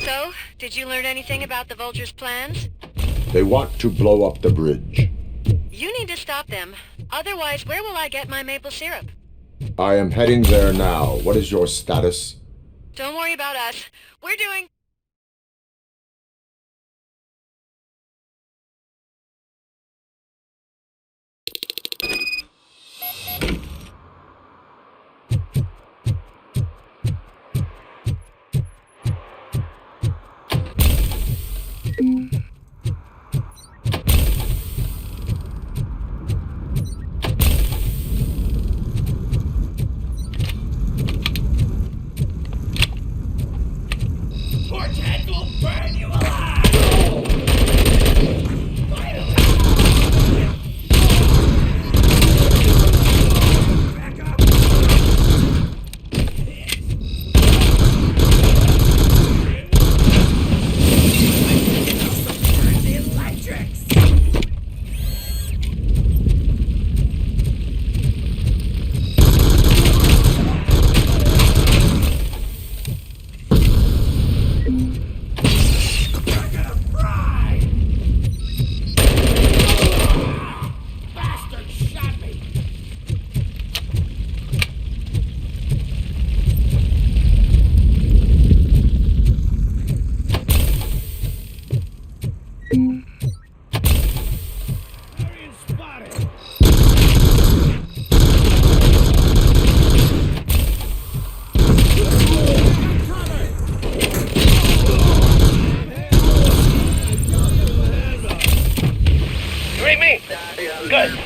So, did you learn anything about the Vulture's plans? They want to blow up the bridge. You need to stop them. Otherwise, where will I get my maple syrup? I am heading there now. What is your status? Don't worry about us. We're doing... Torchheads will burn you alive! Good.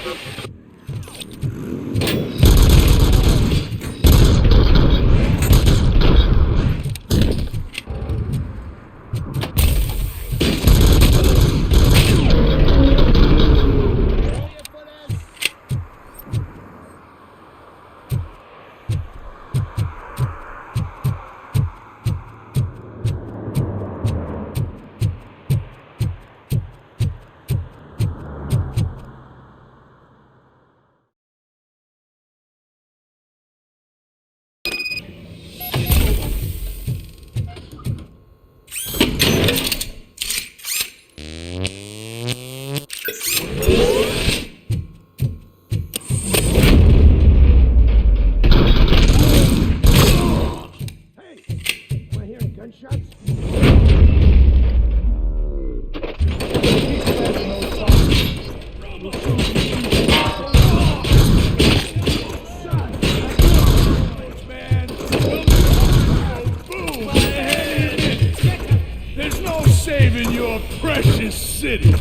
There's no saving your precious city.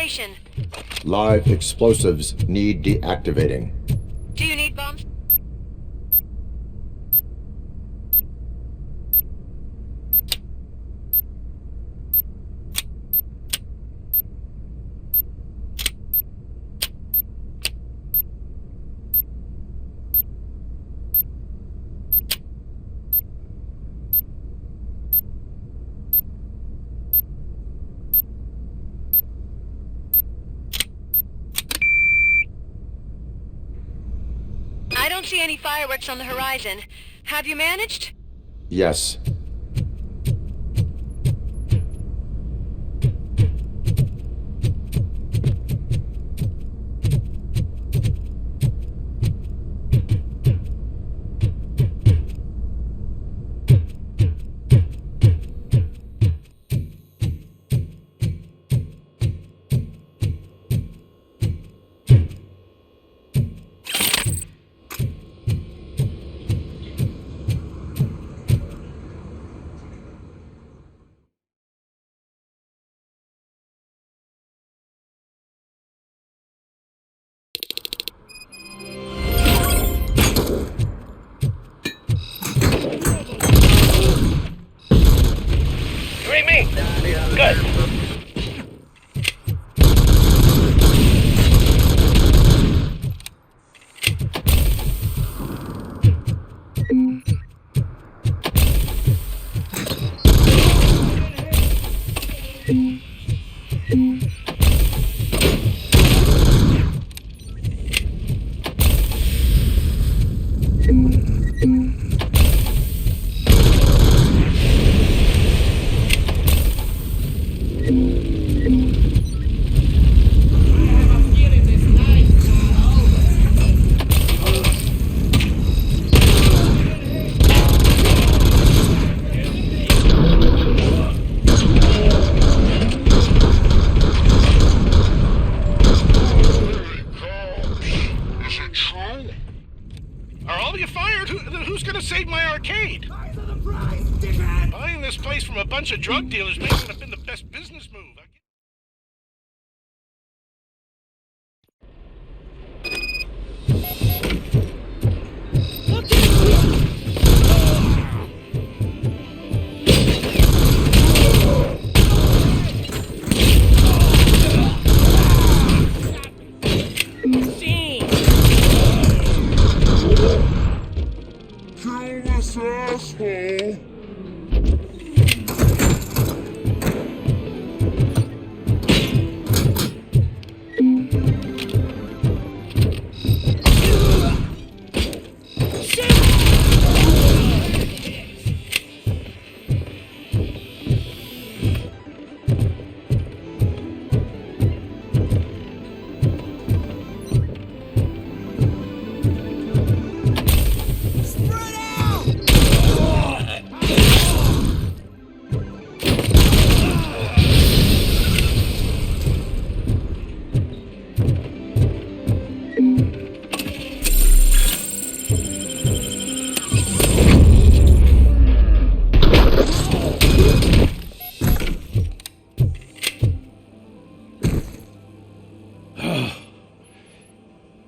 situation? Live explosives need deactivating. Do you need bombs? I don't see any fireworks on the horizon. Have you managed? Yes. You ain't me. Good. Are all of you fired? Who's gonna save my arcade? Buying this place from a bunch of drug dealers may not have been the best business move. Kill this asshole!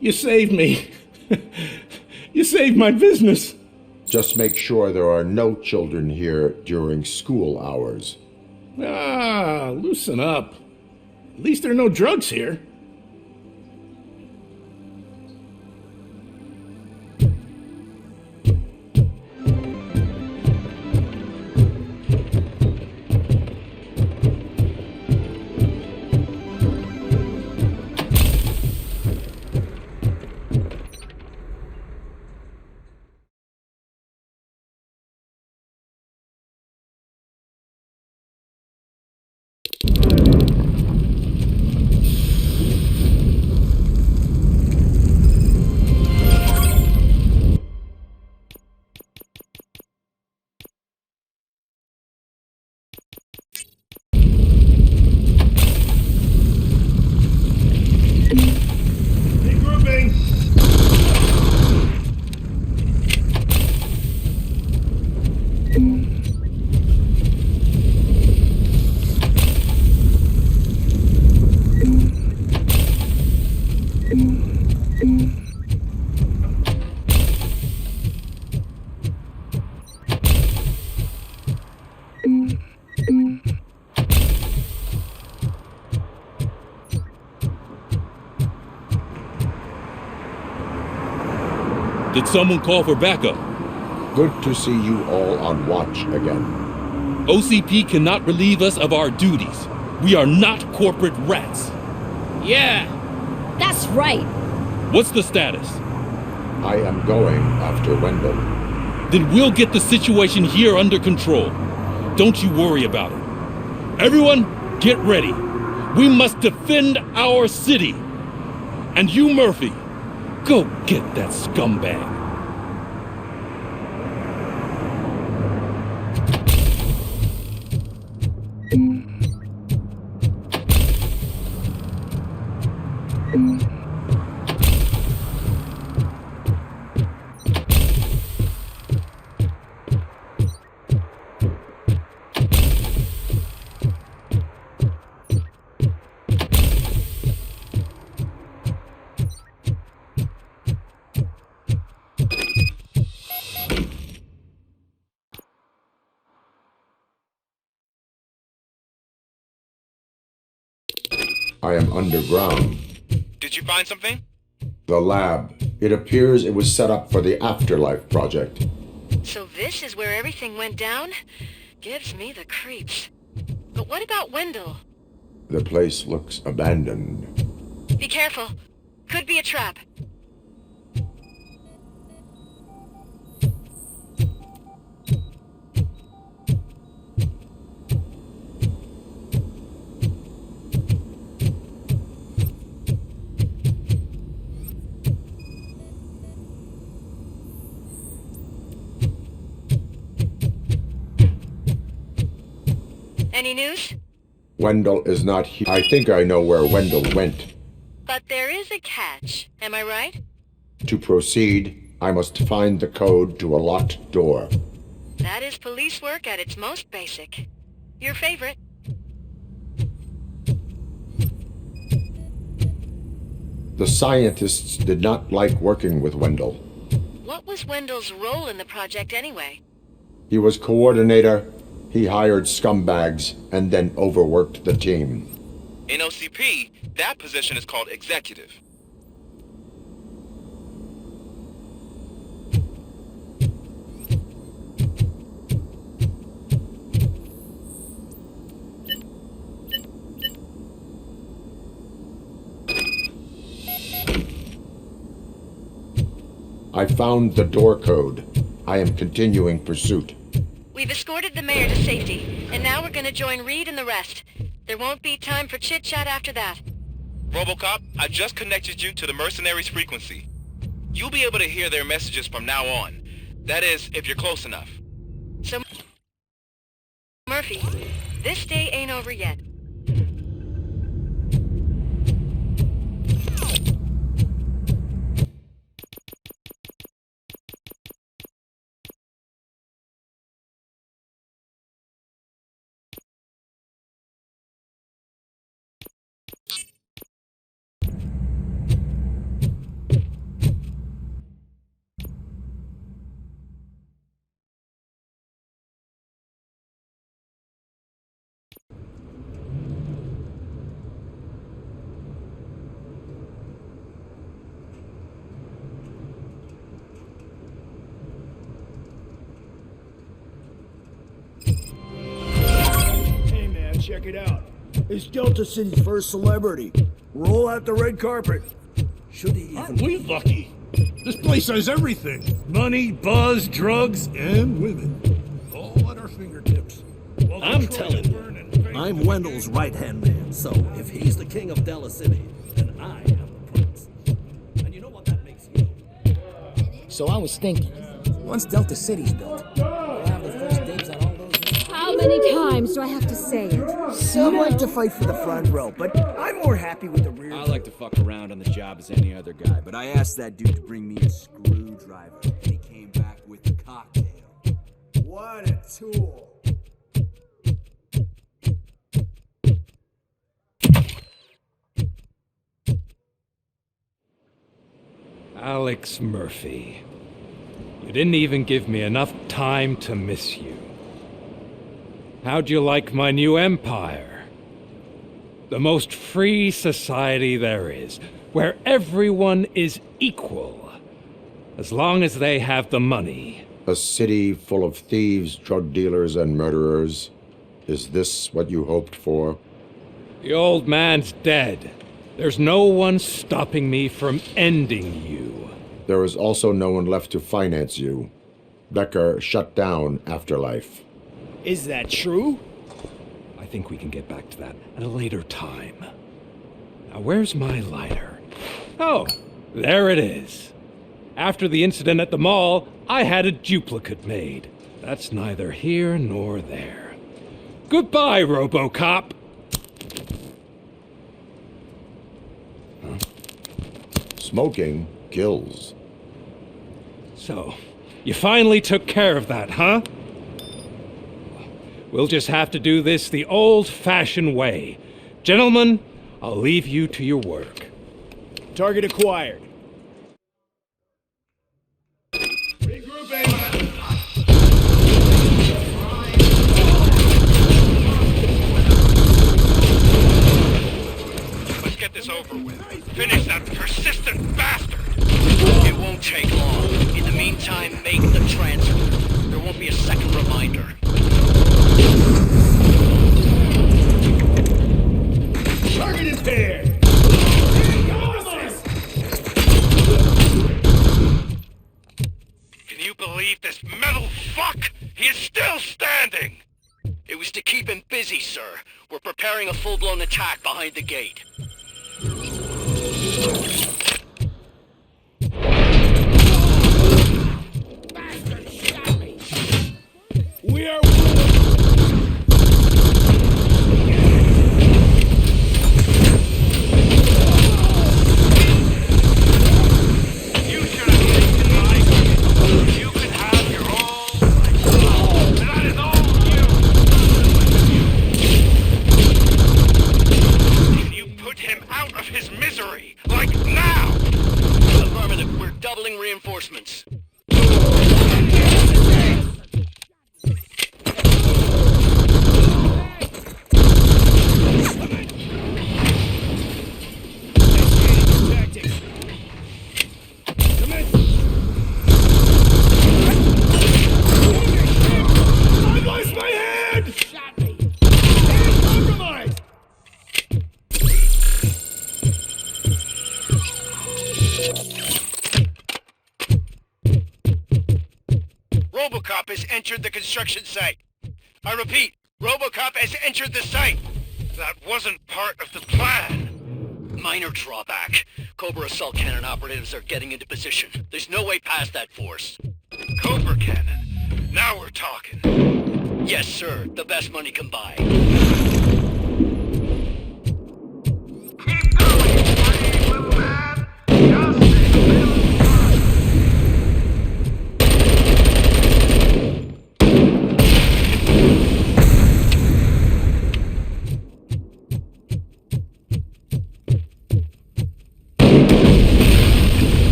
You saved me. You saved my business. Just make sure there are no children here during school hours. Ah, loosen up. At least there are no drugs here. Did someone call for backup? Good to see you all on watch again. OCP cannot relieve us of our duties. We are not corporate rats. Yeah! That's right! What's the status? I am going after Wendell. Then we'll get the situation here under control. Don't you worry about it. Everyone, get ready. We must defend our city. And you, Murphy, go get that scumbag. I am underground. Did you find something? The lab. It appears it was set up for the afterlife project. So this is where everything went down? Gives me the creeps. But what about Wendell? The place looks abandoned. Be careful. Could be a trap. Any news? Wendell is not here. I think I know where Wendell went. But there is a catch, am I right? To proceed, I must find the code to a locked door. That is police work at its most basic. Your favorite? The scientists did not like working with Wendell. What was Wendell's role in the project anyway? He was coordinator, he hired scumbags, and then overworked the team. In OCP, that position is called executive. I found the door code. I am continuing pursuit. We've escorted the mayor to safety, and now we're gonna join Reed and the rest. There won't be time for chit-chat after that. Robocop, I just connected you to the mercenaries' frequency. You'll be able to hear their messages from now on. That is, if you're close enough. So, Murphy, this day ain't over yet. Check it out. It's Delta City's first celebrity. Roll out the red carpet. Should he even... Aren't we lucky? This place has everything. Money, buzz, drugs, and women. All at our fingertips. I'm telling you, I'm Wendell's right-hand man, so if he's the king of Delta City, then I am the prince. And you know what that makes you? So I was thinking, once Delta City's built, we'll have the first dibs on all those... How many times do I have to say it? Some like to fight for the front row, but I'm more happy with the rear. I like to fuck around on the job as any other guy, but I asked that dude to bring me a screwdriver, and he came back with a cocktail. What a tool. Alex Murphy. You didn't even give me enough time to miss you. How'd you like my new empire? The most free society there is, where everyone is equal. As long as they have the money. A city full of thieves, drug dealers, and murderers. Is this what you hoped for? The old man's dead. There's no one stopping me from ending you. There is also no one left to finance you. Becker shut down Afterlife. Is that true? I think we can get back to that at a later time. Now, where's my lighter? Oh, there it is. After the incident at the mall, I had a duplicate made. That's neither here nor there. Goodbye, Robocop! Smoking kills. So, you finally took care of that, huh? We'll just have to do this the old-fashioned way. Gentlemen, I'll leave you to your work. Target acquired. Let's get this over with. Finish that persistent bastard! It won't take long. In the meantime, make the transfer. There won't be a second reminder. Target impaired! Can you believe this metal fuck? He is still standing! It was to keep him busy, sir. We're preparing a full-blown attack behind the gate. We are... Reinforcements. Robocop has entered the construction site. I repeat, Robocop has entered the site. That wasn't part of the plan. Minor drawback. Cobra assault cannon operatives are getting into position. There's no way past that force. Cobra cannon? Now we're talking. Yes, sir. The best money can buy.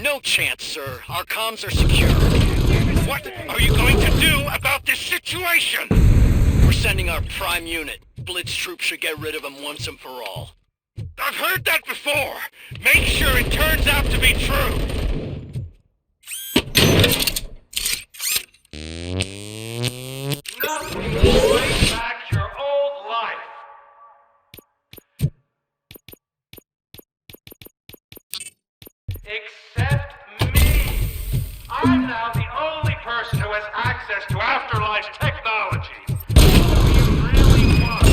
No chance, sir. Our comms are secure. What are you going to do about this situation? We're sending our prime unit. Blitz troops should get rid of him once and for all. I've heard that before. Make sure it turns out to be true. Nothing will bring back your old life. Except me. I'm now the only person who has access to afterlife technology. What do you really want?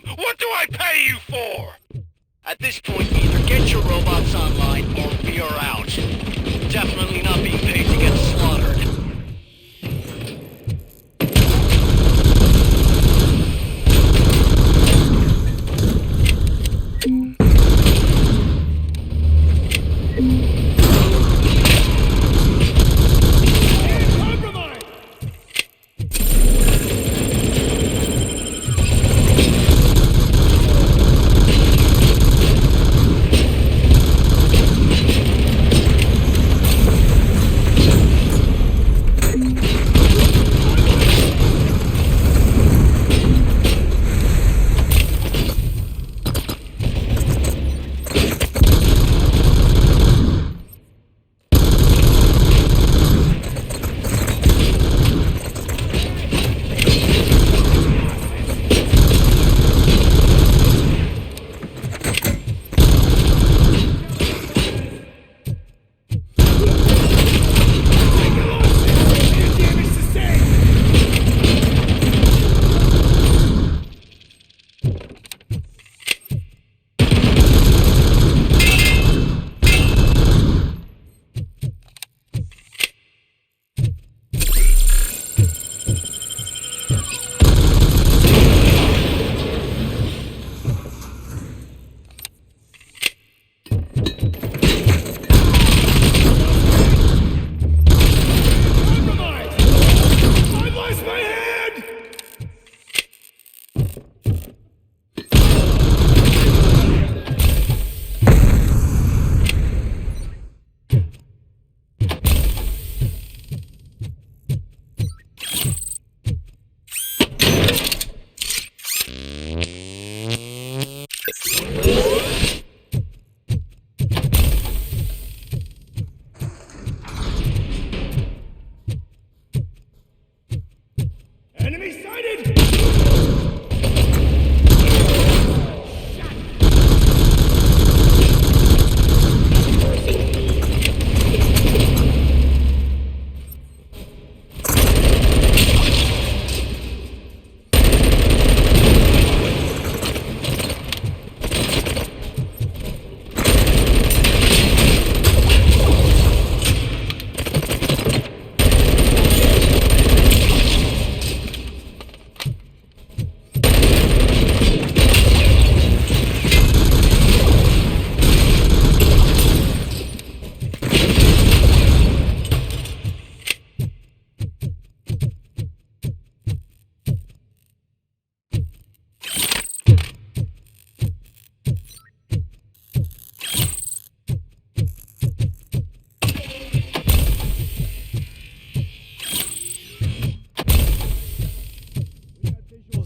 down! What do I pay you for? At this point, either get your robots online or we are out. Definitely not being paid to get slaughtered.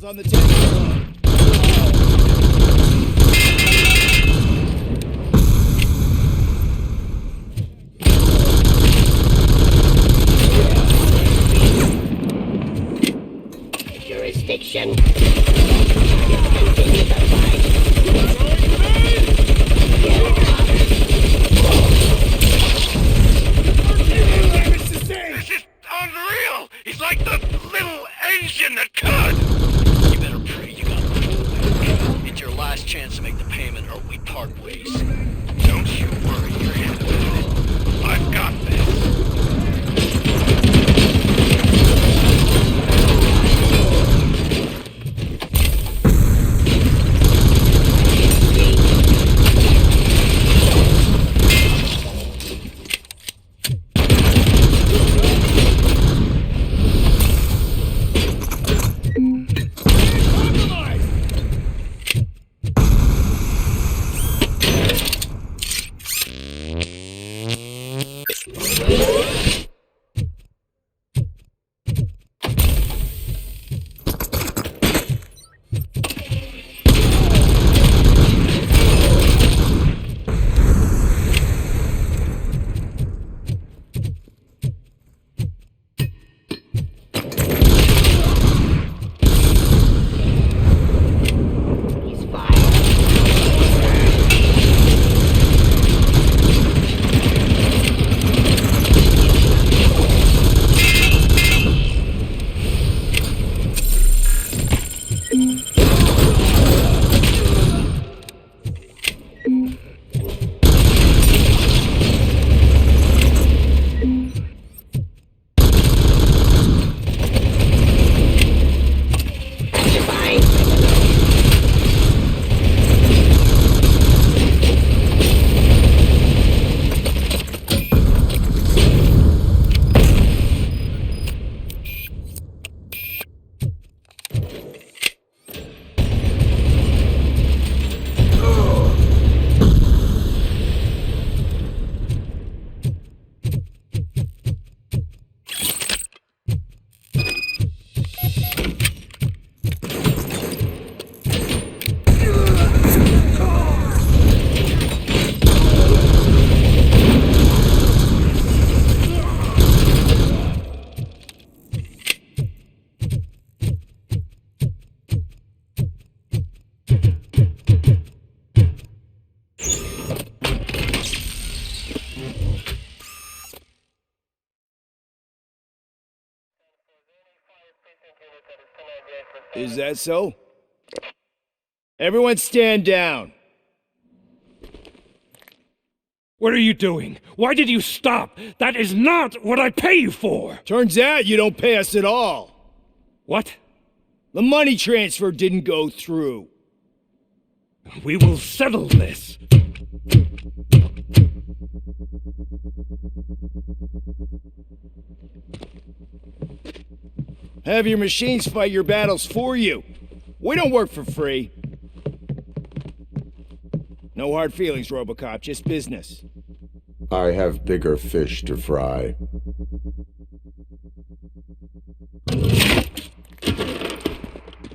On the table. Jurisdiction. This is unreal! He's like the little engine that could! You better pray you got money. It's your last chance to make the payment or we part ways. Don't you worry your head about it. I've got this. Is that so? Everyone stand down. What are you doing? Why did you stop? That is not what I pay you for! Turns out you don't pay us at all. What? The money transfer didn't go through. We will settle this. Have your machines fight your battles for you. We don't work for free. No hard feelings, Robocop, just business. I have bigger fish to fry.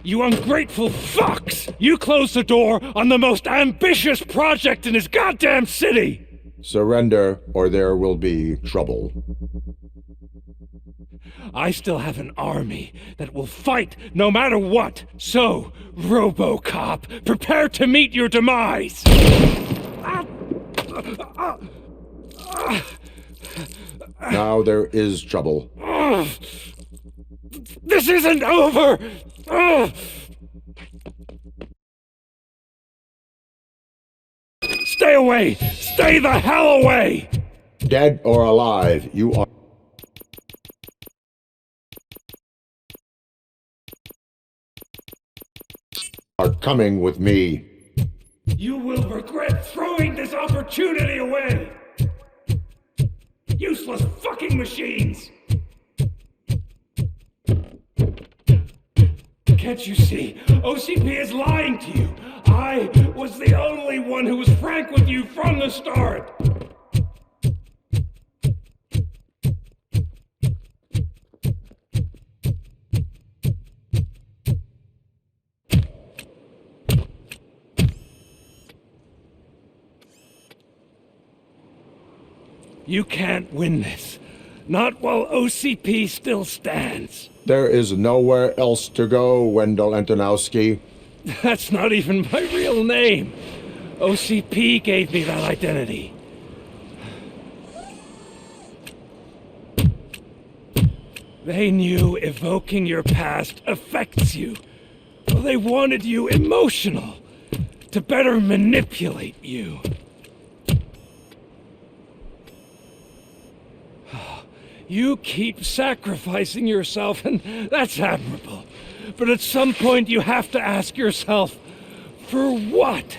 You ungrateful fucks! You closed the door on the most ambitious project in this goddamn city! Surrender, or there will be trouble. I still have an army that will fight no matter what. So, Robocop, prepare to meet your demise! Now there is trouble. This isn't over! Stay away! Stay the hell away! Dead or alive, you are coming with me. You will regret throwing this opportunity away! Useless fucking machines! Can't you see? OCP is lying to you! I was the only one who was frank with you from the start! You can't win this. Not while OCP still stands. There is nowhere else to go, Wendell Antonowski. That's not even my real name. OCP gave me that identity. They knew evoking your past affects you. They wanted you emotional, to better manipulate you. You keep sacrificing yourself, and that's admirable. But at some point you have to ask yourself, for what?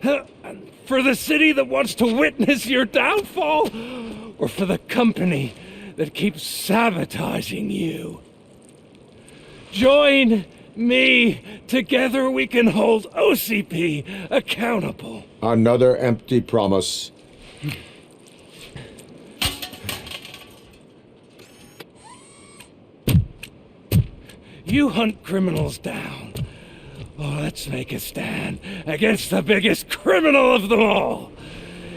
For the city that wants to witness your downfall? Or for the company that keeps sabotaging you? Join me. Together we can hold OCP accountable. Another empty promise. You hunt criminals down. Oh, let's make a stand against the biggest criminal of them all.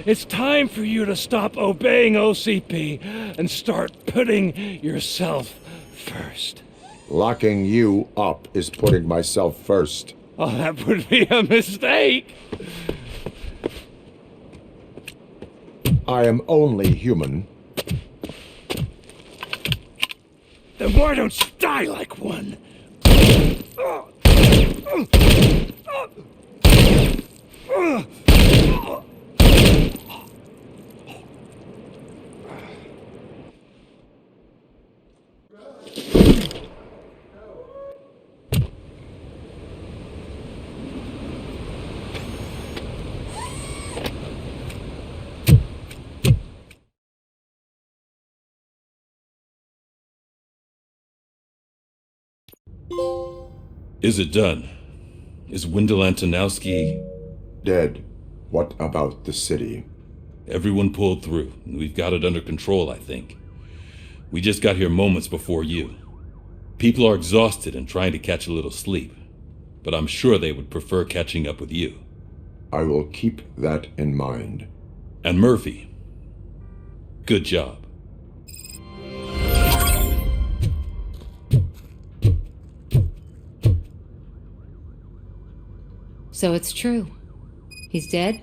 It's time for you to stop obeying OCP and start putting yourself first. Locking you up is putting myself first. Oh, that would be a mistake. I am only human. Then why don't you die like one? Is it done? Is Wendell Antonowski dead? What about the city? Everyone pulled through. We've got it under control, I think. We just got here moments before you. People are exhausted and trying to catch a little sleep, but I'm sure they would prefer catching up with you. I will keep that in mind. And Murphy, good job. So it's true. He's dead?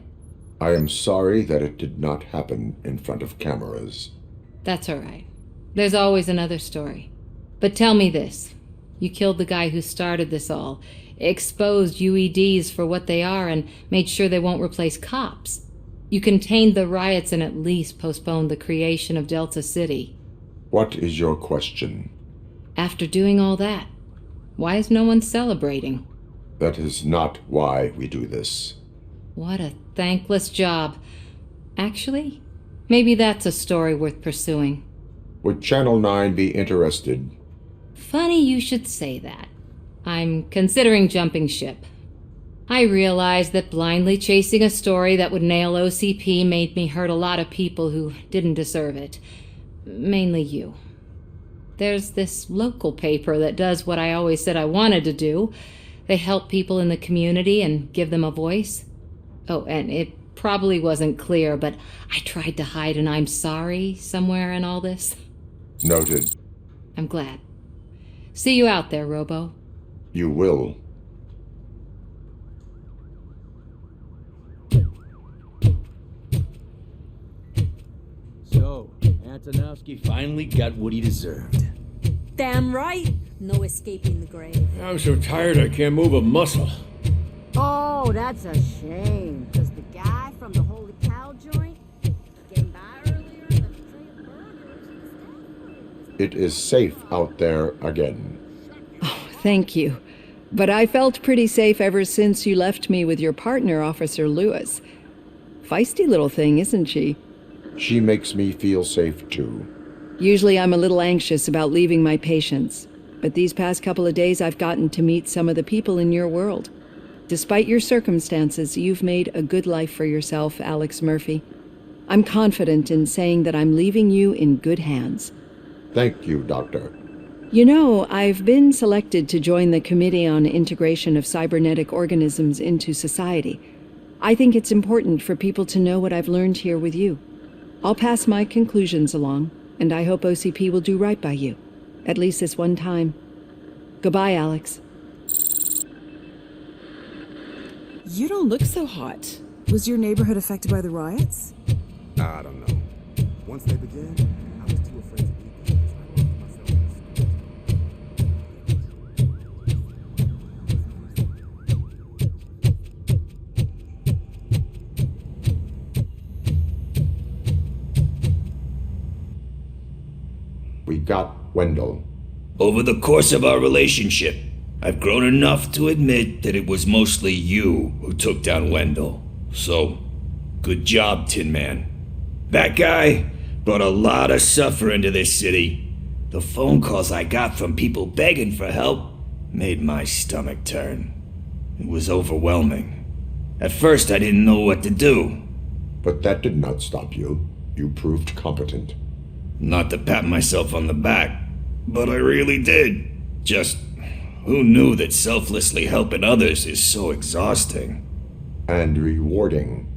I am sorry that it did not happen in front of cameras. That's all right. There's always another story. But tell me this. You killed the guy who started this all, exposed UEDs for what they are, and made sure they won't replace cops. You contained the riots and at least postponed the creation of Delta City. What is your question? After doing all that, why is no one celebrating? That is not why we do this. What a thankless job. Actually, maybe that's a story worth pursuing. Would Channel 9 be interested? Funny you should say that. I'm considering jumping ship. I realized that blindly chasing a story that would nail OCP made me hurt a lot of people who didn't deserve it. Mainly you. There's this local paper that does what I always said I wanted to do. They help people in the community and give them a voice. Oh, and it probably wasn't clear, but I tried to hide an I'm sorry somewhere in all this. Noted. I'm glad. See you out there, Robo. You will. So, Antonovsky finally got what he deserved. Damn right. No escaping the grave. I'm so tired I can't move a muscle. Oh, that's a shame. Because the guy from the Holy Cow joint came by earlier with a tray of burgers. It is safe out there again. Oh, thank you. But I felt pretty safe ever since you left me with your partner, Officer Lewis. Feisty little thing, isn't she? She makes me feel safe too. Usually I'm a little anxious about leaving my patients, but these past couple of days I've gotten to meet some of the people in your world. Despite your circumstances, you've made a good life for yourself, Alex Murphy. I'm confident in saying that I'm leaving you in good hands. Thank you, Doctor. You know, I've been selected to join the Committee on Integration of Cybernetic Organisms into Society. I think it's important for people to know what I've learned here with you. I'll pass my conclusions along, and I hope OCP will do right by you. At least this one time. Goodbye, Alex. You don't look so hot. Was your neighborhood affected by the riots? I don't know. Once they began, I was too afraid to eat them. I locked myself We got Wendell. Over the course of our relationship, I've grown enough to admit that it was mostly you who took down Wendell. So, good job, Tin Man. That guy brought a lot of suffering to this city. The phone calls I got from people begging for help made my stomach turn. It was overwhelming. At first, I didn't know what to do. But that did not stop you. You proved competent. Not to pat myself on the back, but I really did. Just, who knew that selflessly helping others is so exhausting? And rewarding.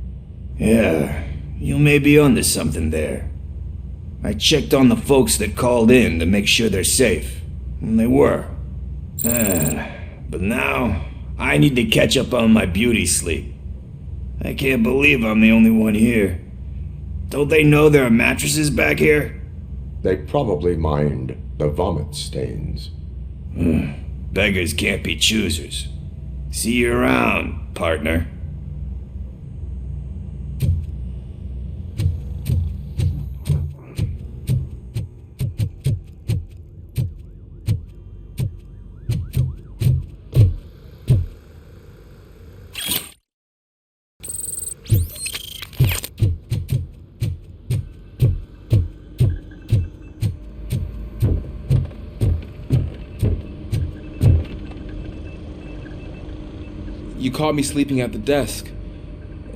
Yeah, you may be onto something there. I checked on the folks that called in to make sure they're safe, and they were. But now, I need to catch up on my beauty sleep. I can't believe I'm the only one here. Don't they know there are mattresses back here? They probably mind the vomit stains. Beggars can't be choosers. See you around, partner. You caught me sleeping at the desk.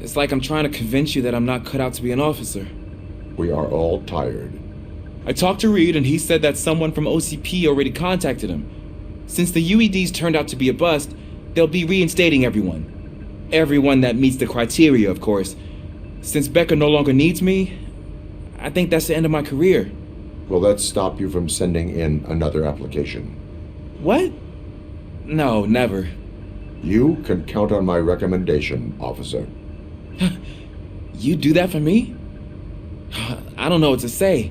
It's like I'm trying to convince you that I'm not cut out to be an officer. We are all tired. I talked to Reed and he said that someone from OCP already contacted him. Since the UEDs turned out to be a bust, they'll be reinstating everyone. Everyone that meets the criteria, of course. Since Becca no longer needs me, I think that's the end of my career. Will that stop you from sending in another application? What? No, never. You can count on my recommendation, officer. You do that for me? I don't know what to say.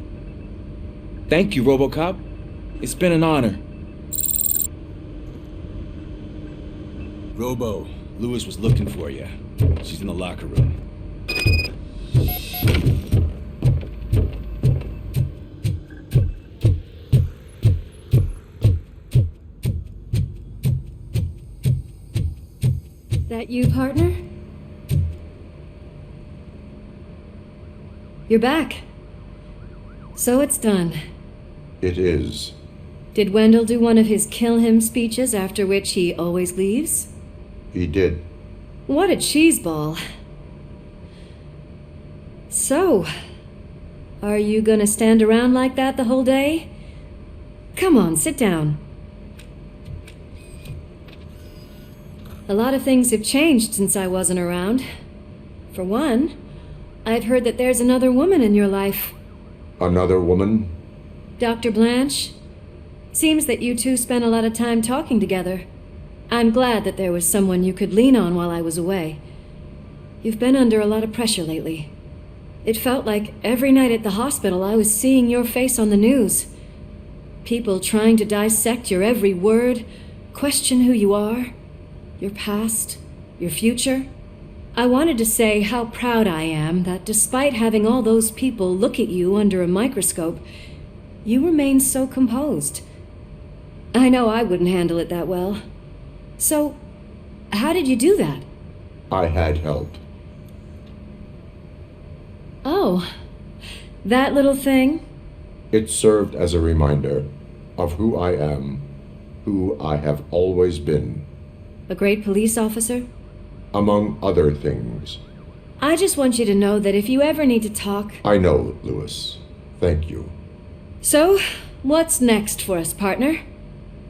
Thank you, Robocop. It's been an honor. Robo, Lewis was looking for you. She's in the locker room. That you, partner? You're back. So it's done. It is. Did Wendell do one of his kill him speeches after which he always leaves? He did. What a cheeseball. So, are you gonna stand around like that the whole day? Come on, sit down. A lot of things have changed since I wasn't around. For one, I've heard that there's another woman in your life. Another woman? Dr. Blanche? Seems that you two spent a lot of time talking together. I'm glad that there was someone you could lean on while I was away. You've been under a lot of pressure lately. It felt like every night at the hospital I was seeing your face on the news. People trying to dissect your every word, question who you are, your past, your future. I wanted to say how proud I am that despite having all those people look at you under a microscope, you remain so composed. I know I wouldn't handle it that well. So, how did you do that? I had help. Oh, that little thing? It served as a reminder of who I am, who I have always been. A great police officer? Among other things. I just want you to know that if you ever need to talk... I know, Lewis. Thank you. So, what's next for us, partner?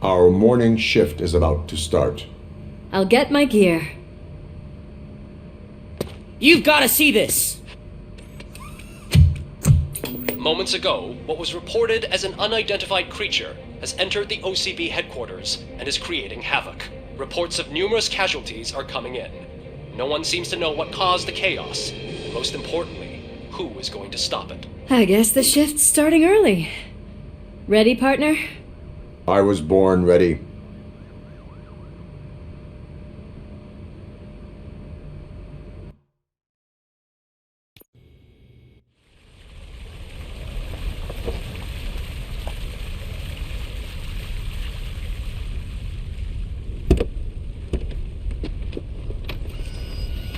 Our morning shift is about to start. I'll get my gear. You've got to see this! Moments ago, what was reported as an unidentified creature has entered the OCB headquarters and is creating havoc. Reports of numerous casualties are coming in. No one seems to know what caused the chaos. Most importantly, who is going to stop it. I guess the shift's starting early. Ready, partner? I was born ready.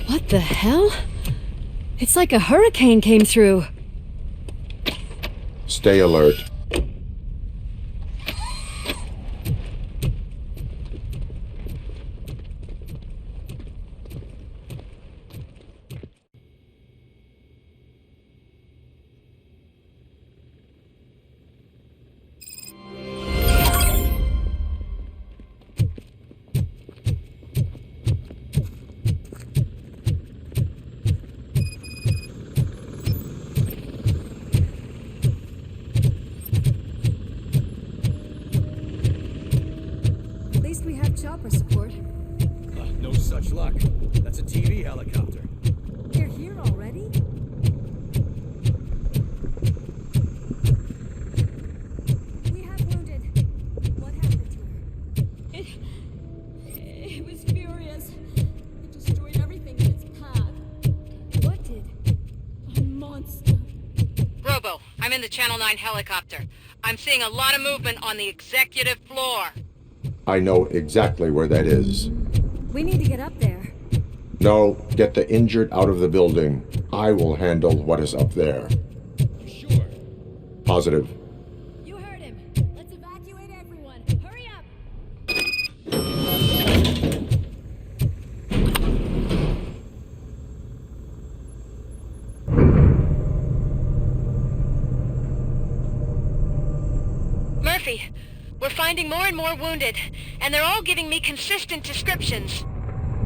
What the hell? It's like a hurricane came through. Stay alert. Chopper support. No such luck. That's a TV helicopter. They're here already? We have wounded. What happened to her? It was furious. It destroyed everything in its path. What did? A monster. Robo, I'm in the Channel 9 helicopter. I'm seeing a lot of movement on the executive floor. I know exactly where that is. We need to get up there. No, get the injured out of the building. I will handle what is up there. Sure. Positive. You heard him. Let's evacuate everyone. Hurry up! Murphy, we're finding more and more wounded, and they're all giving me consistent descriptions.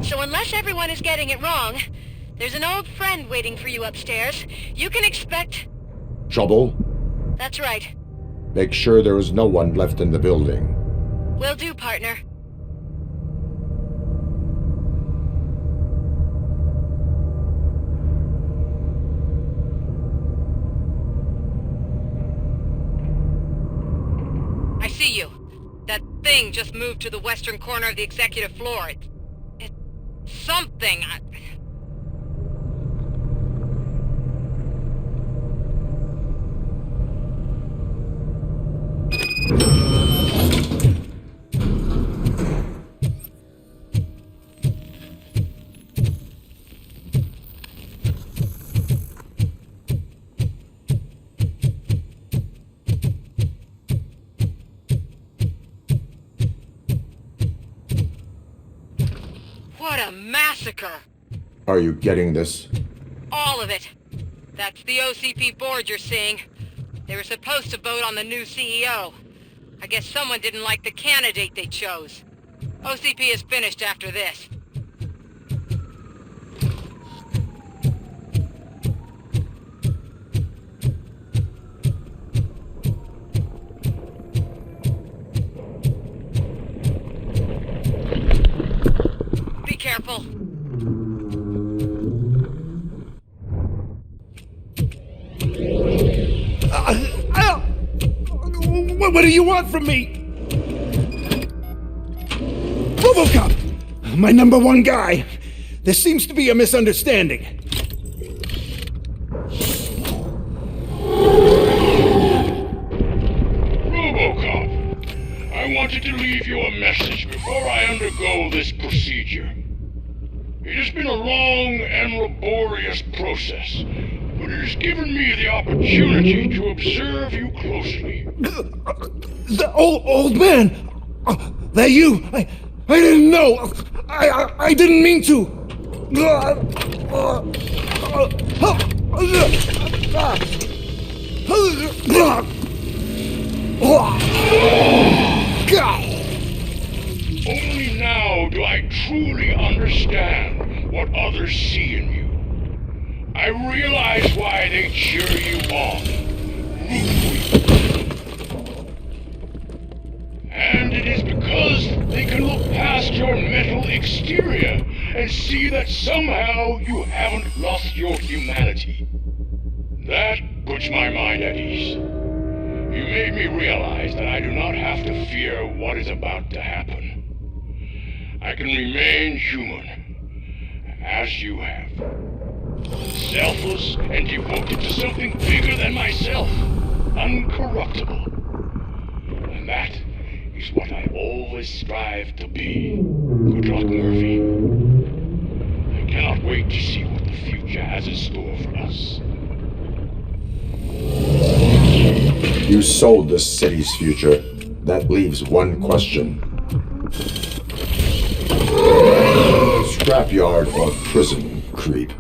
So unless everyone is getting it wrong, there's an old friend waiting for you upstairs. You can expect... Trouble? That's right. Make sure there is no one left in the building. Will do, partner. I see That thing just moved to the western corner of the executive floor. It's something. What a massacre! Are you getting this? All of it. That's the OCP board you're seeing. They were supposed to vote on the new CEO. I guess someone didn't like the candidate they chose. OCP is finished after this. Be careful. What do you want from me? Robocop! My number one guy. There seems to be a misunderstanding. Robocop, I wanted to leave you a message before I undergo this procedure. It has been a long and laborious process, but it has given me the opportunity to observe you closely. The old man! That you! I didn't know! I didn't mean to! Only now do I truly understand what others see in you. I realize why they cheer you on, root for you. And it is because they can look past your mental exterior and see that somehow you haven't lost your humanity. That puts my mind at ease. You made me realize that I do not have to fear what is about to happen. I can remain human, as you have. Selfless and devoted to something bigger than myself, uncorruptible. And that is what I always strive to be. Good luck, Murphy. I cannot wait to see what the future has in store for us. You sold this city's future. That leaves one question. Scrapyard or prison, creep?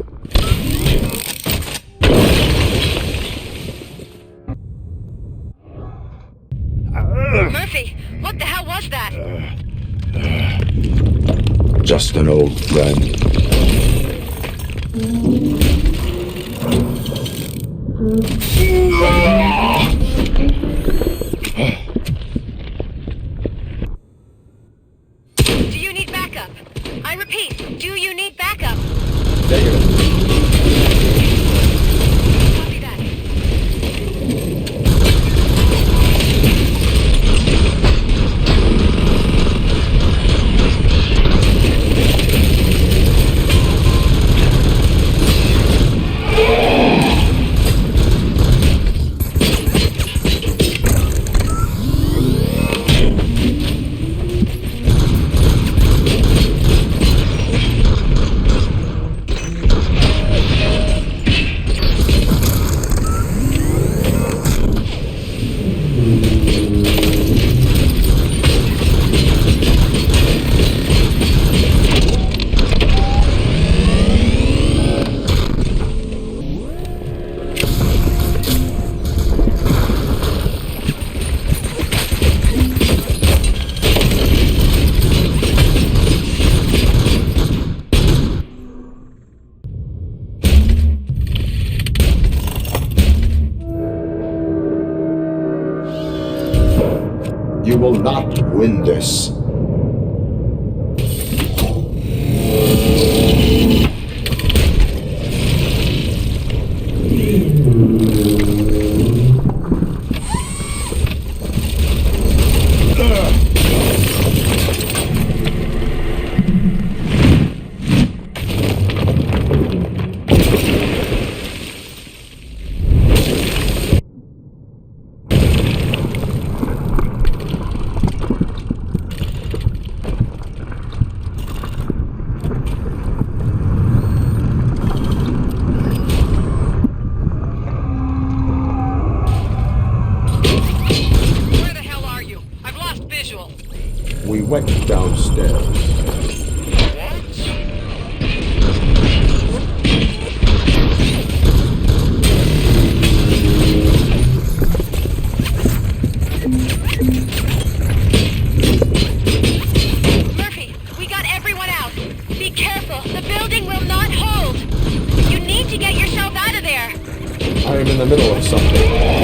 Murphy, what the hell was that? Just an old friend. Do you need backup? I repeat, do you need backup? Copy that. You will not win this. went downstairs. Murphy, we got everyone out. Be careful, the building will not hold. You need to get yourself out of there. I am in the middle of something.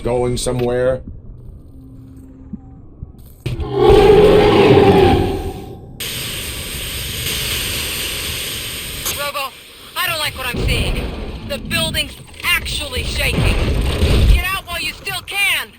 Going somewhere? Robo, I don't like what I'm seeing. The building's actually shaking. Get out while you still can!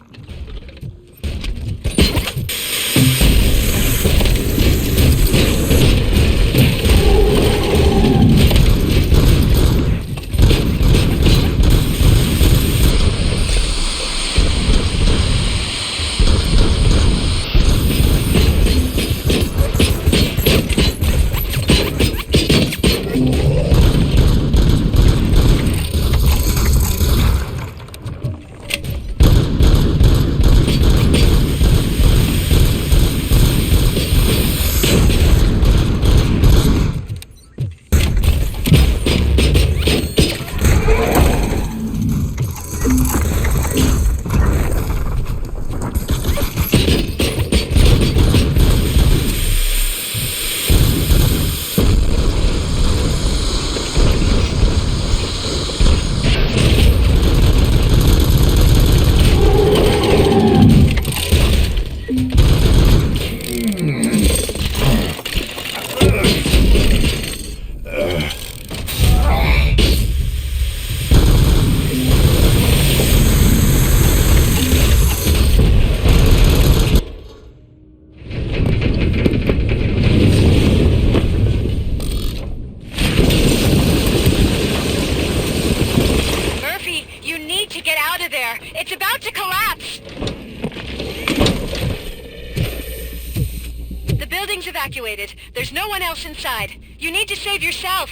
It's about to collapse! The building Everything's evacuated. There's no one else inside. You need to save yourself.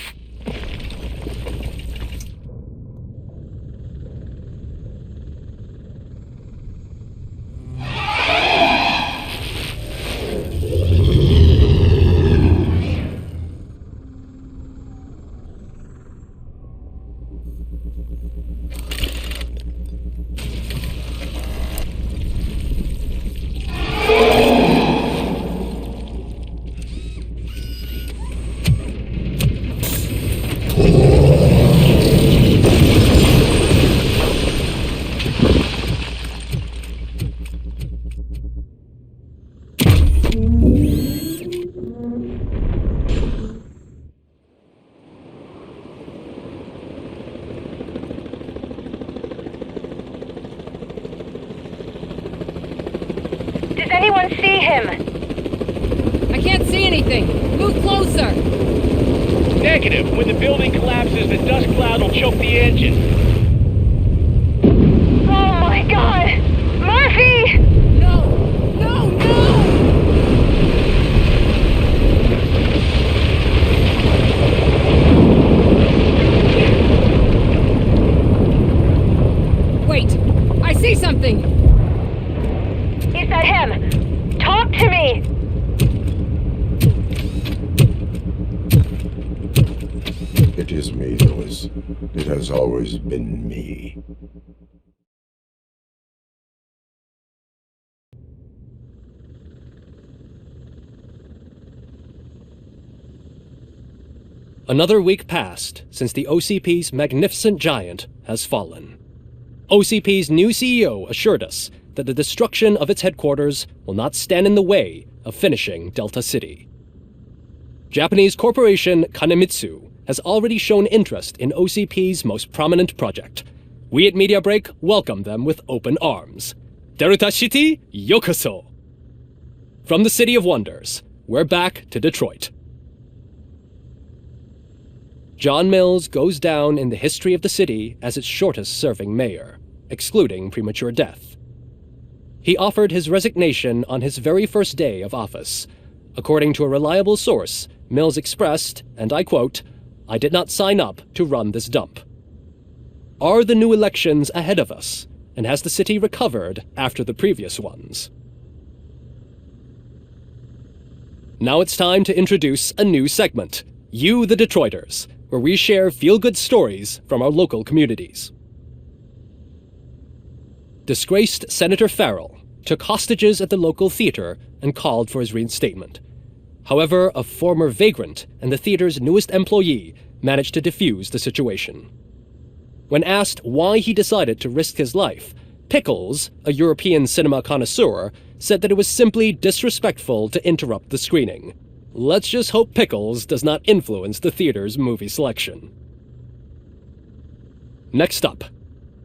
Does anyone see him? I can't see anything. Move closer. Negative. When the building collapses, the dust cloud will choke the engine. Oh my god! Murphy! No! No! No! Wait! I see something! Is that him? Talk to me! It is me, Lewis. It has always been me. Another week passed since the OCP's magnificent giant has fallen. OCP's new CEO assured us that the destruction of its headquarters will not stand in the way of finishing Delta City. Japanese corporation Kanemitsu has already shown interest in OCP's most prominent project. We at Media Break welcome them with open arms. Delta City, yokoso! From the City of Wonders, we're back to Detroit. John Mills goes down in the history of the city as its shortest-serving mayor, excluding premature death. He offered his resignation on his very first day of office. According to a reliable source, Mills expressed, and I quote, "I did not sign up to run this dump." Are the new elections ahead of us, and has the city recovered after the previous ones? Now it's time to introduce a new segment, You the Detroiters, where we share feel-good stories from our local communities. Disgraced Senator Farrell took hostages at the local theater and called for his reinstatement. However, a former vagrant and the theater's newest employee managed to defuse the situation. When asked why he decided to risk his life, Pickles, a European cinema connoisseur, said that it was simply disrespectful to interrupt the screening. Let's just hope Pickles does not influence the theater's movie selection. Next up,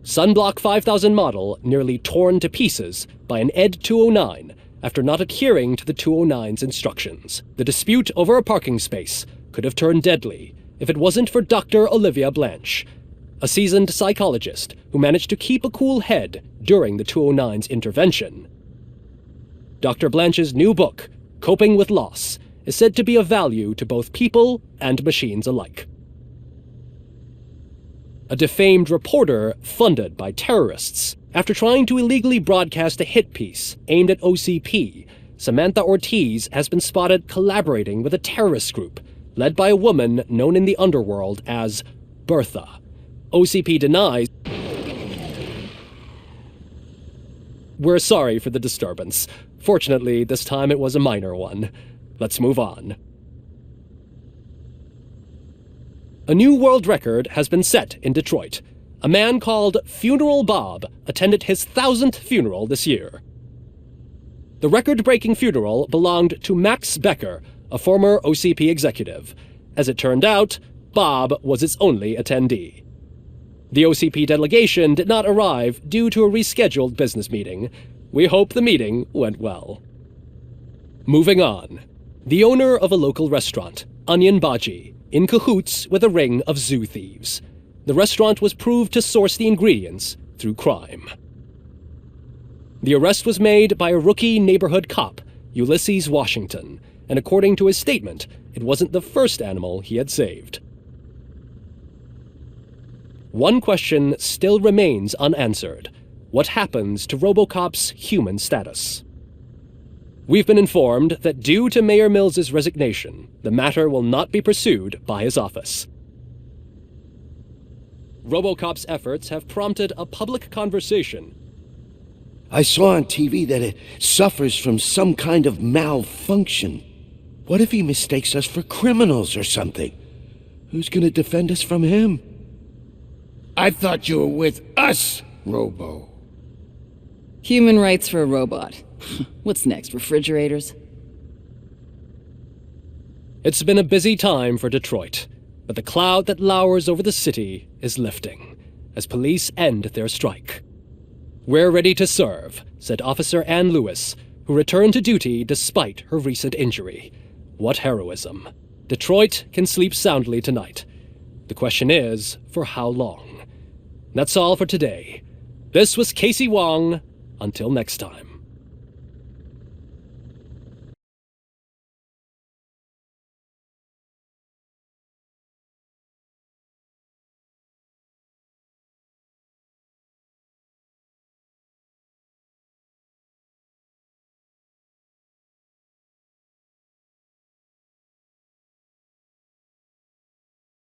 Sunblock 5000 model nearly torn to pieces by an ED 209 after not adhering to the 209's instructions. The dispute over a parking space could have turned deadly if it wasn't for Dr. Olivia Blanche, a seasoned psychologist who managed to keep a cool head during the 209's intervention. Dr. Blanche's new book, Coping with Loss, is said to be of value to both people and machines alike. A defamed reporter funded by terrorists. After trying to illegally broadcast a hit piece aimed at OCP, Samantha Ortiz has been spotted collaborating with a terrorist group led by a woman known in the underworld as Bertha. OCP denies. We're sorry for the disturbance. Fortunately, this time it was a minor one. Let's move on. A new world record has been set in Detroit. A man called Funeral Bob attended his 1000th funeral this year. The record-breaking funeral belonged to Max Becker, a former OCP executive. As it turned out, Bob was its only attendee. The OCP delegation did not arrive due to a rescheduled business meeting. We hope the meeting went well. Moving on. The owner of a local restaurant, Onion Baji, in cahoots with a ring of zoo thieves. The restaurant was proved to source the ingredients through crime. The arrest was made by a rookie neighborhood cop, Ulysses Washington, and according to his statement, it wasn't the first animal he had saved. One question still remains unanswered. What happens to Robocop's human status? We've been informed that due to Mayor Mills's resignation, the matter will not be pursued by his office. Robocop's efforts have prompted a public conversation. I saw on TV that it suffers from some kind of malfunction. What if he mistakes us for criminals or something? Who's gonna defend us from him? I thought you were with us, Robo. Human rights for a robot. What's next, refrigerators? It's been a busy time for Detroit, but the cloud that lowers over the city is lifting as police end their strike. "We're ready to serve," said Officer Ann Lewis, who returned to duty despite her recent injury. What heroism. Detroit can sleep soundly tonight. The question is, for how long? That's all for today. This was Casey Wong. Until next time.